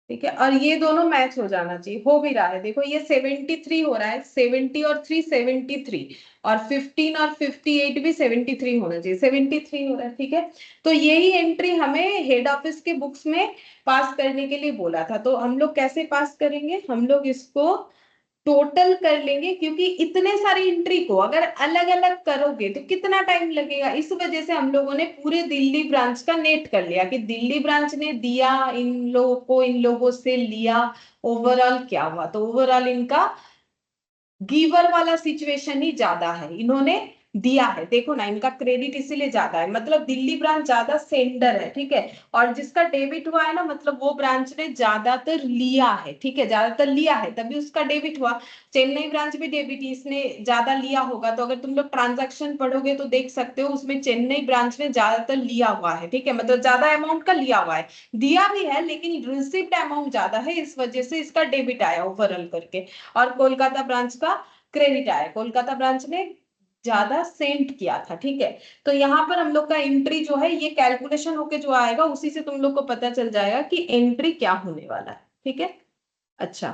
ठीक है। और ये दोनों मैच हो जाना चाहिए, हो भी रहा है, देखो ये 73 हो रहा है, 70 और 3 73, और 15 और 58 भी 73 होना चाहिए, 73 हो रहा है, ठीक है। तो यही एंट्री हमें हेड ऑफिस के बुक्स में पास करने के लिए बोला था। तो हम लोग कैसे पास करेंगे, हम लोग इसको टोटल कर लेंगे, क्योंकि इतने सारी एंट्री को अगर अलग अलग करोगे तो कितना टाइम लगेगा। इस वजह से हम लोगों ने पूरे दिल्ली ब्रांच का नेट कर लिया कि दिल्ली ब्रांच ने दिया इन लोगों को, इन लोगों से लिया, ओवरऑल क्या हुआ। तो ओवरऑल इनका गिवर वाला सिचुएशन ही ज्यादा है, इन्होंने दिया है, देखो ना इनका क्रेडिट इसीलिए ज्यादा है, मतलब दिल्ली ब्रांच ज्यादा सेंडर है, ठीक है। और जिसका डेबिट हुआ है ना, मतलब वो ब्रांच ने ज्यादातर लिया है, ठीक है, ज्यादातर लिया है तभी उसका डेबिट हुआ। चेन्नई ब्रांच भी डेबिट इसने ज्यादा लिया होगा, तो अगर तुम लोग ट्रांजैक्शन पढ़ोगे तो देख सकते हो उसमें चेन्नई ब्रांच ने ज्यादातर लिया हुआ है, ठीक है, मतलब ज्यादा अमाउंट का लिया हुआ है, दिया भी है लेकिन रिसिप्ट अमाउंट ज्यादा है, इस वजह से इसका डेबिट आया ओवरऑल करके। और कोलकाता ब्रांच का क्रेडिट आया, कोलकाता ब्रांच ने ज्यादा सेंड किया था, ठीक है। तो यहाँ पर हम लोग का एंट्री जो है ये कैलकुलेशन होके जो आएगा उसी से तुम लोग को पता चल जाएगा कि एंट्री क्या होने वाला है, ठीक है। अच्छा,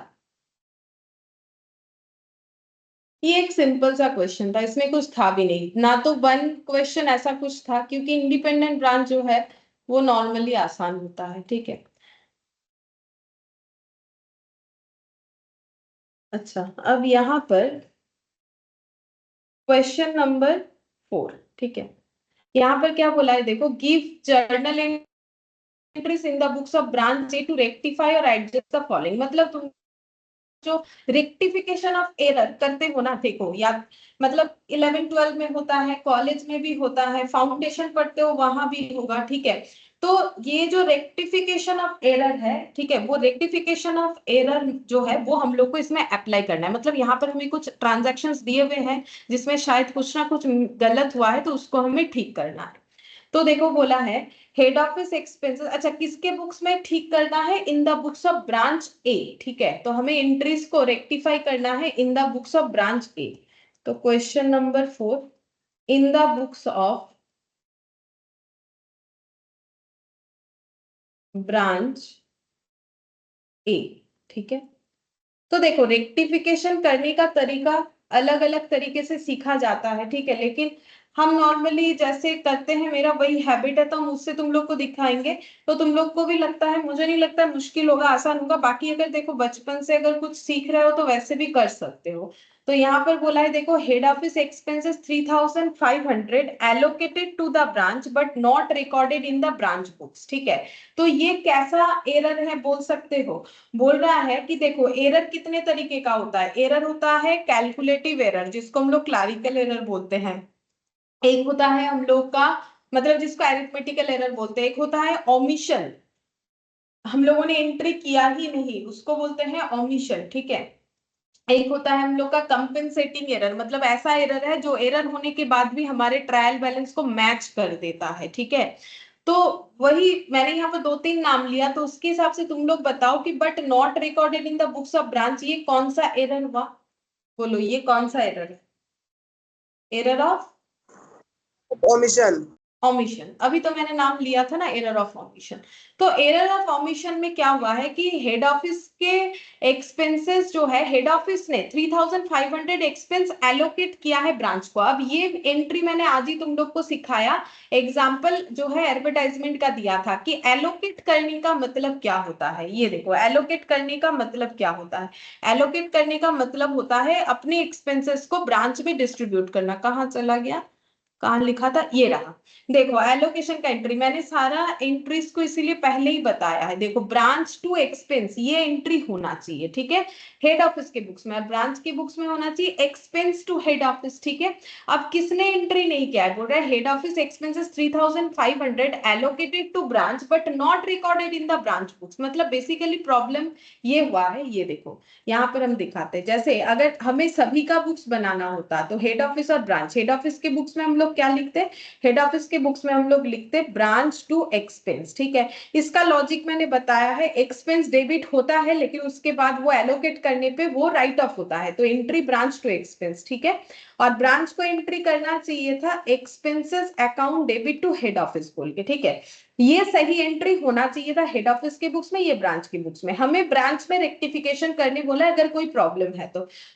ये एक सिंपल सा क्वेश्चन था, इसमें कुछ था भी नहीं ना, तो वन क्वेश्चन ऐसा कुछ था, क्योंकि इंडिपेंडेंट ब्रांच जो है वो नॉर्मली आसान होता है, ठीक है। अच्छा, अब यहाँ पर क्वेश्चन नंबर 4, ठीक है। यहाँ पर क्या बोला है, देखो, give journal entries in the books of branch A to rectify और एडजस्ट द फॉलोइंग, मतलब तुम जो रेक्टिफिकेशन ऑफ एरर करते हो ना, देखो या मतलब 11 12 में होता है, कॉलेज में भी होता है, फाउंडेशन पढ़ते हो वहां भी होगा, ठीक है। तो ये जो रेक्टिफिकेशन ऑफ एरर है, ठीक है, वो रेक्टिफिकेशन ऑफ एरर जो है वो हम लोग को इसमें अप्लाई करना है, मतलब यहाँ पर हमें कुछ ट्रांजैक्शंस दिए हुए हैं जिसमें शायद कुछ ना कुछ गलत हुआ है, तो उसको हमें ठीक करना है। तो देखो बोला है हेड ऑफिस एक्सपेंसेस, अच्छा किसके बुक्स में ठीक करना है, in the books of branch A, ठीक है। तो हमें एंट्रीज को रेक्टिफाई करना है in the books of branch A. तो question number 4, in the books of branch A, ठीक है। तो देखो रेक्टिफिकेशन करने का तरीका अलग अलग तरीके से सीखा जाता है, ठीक है, लेकिन हम नॉर्मली जैसे करते हैं, मेरा वही हैबिट है, तो हम उससे तुम लोग को दिखाएंगे, तो तुम लोग को भी लगता है, मुझे नहीं लगता है मुश्किल होगा, आसान होगा। बाकी अगर देखो बचपन से अगर कुछ सीख रहे हो तो वैसे भी कर सकते हो। तो यहाँ पर बोला है, देखो, head office expenses 3,500 allocated to the branch but not recorded in the branch books, ठीक है। तो ये कैसा एरर है बोल सकते हो, बोल रहा है कि देखो एरर कितने तरीके का होता है, एरर होता है कैलकुलेटिव एरर जिसको हम लोग क्लरिकल एरर बोलते हैं, एक होता है हम लोग का मतलब जिसको अरिथमेटिकल एरर बोलते हैं, एक होता है ओमिशन, हम लोगों ने एंट्री किया ही नहीं उसको बोलते हैं ओमिशन, ठीक है। एक होता है हम लोग का कंपेंसेटिंग एरर, मतलब ऐसा एरर है जो एरर होने के बाद भी हमारे ट्रायल बैलेंस को मैच कर देता है, ठीक है। तो वही मैंने यहाँ पर दो तीन नाम लिया, तो उसके हिसाब से तुम लोग बताओ कि but not recorded in the books of branch, ये कौन सा एरर हुआ? बोलो ये कौन सा एरर है? Error of omission. ओमिशन, अभी तो मैंने नाम लिया था ना, एरर ऑफ ओमिशन। तो एरर ऑफ ओमिशन में क्या हुआ है कि हेड ऑफिस के एक्सपेंसेस जो है, हेड ऑफिस ने 3500 एक्सपेंस एलोकेट किया है ब्रांच को। अब ये एंट्री मैंने आज ही तुम लोग को सिखाया, एग्जाम्पल जो है एडवर्टाइजमेंट का दिया था कि एलोकेट करने का मतलब क्या होता है। ये देखो एलोकेट करने का मतलब क्या होता है। एलोकेट करने का मतलब होता है अपने एक्सपेंसेस को ब्रांच में डिस्ट्रीब्यूट करना। कहाँ चला गया, कहाँ लिखा था, ये रहा। देखो एलोकेशन का एंट्री, मैंने सारा एंट्रीज को इसीलिए पहले ही बताया है। देखो ब्रांच टू एक्सपेंस ये एंट्री होना चाहिए, ठीक है, हेड ऑफिस के बुक्स में। और ब्रांच के बुक्स में होना चाहिए एक्सपेंस टू हेड ऑफिस, ठीक है। अब किसने एंट्री नहीं किया है, बोल रहा है head office expenses 3500 allocated to branch but not recorded in the branch books. मतलब बेसिकली प्रॉब्लम ये हुआ है, ये देखो यहाँ पर हम दिखाते हैं। जैसे अगर हमें सभी का बुक्स बनाना होता तो हेड ऑफिस और ब्रांच, हेड ऑफिस के बुक्स में हम लोग क्या लिखते हैं, हेड ऑफिस के बुक्स में हम लोग लिखते हैं ब्रांच टू एक्सपेंस, ठीक है। इसका लॉजिक मैंने बताया है, एक्सपेंस डेबिट होता है लेकिन उसके बाद वो एलोकेट करने पे वो राइट ऑफ होता है, तो एंट्री ब्रांच टू एक्सपेंस, ठीक है। और ब्रांच को एंट्री करना चाहिए था expenses account debit to head office बोल के, ठीक है। ये सही एंट्री होना चाहिए था हेड ऑफिस के बुक्स में, ये ब्रांच के बुक्स में। हमें ब्रांच में रेक्टिफिकेशन करने बोला अगर कोई प्रॉब्लम है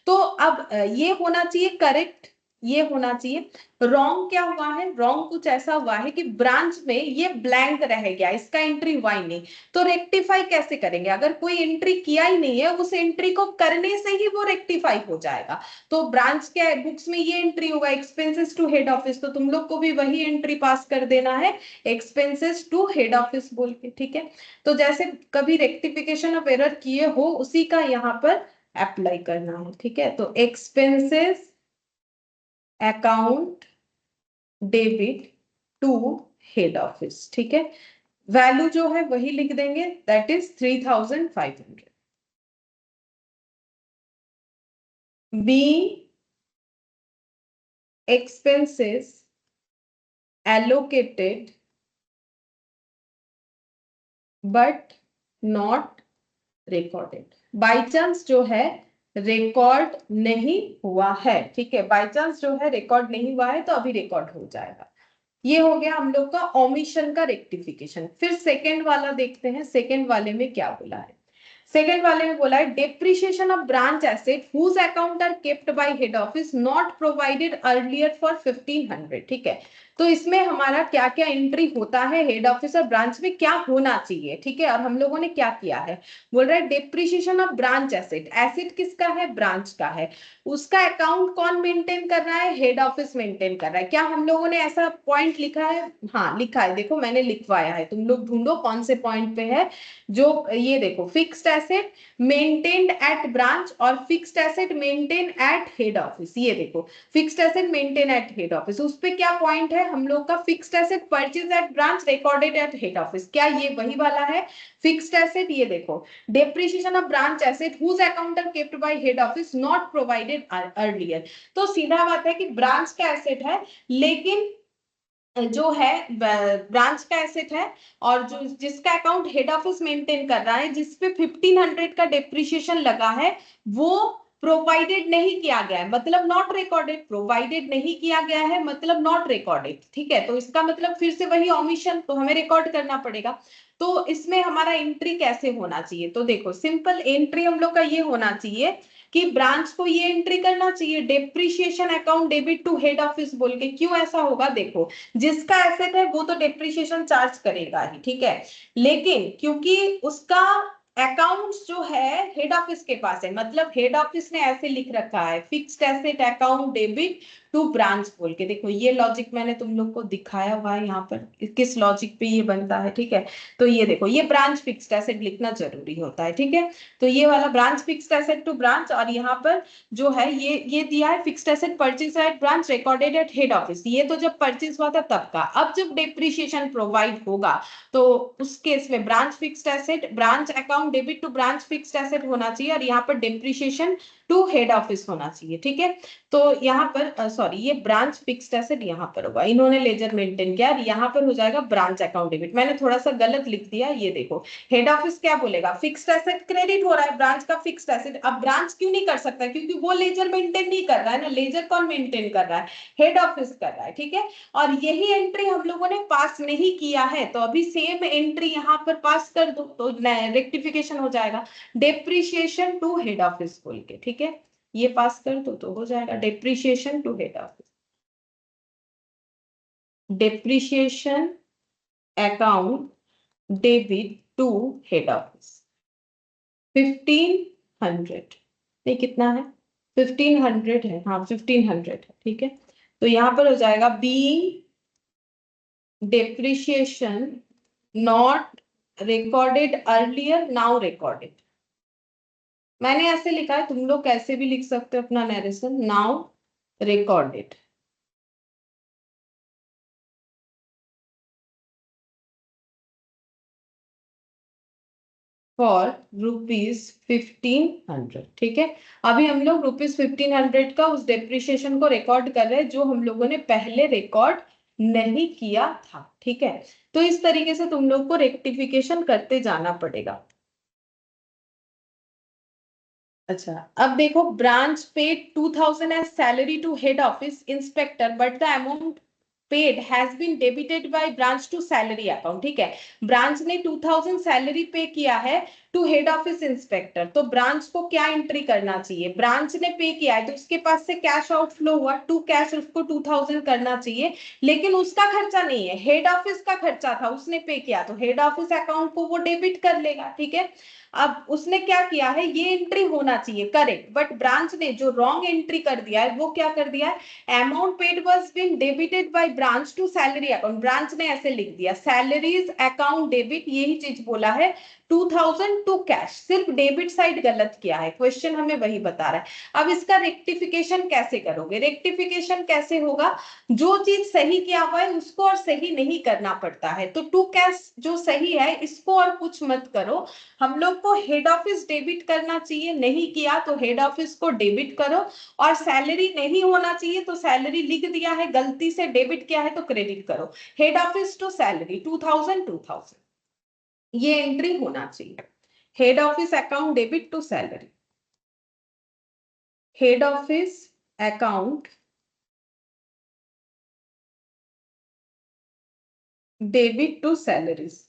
तो अब ये होना चाहिए करेक्ट, ये होना चाहिए। रॉन्ग क्या हुआ है, रॉन्ग कुछ ऐसा हुआ है कि ब्रांच में ये ब्लैंक रह गया, इसका एंट्री हुआ ही नहीं। तो रेक्टिफाई कैसे करेंगे, अगर कोई एंट्री किया ही नहीं है उस एंट्री को करने से ही वो रेक्टिफाई हो जाएगा। तो ब्रांच के बुक्स में ये एंट्री होगा एक्सपेंसेस टू हेड ऑफिस, तो तुम लोग को भी वही एंट्री पास कर देना है, एक्सपेंसेस टू हेड ऑफिस बोल के, ठीक है। तो जैसे कभी रेक्टिफिकेशन ऑफ एरर किए हो उसी का यहाँ पर अप्लाई करना है, ठीक है। तो expenses account debit to head office, ठीक है। वैल्यू जो है वही लिख देंगे, that is 3500। Be expenses allocated but not recorded। By chance जो है रिकॉर्ड नहीं हुआ है, ठीक है, बाई चांस जो है रिकॉर्ड नहीं हुआ है तो अभी रिकॉर्ड हो जाएगा। ये हो गया हम लोग का ओमिशन का रेक्टिफिकेशन। फिर सेकेंड वाला देखते हैं, सेकेंड वाले में क्या बोला है। सेकेंड वाले में बोला है depreciation of branch asset whose account are kept by head office not provided earlier for 1500, ठीक है। तो इसमें हमारा क्या क्या एंट्री होता है, हेड ऑफिस और ब्रांच में क्या होना चाहिए, ठीक है। और हम लोगों ने क्या किया है, बोल रहा है depreciation of branch asset, asset किसका है, ब्रांच का है। उसका अकाउंट कौन मेंटेन कर रहा है, हेड ऑफिस मेंटेन कर रहा है। क्या हम लोगों ने ऐसा पॉइंट लिखा है, हाँ लिखा है, देखो मैंने लिखवाया है, तुम लोग ढूंढो कौन से पॉइंट पे है। जो ये देखो fixed asset maintained at branch और fixed asset maintain at head office, ये देखो fixed asset maintain at head office, उस पे क्या पॉइंट है हम लोग का, fixed asset purchase at branch recorded at head office, क्या ये वही वाला है फिक्स्ड एसेट। ये देखो depreciation of branch asset whose account are kept by head office not provided earlier. तो सीधा बात है कि ब्रांच का एसेट है लेकिन जो है ब्रांच का एसेट है, और जो जिसका अकाउंट हेड ऑफिस मेंटेन कर रहा है, जिसपे 1500 का डेप्रिसिएशन लगा है, वो प्रोवाइडेड नहीं किया गया है, मतलब नॉट रिकॉर्डेड। प्रोवाइडेड नहीं किया गया है मतलब नॉट रिकॉर्डेड, ठीक है। तो इसका मतलब फिर से वही ओमिशन, तो हमें रिकॉर्ड करना पड़ेगा। तो इसमें हमारा एंट्री कैसे होना चाहिए, तो देखो सिंपल एंट्री हम लोग का ये होना चाहिए कि ब्रांच को ये एंट्री करना चाहिए depreciation account debit to head office बोल के। क्यों ऐसा होगा, देखो जिसका एसेट है वो तो डेप्रिसिएशन चार्ज करेगा ही, ठीक है। लेकिन क्योंकि उसका अकाउंट्स जो है हेड ऑफिस के पास है, मतलब हेड ऑफिस ने ऐसे लिख रखा है fixed asset account debit to branch बोल के। देखो ये लॉजिक मैंने तुम लोग को दिखाया हुआ है यहाँ पर, किस लॉजिक पे ये बनता है, ठीक है। तो ये देखो ये ब्रांच फिक्स्ड एसेट लिखना जरूरी होता है, ठीक है। तो ये वाला branch fixed asset to branch, और यहाँ पर जो है ये दिया है fixed asset purchase at branch recorded at head office. ये तो जब परचेज हुआ था तब का। अब जब डेप्रिसिएशन प्रोवाइड होगा तो उस केस में branch fixed asset, branch account debit to branch fixed asset होना चाहिए, और यहाँ पर डेप्रिसिएशन टू हेड ऑफिस होना चाहिए, ठीक है। तो यहाँ पर सॉरी, ये ब्रांच फिक्स्ड एसेट यहाँ पर होगा, इन्होंने लेजर मेंटेन किया, यहाँ पर हो जाएगा ब्रांच अकाउंट डेबिट। मैंने थोड़ा सा गलत लिख दिया, ये देखो हेड ऑफिस क्या बोलेगा, फिक्स्ड एसेट क्रेडिट हो रहा है, ब्रांच का फिक्स्ड एसेट। अब ब्रांच क्यों नहीं कर सकता, क्योंकि वो लेजर मेंटेन नहीं कर रहा है ना, लेजर कौन मेंटेन कर रहा है, हेड ऑफिस कर रहा है, ठीक है। और यही एंट्री हम लोगों ने पास नहीं किया है, तो अभी सेम एंट्री यहाँ पर पास कर दो तो रेक्टिफिकेशन हो जाएगा, डेप्रिसिएशन टू हेड ऑफिस बोल के, ठीक है। ये पास कर दो तो हो जाएगा depreciation to head office, depreciation account debit to head office 1500, नहीं कितना है 1500 है, हाँ 1500 है, ठीक है। तो यहां पर हो जाएगा B depreciation not recorded earlier now recorded. मैंने ऐसे लिखा है, तुम लोग कैसे भी लिख सकते हो अपना नरेशन, नाउ रिकॉर्डेड फॉर ₹1500, ठीक है। अभी हम लोग ₹1500 का उस डेप्रिसिएशन को रिकॉर्ड कर रहे हैं जो हम लोगों ने पहले रिकॉर्ड नहीं किया था, ठीक है। तो इस तरीके से तुम लोग को रेक्टिफिकेशन करते जाना पड़ेगा। अच्छा, अब देखो branch paid 2000 as salary to head office inspector but the amount paid has been debited by branch to salary account, ठीक है। ब्रांच ने 2000 सैलरी पे किया है टू हेड ऑफिस इंस्पेक्टर, तो ब्रांच को क्या एंट्री करना चाहिए, ब्रांच ने पे किया है तो उसके पास से कैश आउटफ्लो हुआ, टू कैश उसको 2000 करना चाहिए, लेकिन उसका खर्चा नहीं है, हेड ऑफिस का खर्चा था, उसने पे किया तो हेड ऑफिस अकाउंट को वो डेबिट कर लेगा, ठीक है। अब उसने क्या किया है, ये एंट्री होना चाहिए करेक्ट, बट ब्रांच ने जो रॉन्ग एंट्री कर दिया है वो क्या कर दिया है, amount paid was been debited by branch to salary account, branch ने ऐसे लिख दिया सैलरीज अकाउंट डेबिट, यही चीज बोला है 2000 टू कैश, सिर्फ डेबिट साइड गलत किया है, क्वेश्चन हमें वही बता रहा है। अब इसका रेक्टिफिकेशन कैसे करोगे, रेक्टिफिकेशन कैसे होगा, जो चीज सही किया हुआ है उसको और सही नहीं करना पड़ता है, तो टू कैश जो सही है इसको और कुछ मत करो, हम लोग को हेड ऑफिस डेबिट करना चाहिए, नहीं किया तो हेड ऑफिस को डेबिट करो, और सैलरी नहीं होना चाहिए तो सैलरी लिख दिया है, गलती से डेबिट किया है तो क्रेडिट करो, हेड ऑफिस टू सैलरी 2000 ये एंट्री होना चाहिए, head office account debit to salary, head office account debit to salaries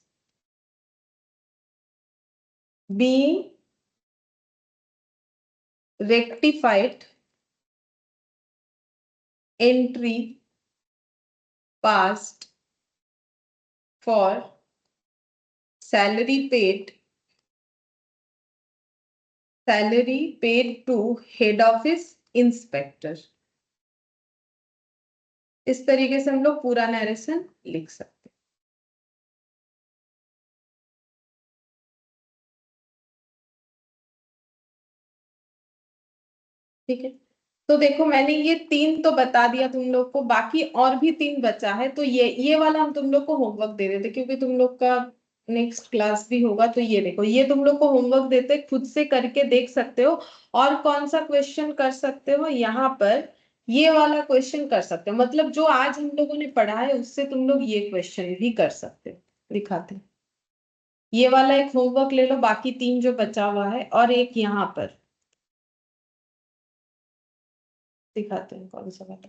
being rectified entry passed for salary paid to head office inspector। इस तरीके से हम लोग पूरा नरेशन लिख सकते हैं, ठीक है। तो देखो मैंने ये 3 तो बता दिया तुम लोग को, बाकी और भी 3 बचा है, तो ये वाला हम तुम लोग को होमवर्क दे देते क्योंकि तुम लोग का नेक्स्ट क्लास भी होगा, तो ये देखो ये तुम लोग को होमवर्क देते, खुद से करके देख सकते हो। और कौन सा क्वेश्चन कर सकते हो यहाँ पर, ये वाला क्वेश्चन कर सकते हो, मतलब जो आज हम लोगों ने पढ़ा है उससे तुम लोग ये क्वेश्चन भी कर सकते हो, दिखाते हैं। ये वाला एक होमवर्क ले लो, बाकी 3 जो बचा हुआ है, और एक यहाँ पर दिखाते हैं कौन सा वाला,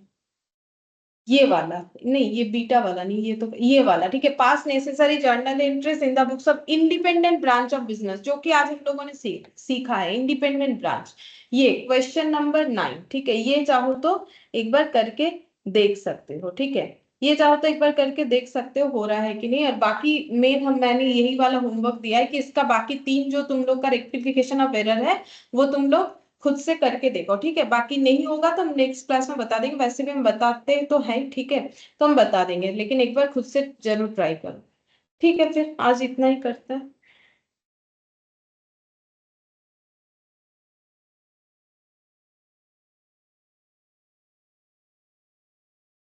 ये वाला नहीं, ये बीटा वाला नहीं, ये तो ये वाला, ठीक है। पास necessary journal entries in the books of independent branch of business, जो कि आज हम लोगों ने सीखा है इंडिपेंडेंट ब्रांच, ये क्वेश्चन नंबर 9, ठीक है। ये चाहो तो एक बार करके देख सकते हो, ठीक है। ये चाहो तो एक बार करके देख सकते हो रहा है कि नहीं, और बाकी मैंने यही वाला होमवर्क दिया है कि इसका बाकी 3 जो तुम लोग का रेक्टिफिकेशन ऑफ एरर है वो तुम लोग खुद से करके देखो, ठीक है। बाकी नहीं होगा तो हम नेक्स्ट क्लास में बता देंगे, वैसे भी हम बताते तो हैं, ठीक है, तो हम बता देंगे, लेकिन एक बार खुद से जरूर ट्राई करो, ठीक है। फिर आज इतना ही करते हैं।